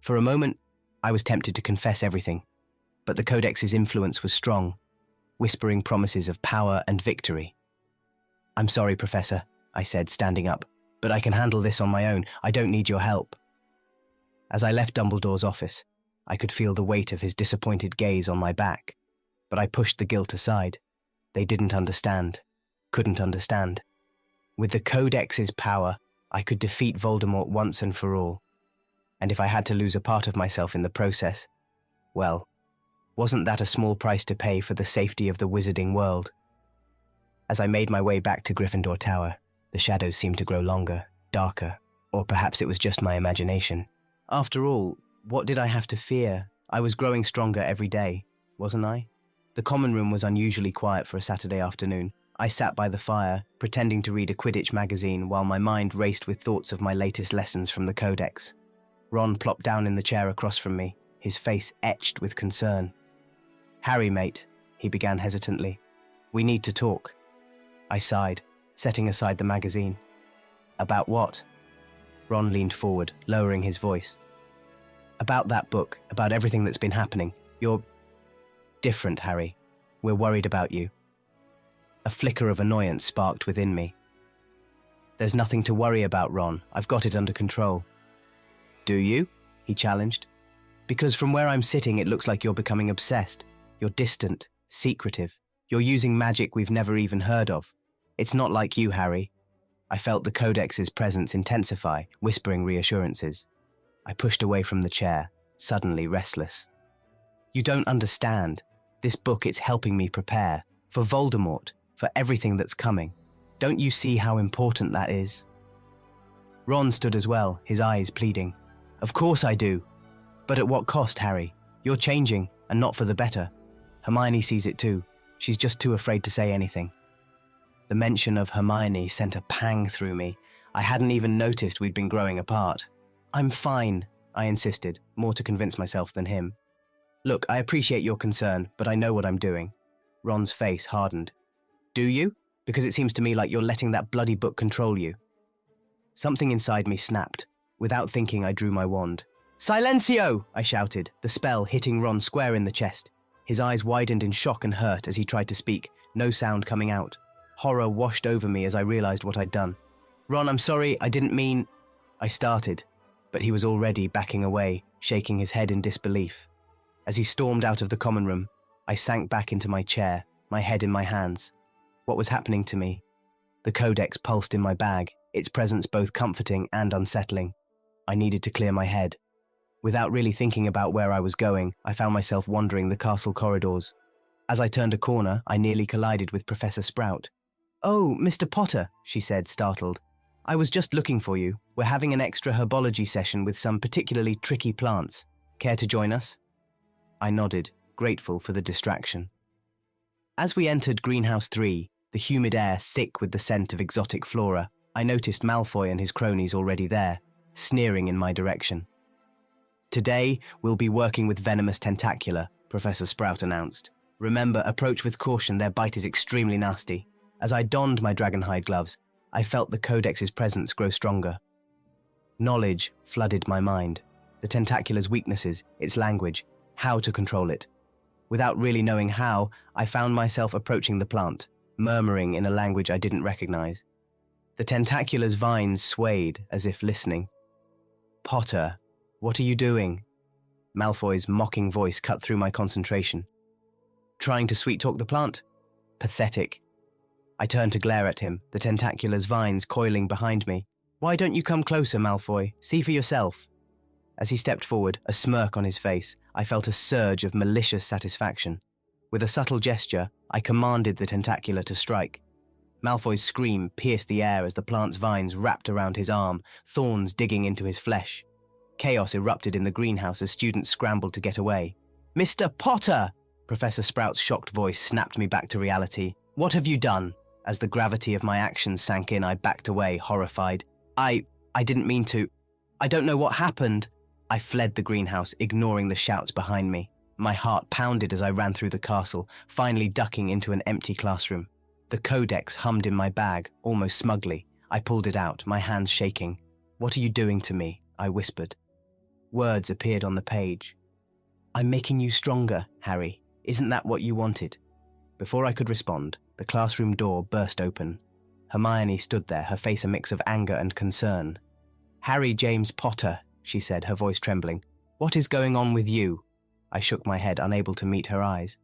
For a moment, I was tempted to confess everything, but the Codex's influence was strong, whispering promises of power and victory. I'm sorry, Professor, I said, standing up, but I can handle this on my own. I don't need your help. As I left Dumbledore's office, I could feel the weight of his disappointed gaze on my back, but I pushed the guilt aside. They didn't understand, couldn't understand. With the Codex's power, I could defeat Voldemort once and for all. And if I had to lose a part of myself in the process, well, wasn't that a small price to pay for the safety of the wizarding world? As I made my way back to Gryffindor Tower, the shadows seemed to grow longer, darker, or perhaps it was just my imagination. After all, what did I have to fear? I was growing stronger every day, wasn't I? The common room was unusually quiet for a Saturday afternoon. I sat by the fire, pretending to read a Quidditch magazine while my mind raced with thoughts of my latest lessons from the Codex. Ron plopped down in the chair across from me, his face etched with concern. Harry, mate, he began hesitantly. We need to talk. I sighed, setting aside the magazine. About what? Ron leaned forward, lowering his voice. About that book, about everything that's been happening. You're different, Harry. We're worried about you. A flicker of annoyance sparked within me. There's nothing to worry about, Ron. I've got it under control. Do you? He challenged. Because from where I'm sitting, it looks like you're becoming obsessed. You're distant, secretive. You're using magic we've never even heard of. It's not like you, Harry. I felt the Codex's presence intensify, whispering reassurances. I pushed away from the chair, suddenly restless. You don't understand. This book, it's helping me prepare. For Voldemort, for everything that's coming. Don't you see how important that is? Ron stood as well, his eyes pleading. Of course I do. But at what cost, Harry? You're changing, and not for the better. Hermione sees it too. She's just too afraid to say anything. The mention of Hermione sent a pang through me. I hadn't even noticed we'd been growing apart. I'm fine, I insisted, more to convince myself than him. Look, I appreciate your concern, but I know what I'm doing. Ron's face hardened. Do you? Because it seems to me like you're letting that bloody book control you. Something inside me snapped. Without thinking, I drew my wand. Silencio! I shouted, the spell hitting Ron square in the chest. His eyes widened in shock and hurt as he tried to speak, no sound coming out. Horror washed over me as I realized what I'd done. Ron, I'm sorry, I didn't mean... I started, but he was already backing away, shaking his head in disbelief. As he stormed out of the common room, I sank back into my chair, my head in my hands. What was happening to me? The Codex pulsed in my bag, its presence both comforting and unsettling. I needed to clear my head. Without really thinking about where I was going, I found myself wandering the castle corridors. As I turned a corner, I nearly collided with Professor Sprout. Oh, Mr. Potter, she said, startled. I was just looking for you. We're having an extra herbology session with some particularly tricky plants. Care to join us? I nodded, grateful for the distraction. As we entered Greenhouse 3, the humid air thick with the scent of exotic flora, I noticed Malfoy and his cronies already there, sneering in my direction. Today, we'll be working with venomous tentacula, Professor Sprout announced. Remember, approach with caution, their bite is extremely nasty. As I donned my dragonhide gloves, I felt the Codex's presence grow stronger. Knowledge flooded my mind. The tentacula's weaknesses, its language, how to control it. Without really knowing how, I found myself approaching the plant, murmuring in a language I didn't recognize. The tentacula's vines swayed as if listening. Potter, what are you doing? Malfoy's mocking voice cut through my concentration. Trying to sweet-talk the plant? Pathetic. I turned to glare at him, the tentacula's vines coiling behind me. Why don't you come closer, Malfoy? See for yourself. As he stepped forward, a smirk on his face, I felt a surge of malicious satisfaction. With a subtle gesture, I commanded the tentacula to strike. Malfoy's scream pierced the air as the plant's vines wrapped around his arm, thorns digging into his flesh. Chaos erupted in the greenhouse as students scrambled to get away. Mr. Potter! Professor Sprout's shocked voice snapped me back to reality. What have you done? As the gravity of my actions sank in, I backed away, horrified. I didn't mean to. I don't know what happened. I fled the greenhouse, ignoring the shouts behind me. My heart pounded as I ran through the castle, finally ducking into an empty classroom. The codex hummed in my bag, almost smugly. I pulled it out, my hands shaking. What are you doing to me? I whispered. Words appeared on the page. I'm making you stronger, Harry. Isn't that what you wanted? Before I could respond, the classroom door burst open. Hermione stood there, her face a mix of anger and concern. Harry James Potter, she said, her voice trembling. What is going on with you? I shook my head, unable to meet her eyes.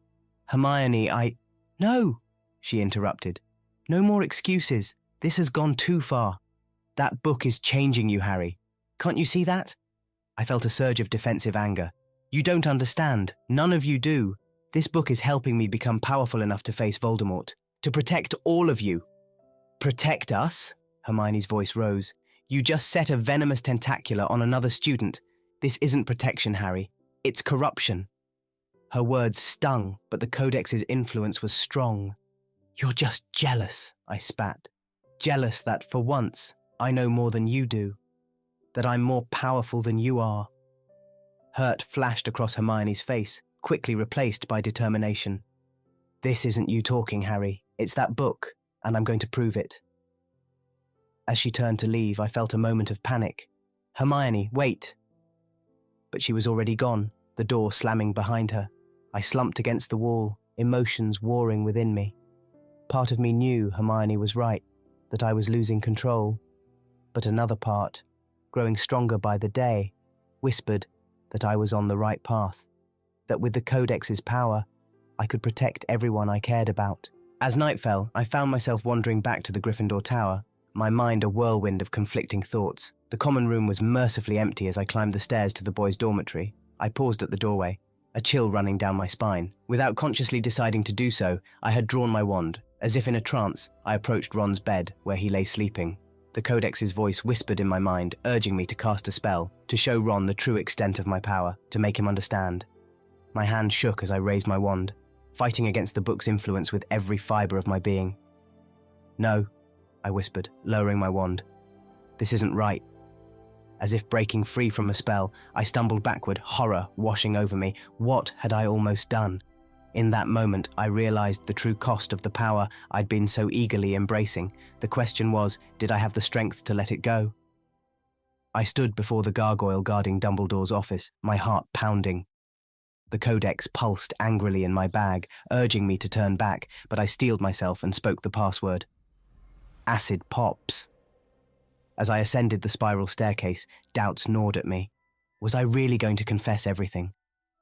Hermione, No, she interrupted. No more excuses. This has gone too far. That book is changing you, Harry. Can't you see that? I felt a surge of defensive anger. You don't understand. None of you do. This book is helping me become powerful enough to face Voldemort. To protect all of you. Protect us? Hermione's voice rose. You just set a venomous tentacula on another student. This isn't protection, Harry. It's corruption. Her words stung, but the Codex's influence was strong. You're just jealous, I spat. Jealous that, for once, I know more than you do. That I'm more powerful than you are. Hurt flashed across Hermione's face, quickly replaced by determination. This isn't you talking, Harry. It's that book, and I'm going to prove it. As she turned to leave, I felt a moment of panic. Hermione, wait. But she was already gone, the door slamming behind her. I slumped against the wall, emotions warring within me. Part of me knew Hermione was right, that I was losing control. But another part, growing stronger by the day, whispered that I was on the right path, that with the Codex's power, I could protect everyone I cared about. As night fell, I found myself wandering back to the Gryffindor Tower, my mind a whirlwind of conflicting thoughts. The common room was mercifully empty as I climbed the stairs to the boys' dormitory. I paused at the doorway, a chill running down my spine. Without consciously deciding to do so, I had drawn my wand. As if in a trance, I approached Ron's bed, where he lay sleeping. The Codex's voice whispered in my mind, urging me to cast a spell, to show Ron the true extent of my power, to make him understand. My hand shook as I raised my wand, fighting against the book's influence with every fibre of my being. No, I whispered, lowering my wand. This isn't right. As if breaking free from a spell, I stumbled backward, horror washing over me. What had I almost done? In that moment, I realized the true cost of the power I'd been so eagerly embracing. The question was, did I have the strength to let it go? I stood before the gargoyle guarding Dumbledore's office, my heart pounding. The Codex pulsed angrily in my bag, urging me to turn back, but I steeled myself and spoke the password. Acid pops. As I ascended the spiral staircase, doubts gnawed at me. Was I really going to confess everything?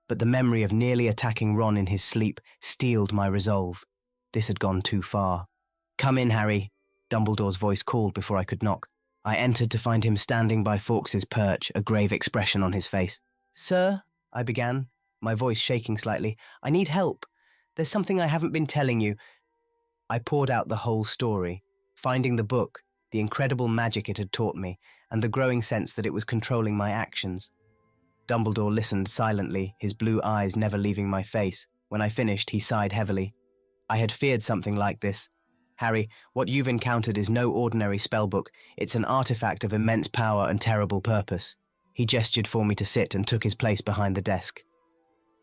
But the memory of nearly attacking Ron in his sleep steeled my resolve. This had gone too far. Come in, Harry, Dumbledore's voice called before I could knock. I entered to find him standing by Fawkes's perch, a grave expression on his face. Sir, I began, my voice shaking slightly. I need help. There's something I haven't been telling you. I poured out the whole story, finding the book, the incredible magic it had taught me, and the growing sense that it was controlling my actions. Dumbledore listened silently, his blue eyes never leaving my face. When I finished, he sighed heavily. I had feared something like this. Harry, what you've encountered is no ordinary spellbook. It's an artifact of immense power and terrible purpose. He gestured for me to sit and took his place behind the desk.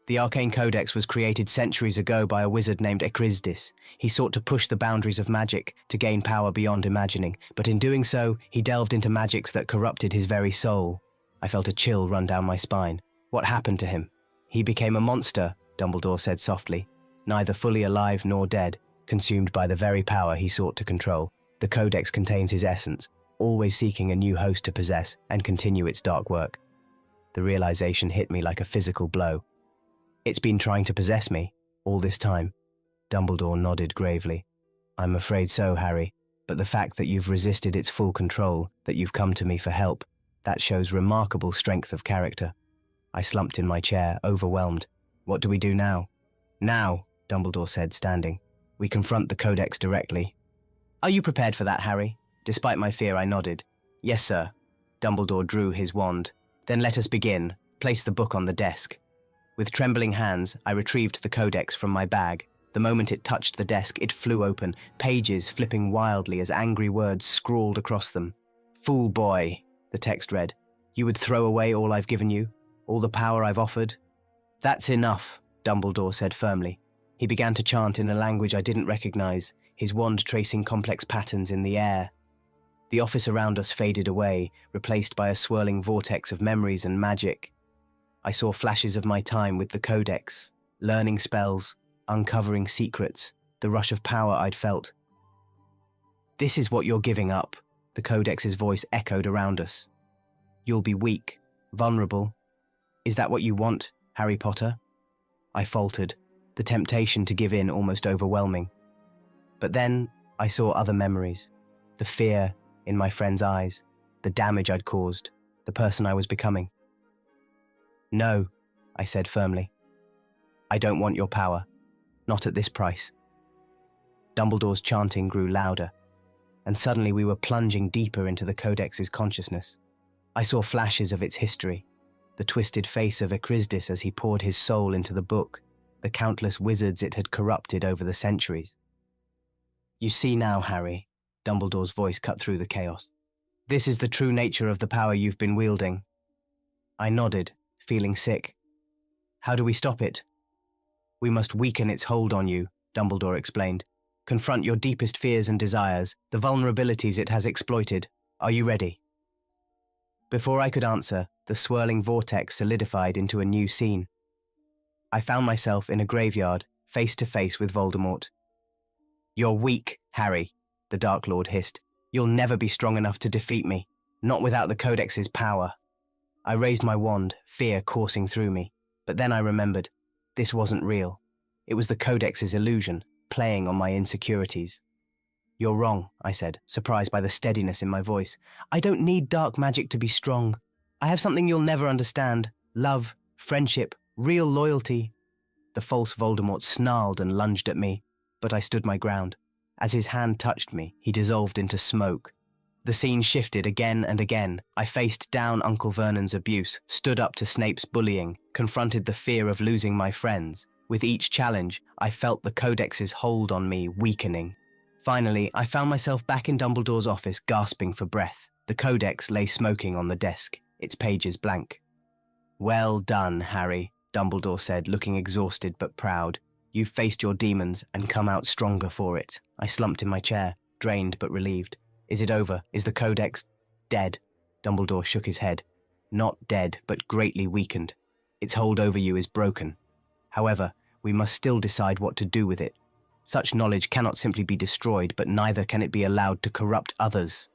The Arcane Codex was created centuries ago by a wizard named Echrizdis. He sought to push the boundaries of magic, to gain power beyond imagining, but in doing so, he delved into magics that corrupted his very soul. I felt a chill run down my spine. What happened to him? He became a monster, Dumbledore said softly, neither fully alive nor dead, consumed by the very power he sought to control. The Codex contains his essence, always seeking a new host to possess and continue its dark work. The realization hit me like a physical blow. It's been trying to possess me, all this time. Dumbledore nodded gravely. I'm afraid so, Harry, but the fact that you've resisted its full control, that you've come to me for help, that shows remarkable strength of character. I slumped in my chair, overwhelmed. What do we do now? Now, Dumbledore said, standing. We confront the Codex directly. Are you prepared for that, Harry? Despite my fear, I nodded. Yes, sir. Dumbledore drew his wand. Then let us begin. Place the book on the desk. With trembling hands, I retrieved the Codex from my bag. The moment it touched the desk, it flew open, pages flipping wildly as angry words scrawled across them. Fool boy, the text read. You would throw away all I've given you? All the power I've offered? That's enough, Dumbledore said firmly. He began to chant in a language I didn't recognize, his wand tracing complex patterns in the air. The office around us faded away, replaced by a swirling vortex of memories and magic. I saw flashes of my time with the Codex, learning spells, uncovering secrets, the rush of power I'd felt. This is what you're giving up, the Codex's voice echoed around us. You'll be weak, vulnerable. Is that what you want, Harry Potter? I faltered, the temptation to give in almost overwhelming. But then I saw other memories, the fear in my friend's eyes, the damage I'd caused, the person I was becoming. No, I said firmly. I don't want your power. Not at this price. Dumbledore's chanting grew louder, and suddenly we were plunging deeper into the Codex's consciousness. I saw flashes of its history, the twisted face of Echrizdis as he poured his soul into the book, the countless wizards it had corrupted over the centuries. You see now, Harry, Dumbledore's voice cut through the chaos. This is the true nature of the power you've been wielding. I nodded, feeling sick. How do we stop it? We must weaken its hold on you, Dumbledore explained. Confront your deepest fears and desires, the vulnerabilities it has exploited. Are you ready? Before I could answer, the swirling vortex solidified into a new scene. I found myself in a graveyard, face to face with Voldemort. You're weak, Harry, the Dark Lord hissed. You'll never be strong enough to defeat me, not without the Codex's power. I raised my wand, fear coursing through me, but then I remembered. This wasn't real. It was the Codex's illusion, playing on my insecurities. You're wrong, I said, surprised by the steadiness in my voice. I don't need dark magic to be strong. I have something you'll never understand. Love, friendship, real loyalty. The false Voldemort snarled and lunged at me, but I stood my ground. As his hand touched me, he dissolved into smoke. The scene shifted again and again. I faced down Uncle Vernon's abuse, stood up to Snape's bullying, confronted the fear of losing my friends. With each challenge, I felt the Codex's hold on me weakening. Finally, I found myself back in Dumbledore's office, gasping for breath. The Codex lay smoking on the desk, its pages blank. Well done, Harry, Dumbledore said, looking exhausted but proud. You've faced your demons and come out stronger for it. I slumped in my chair, drained but relieved. Is it over? Is the Codex dead? Dumbledore shook his head. Not dead, but greatly weakened. Its hold over you is broken. However, we must still decide what to do with it. Such knowledge cannot simply be destroyed, but neither can it be allowed to corrupt others.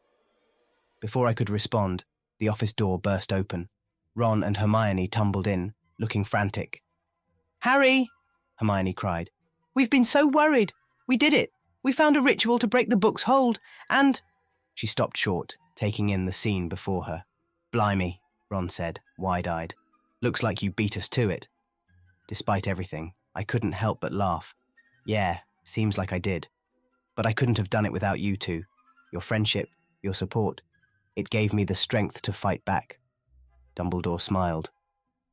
Before I could respond, the office door burst open. Ron and Hermione tumbled in, looking frantic. Harry, Hermione cried. We've been so worried. We did it. We found a ritual to break the book's hold, and... She stopped short, taking in the scene before her. Blimey, Ron said, wide-eyed. Looks like you beat us to it. Despite everything, I couldn't help but laugh. Yeah, seems like I did. But I couldn't have done it without you two. Your friendship, your support. It gave me the strength to fight back." Dumbledore smiled.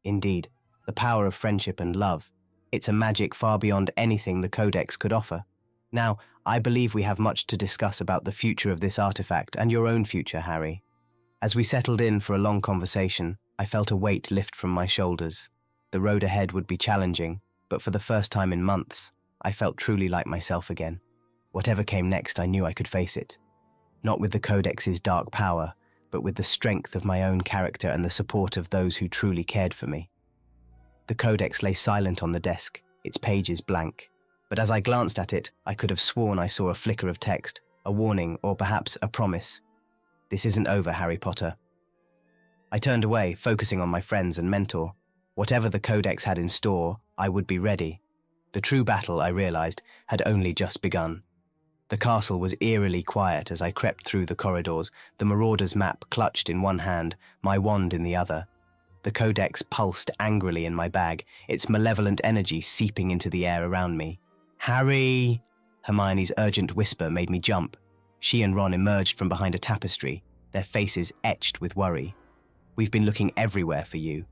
"Indeed, the power of friendship and love. It's a magic far beyond anything the Codex could offer. Now, I believe we have much to discuss about the future of this artifact and your own future, Harry." As we settled in for a long conversation, I felt a weight lift from my shoulders. The road ahead would be challenging, but for the first time in months, I felt truly like myself again. Whatever came next, I knew I could face it. Not with the Codex's dark power, but with the strength of my own character and the support of those who truly cared for me. The Codex lay silent on the desk, its pages blank. But as I glanced at it, I could have sworn I saw a flicker of text, a warning, or perhaps a promise. "This isn't over, Harry Potter." I turned away, focusing on my friends and mentor. Whatever the Codex had in store, I would be ready. The true battle, I realized, had only just begun. The castle was eerily quiet as I crept through the corridors, the Marauder's map clutched in one hand, my wand in the other. The Codex pulsed angrily in my bag, its malevolent energy seeping into the air around me. "Harry!" Hermione's urgent whisper made me jump. She and Ron emerged from behind a tapestry, their faces etched with worry. "We've been looking everywhere for you."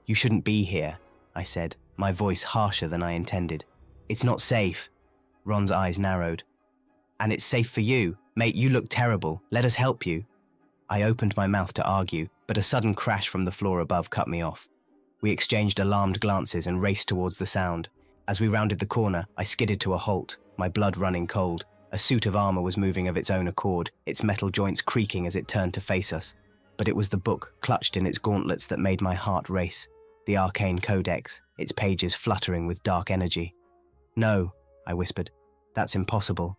"You shouldn't be here," I said, my voice harsher than I intended. "It's not safe." Ron's eyes narrowed. "And it's safe for you. Mate, you look terrible. Let us help you." I opened my mouth to argue, but a sudden crash from the floor above cut me off. We exchanged alarmed glances and raced towards the sound. As we rounded the corner, I skidded to a halt, my blood running cold. A suit of armor was moving of its own accord, its metal joints creaking as it turned to face us. But it was the book, clutched in its gauntlets, that made my heart race. The arcane codex, its pages fluttering with dark energy. "No," I whispered. "That's impossible."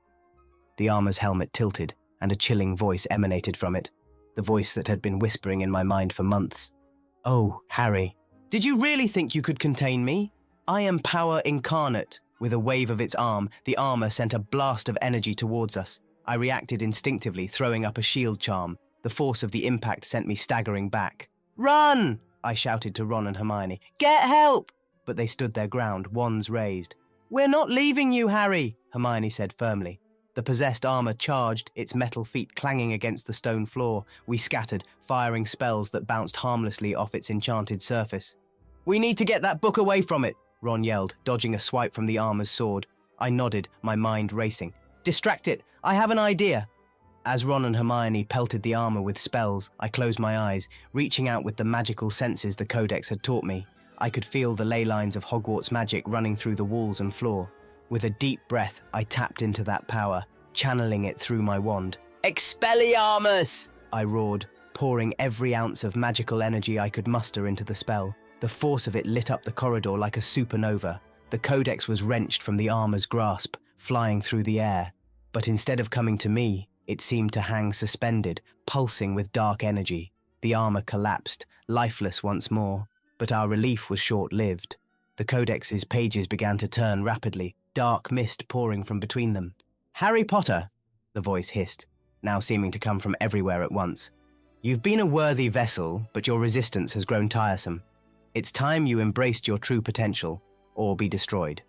The armor's helmet tilted, and a chilling voice emanated from it, the voice that had been whispering in my mind for months. "Oh, Harry, did you really think you could contain me? I am power incarnate." With a wave of its arm, the armor sent a blast of energy towards us. I reacted instinctively, throwing up a shield charm. The force of the impact sent me staggering back. "Run!" I shouted to Ron and Hermione. "Get help!" But they stood their ground, wands raised. "We're not leaving you, Harry," Hermione said firmly. The possessed armor charged, its metal feet clanging against the stone floor. We scattered, firing spells that bounced harmlessly off its enchanted surface. "We need to get that book away from it," Ron yelled, dodging a swipe from the armor's sword. I nodded, my mind racing. "Distract it! I have an idea!" As Ron and Hermione pelted the armor with spells, I closed my eyes, reaching out with the magical senses the Codex had taught me. I could feel the ley lines of Hogwarts magic running through the walls and floor. With a deep breath, I tapped into that power, channeling it through my wand. "Expelliarmus!" I roared, pouring every ounce of magical energy I could muster into the spell. The force of it lit up the corridor like a supernova. The Codex was wrenched from the armor's grasp, flying through the air. But instead of coming to me, it seemed to hang suspended, pulsing with dark energy. The armor collapsed, lifeless once more. But our relief was short-lived. The Codex's pages began to turn rapidly, dark mist pouring from between them. "Harry Potter," the voice hissed, now seeming to come from everywhere at once. "You've been a worthy vessel, but your resistance has grown tiresome. It's time you embraced your true potential, or be destroyed."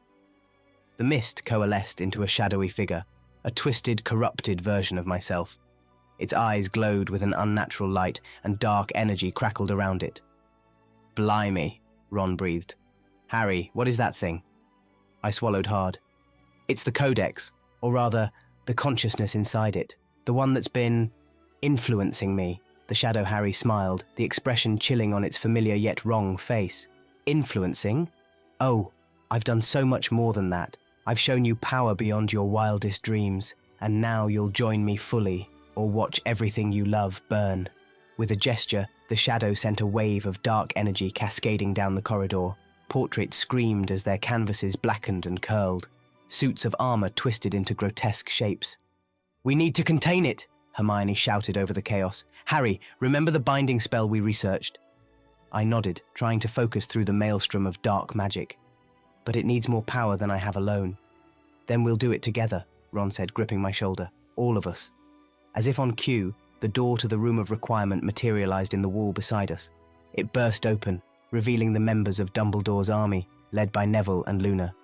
The mist coalesced into a shadowy figure, a twisted, corrupted version of myself. Its eyes glowed with an unnatural light, and dark energy crackled around it. "Blimey," Ron breathed. "Harry, what is that thing?" I swallowed hard. "It's the Codex, or rather, the consciousness inside it, the one that's been influencing me." The Shadow Harry smiled, the expression chilling on its familiar yet wrong face. "Influencing? Oh, I've done so much more than that. I've shown you power beyond your wildest dreams, and now you'll join me fully, or watch everything you love burn." With a gesture, the shadow sent a wave of dark energy cascading down the corridor. Portraits screamed as their canvases blackened and curled. Suits of armor twisted into grotesque shapes. "We need to contain it!" Hermione shouted over the chaos. "Harry, remember the binding spell we researched?" I nodded, trying to focus through the maelstrom of dark magic. "But it needs more power than I have alone." "Then we'll do it together," Ron said, gripping my shoulder. "All of us." As if on cue, the door to the room of requirement materialized in the wall beside us. It burst open, revealing the members of Dumbledore's army, led by Neville and Luna.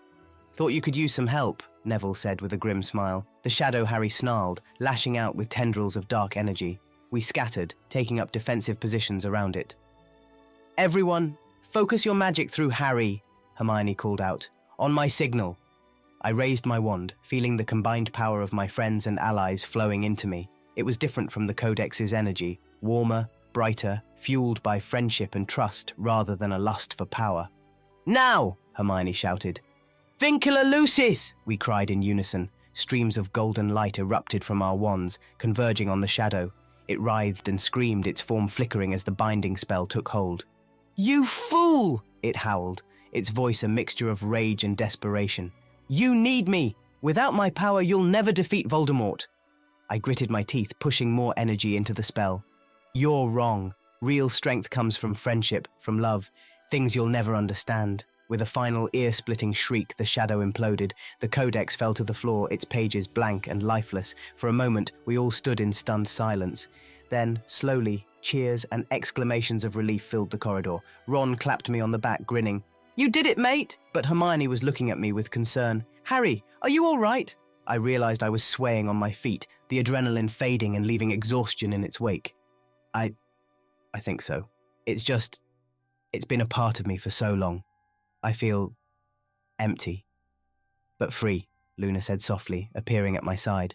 "Thought you could use some help," Neville said with a grim smile. The shadow Harry snarled, lashing out with tendrils of dark energy. We scattered, taking up defensive positions around it. Everyone, focus your magic through Harry, Hermione called out. On my signal. I raised my wand, feeling the combined power of my friends and allies flowing into me. It was different from the Codex's energy, warmer, brighter, fueled by friendship and trust rather than a lust for power. Now! Hermione shouted. Vincula Lucis! We cried in unison. Streams of golden light erupted from our wands, converging on the shadow. It writhed and screamed, its form flickering as the binding spell took hold. You fool! It howled, its voice a mixture of rage and desperation. You need me! Without my power, you'll never defeat Voldemort. I gritted my teeth, pushing more energy into the spell. You're wrong. Real strength comes from friendship, from love, things you'll never understand. With a final ear-splitting shriek, the shadow imploded. The Codex fell to the floor, its pages blank and lifeless. For a moment, we all stood in stunned silence. Then, slowly, cheers and exclamations of relief filled the corridor. Ron clapped me on the back, grinning. You did it, mate! But Hermione was looking at me with concern. Harry, are you all right? I realized I was swaying on my feet, the adrenaline fading and leaving exhaustion in its wake. I think so. It's been a part of me for so long. I feel empty, but free, Luna said softly, appearing at my side.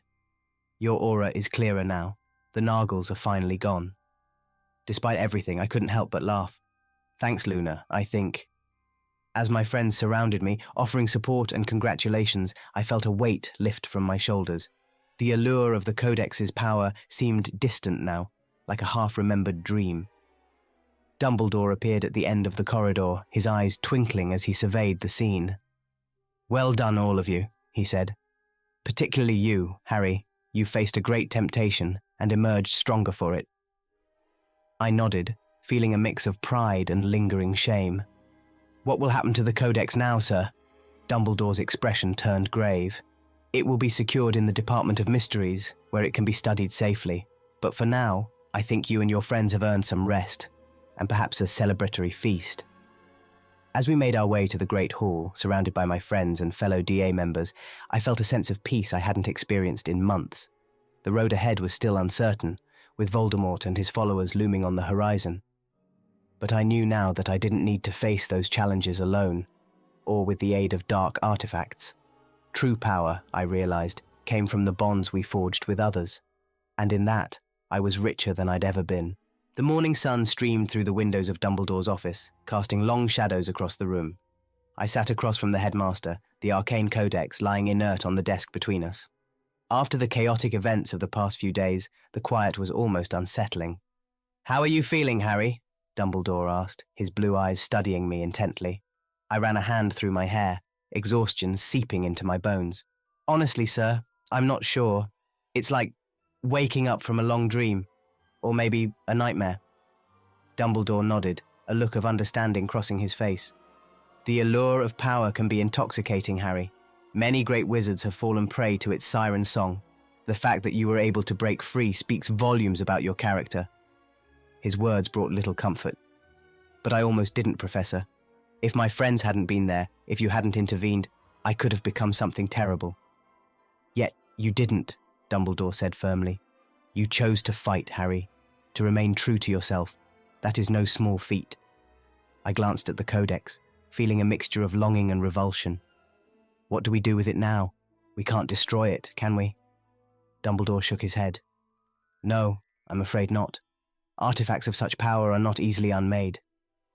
Your aura is clearer now. The Nargles are finally gone. Despite everything, I couldn't help but laugh. Thanks, Luna, I think. As my friends surrounded me, offering support and congratulations, I felt a weight lift from my shoulders. The allure of the Codex's power seemed distant now, like a half-remembered dream. Dumbledore appeared at the end of the corridor, his eyes twinkling as he surveyed the scene. Well done, all of you, he said. Particularly you, Harry. You faced a great temptation and emerged stronger for it. I nodded, feeling a mix of pride and lingering shame. What will happen to the Codex now, sir? Dumbledore's expression turned grave. It will be secured in the Department of Mysteries, where it can be studied safely. But for now, I think you and your friends have earned some rest, and perhaps a celebratory feast. As we made our way to the Great Hall, surrounded by my friends and fellow DA members, I felt a sense of peace I hadn't experienced in months. The road ahead was still uncertain, with Voldemort and his followers looming on the horizon. But I knew now that I didn't need to face those challenges alone, or with the aid of dark artifacts. True power, I realized, came from the bonds we forged with others, and in that, I was richer than I'd ever been. The morning sun streamed through the windows of Dumbledore's office, casting long shadows across the room. I sat across from the headmaster, the arcane codex lying inert on the desk between us. After the chaotic events of the past few days, the quiet was almost unsettling. How are you feeling, Harry? Dumbledore asked, his blue eyes studying me intently. I ran a hand through my hair, exhaustion seeping into my bones. Honestly, sir, I'm not sure. It's like waking up from a long dream. Or maybe a nightmare. Dumbledore nodded, a look of understanding crossing his face. The allure of power can be intoxicating, Harry. Many great wizards have fallen prey to its siren song. The fact that you were able to break free speaks volumes about your character. His words brought little comfort. But I almost didn't, Professor. If my friends hadn't been there, if you hadn't intervened, I could have become something terrible. Yet you didn't, Dumbledore said firmly. You chose to fight, Harry, to remain true to yourself. That is no small feat. I glanced at the Codex, feeling a mixture of longing and revulsion. What do we do with it now? We can't destroy it, can we? Dumbledore shook his head. No, I'm afraid not. Artifacts of such power are not easily unmade.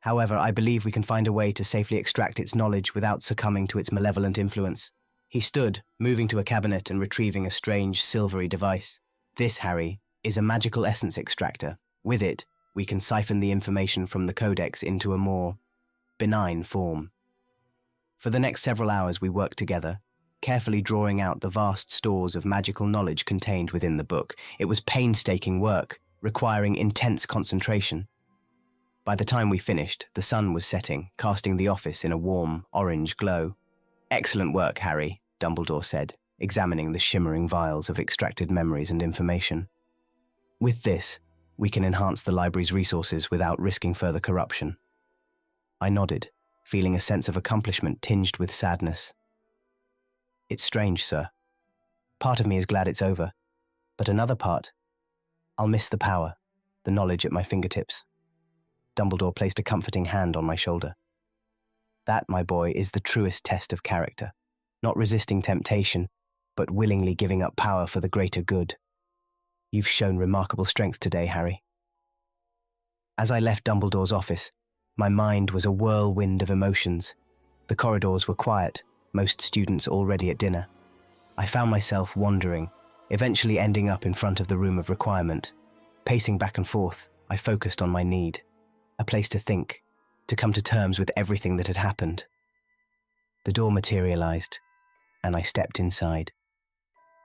However, I believe we can find a way to safely extract its knowledge without succumbing to its malevolent influence. He stood, moving to a cabinet and retrieving a strange, silvery device. This, Harry, is a magical essence extractor. With it, we can siphon the information from the Codex into a more benign form. For the next several hours we worked together, carefully drawing out the vast stores of magical knowledge contained within the book. It was painstaking work, requiring intense concentration. By the time we finished, the sun was setting, casting the office in a warm, orange glow. Excellent work, Harry, Dumbledore said, examining the shimmering vials of extracted memories and information. With this, we can enhance the library's resources without risking further corruption. I nodded, feeling a sense of accomplishment tinged with sadness. It's strange, sir. Part of me is glad it's over, but another part, I'll miss the power, the knowledge at my fingertips. Dumbledore placed a comforting hand on my shoulder. That, my boy, is the truest test of character. Not resisting temptation, but willingly giving up power for the greater good. You've shown remarkable strength today, Harry. As I left Dumbledore's office, my mind was a whirlwind of emotions. The corridors were quiet, most students already at dinner. I found myself wandering, eventually ending up in front of the room of requirement. Pacing back and forth, I focused on my need. A place to think, to come to terms with everything that had happened. The door materialized, and I stepped inside.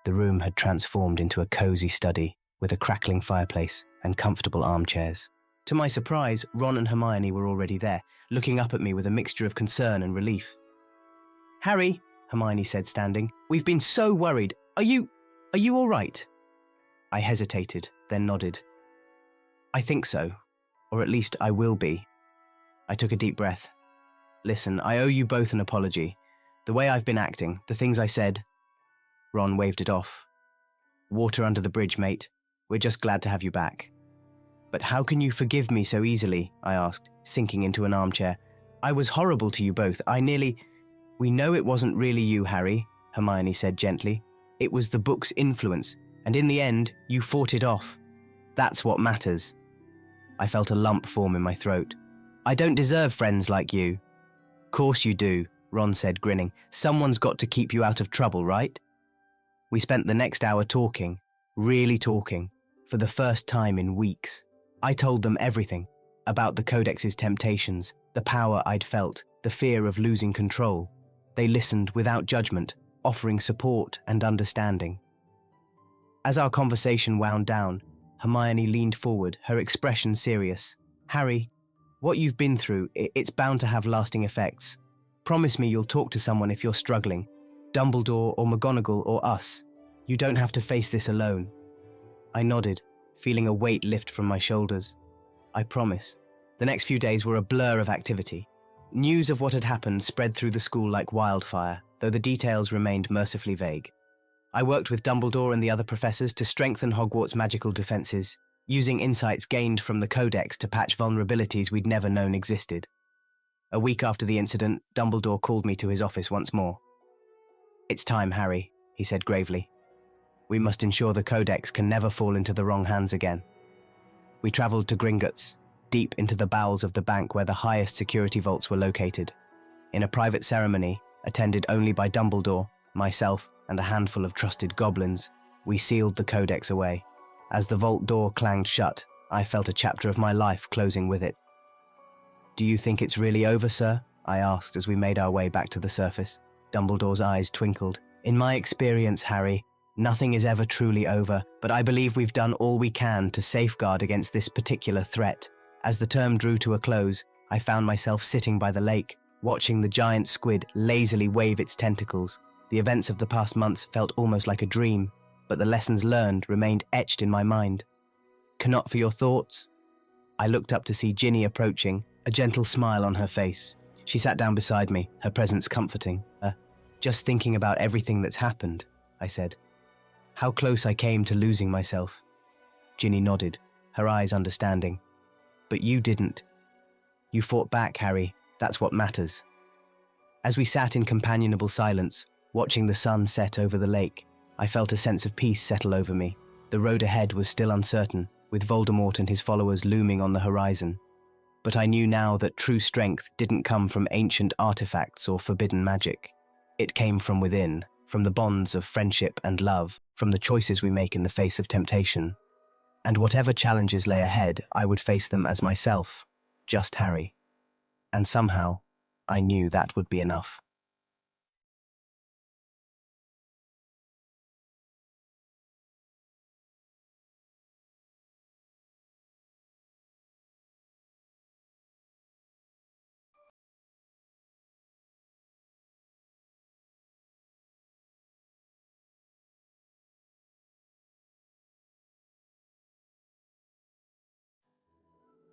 The room had transformed into a cozy study with a crackling fireplace and comfortable armchairs. To my surprise, Ron and Hermione were already there, looking up at me with a mixture of concern and relief. "Harry," Hermione said, standing, "we've been so worried. Are you all right?" I hesitated, then nodded. "I think so, or at least I will be." I took a deep breath. "Listen, I owe you both an apology. The way I've been acting, the things I said..." Ron waved it off. "Water under the bridge, mate. We're just glad to have you back." "But how can you forgive me so easily?" I asked, sinking into an armchair. "I was horrible to you both. We know it wasn't really you, Harry," Hermione said gently. "It was the book's influence, and in the end, you fought it off. That's what matters." I felt a lump form in my throat. "I don't deserve friends like you." "Course you do," Ron said, grinning. "Someone's got to keep you out of trouble, right?" We spent the next hour talking, really talking, for the first time in weeks. I told them everything, about the Codex's temptations, the power I'd felt, the fear of losing control. They listened without judgment, offering support and understanding. As our conversation wound down, Hermione leaned forward, her expression serious. "Harry, what you've been through, it's bound to have lasting effects. Promise me you'll talk to someone if you're struggling. Dumbledore or McGonagall or us. You don't have to face this alone." I nodded, feeling a weight lift from my shoulders. "I promise." The next few days were a blur of activity. News of what had happened spread through the school like wildfire, though the details remained mercifully vague. I worked with Dumbledore and the other professors to strengthen Hogwarts' magical defenses, using insights gained from the Codex to patch vulnerabilities we'd never known existed. A week after the incident, Dumbledore called me to his office once more. "It's time, Harry," he said gravely. "We must ensure the Codex can never fall into the wrong hands again." We travelled to Gringotts, deep into the bowels of the bank where the highest security vaults were located. In a private ceremony, attended only by Dumbledore, myself, and a handful of trusted goblins, we sealed the Codex away. As the vault door clanged shut, I felt a chapter of my life closing with it. "Do you think it's really over, sir?" I asked as we made our way back to the surface. Dumbledore's eyes twinkled. "In my experience, Harry, nothing is ever truly over, but I believe we've done all we can to safeguard against this particular threat." As the term drew to a close, I found myself sitting by the lake, watching the giant squid lazily wave its tentacles. The events of the past months felt almost like a dream, but the lessons learned remained etched in my mind. "Cannot for your thoughts?" I looked up to see Ginny approaching, a gentle smile on her face. She sat down beside me, her presence comforting. Just thinking about everything that's happened," I said. "How close I came to losing myself." Ginny nodded, her eyes understanding. "But you didn't. You fought back, Harry. That's what matters." As we sat in companionable silence, watching the sun set over the lake, I felt a sense of peace settle over me. The road ahead was still uncertain, with Voldemort and his followers looming on the horizon. But I knew now that true strength didn't come from ancient artifacts or forbidden magic. It came from within, from the bonds of friendship and love, from the choices we make in the face of temptation. And whatever challenges lay ahead, I would face them as myself, just Harry. And somehow, I knew that would be enough.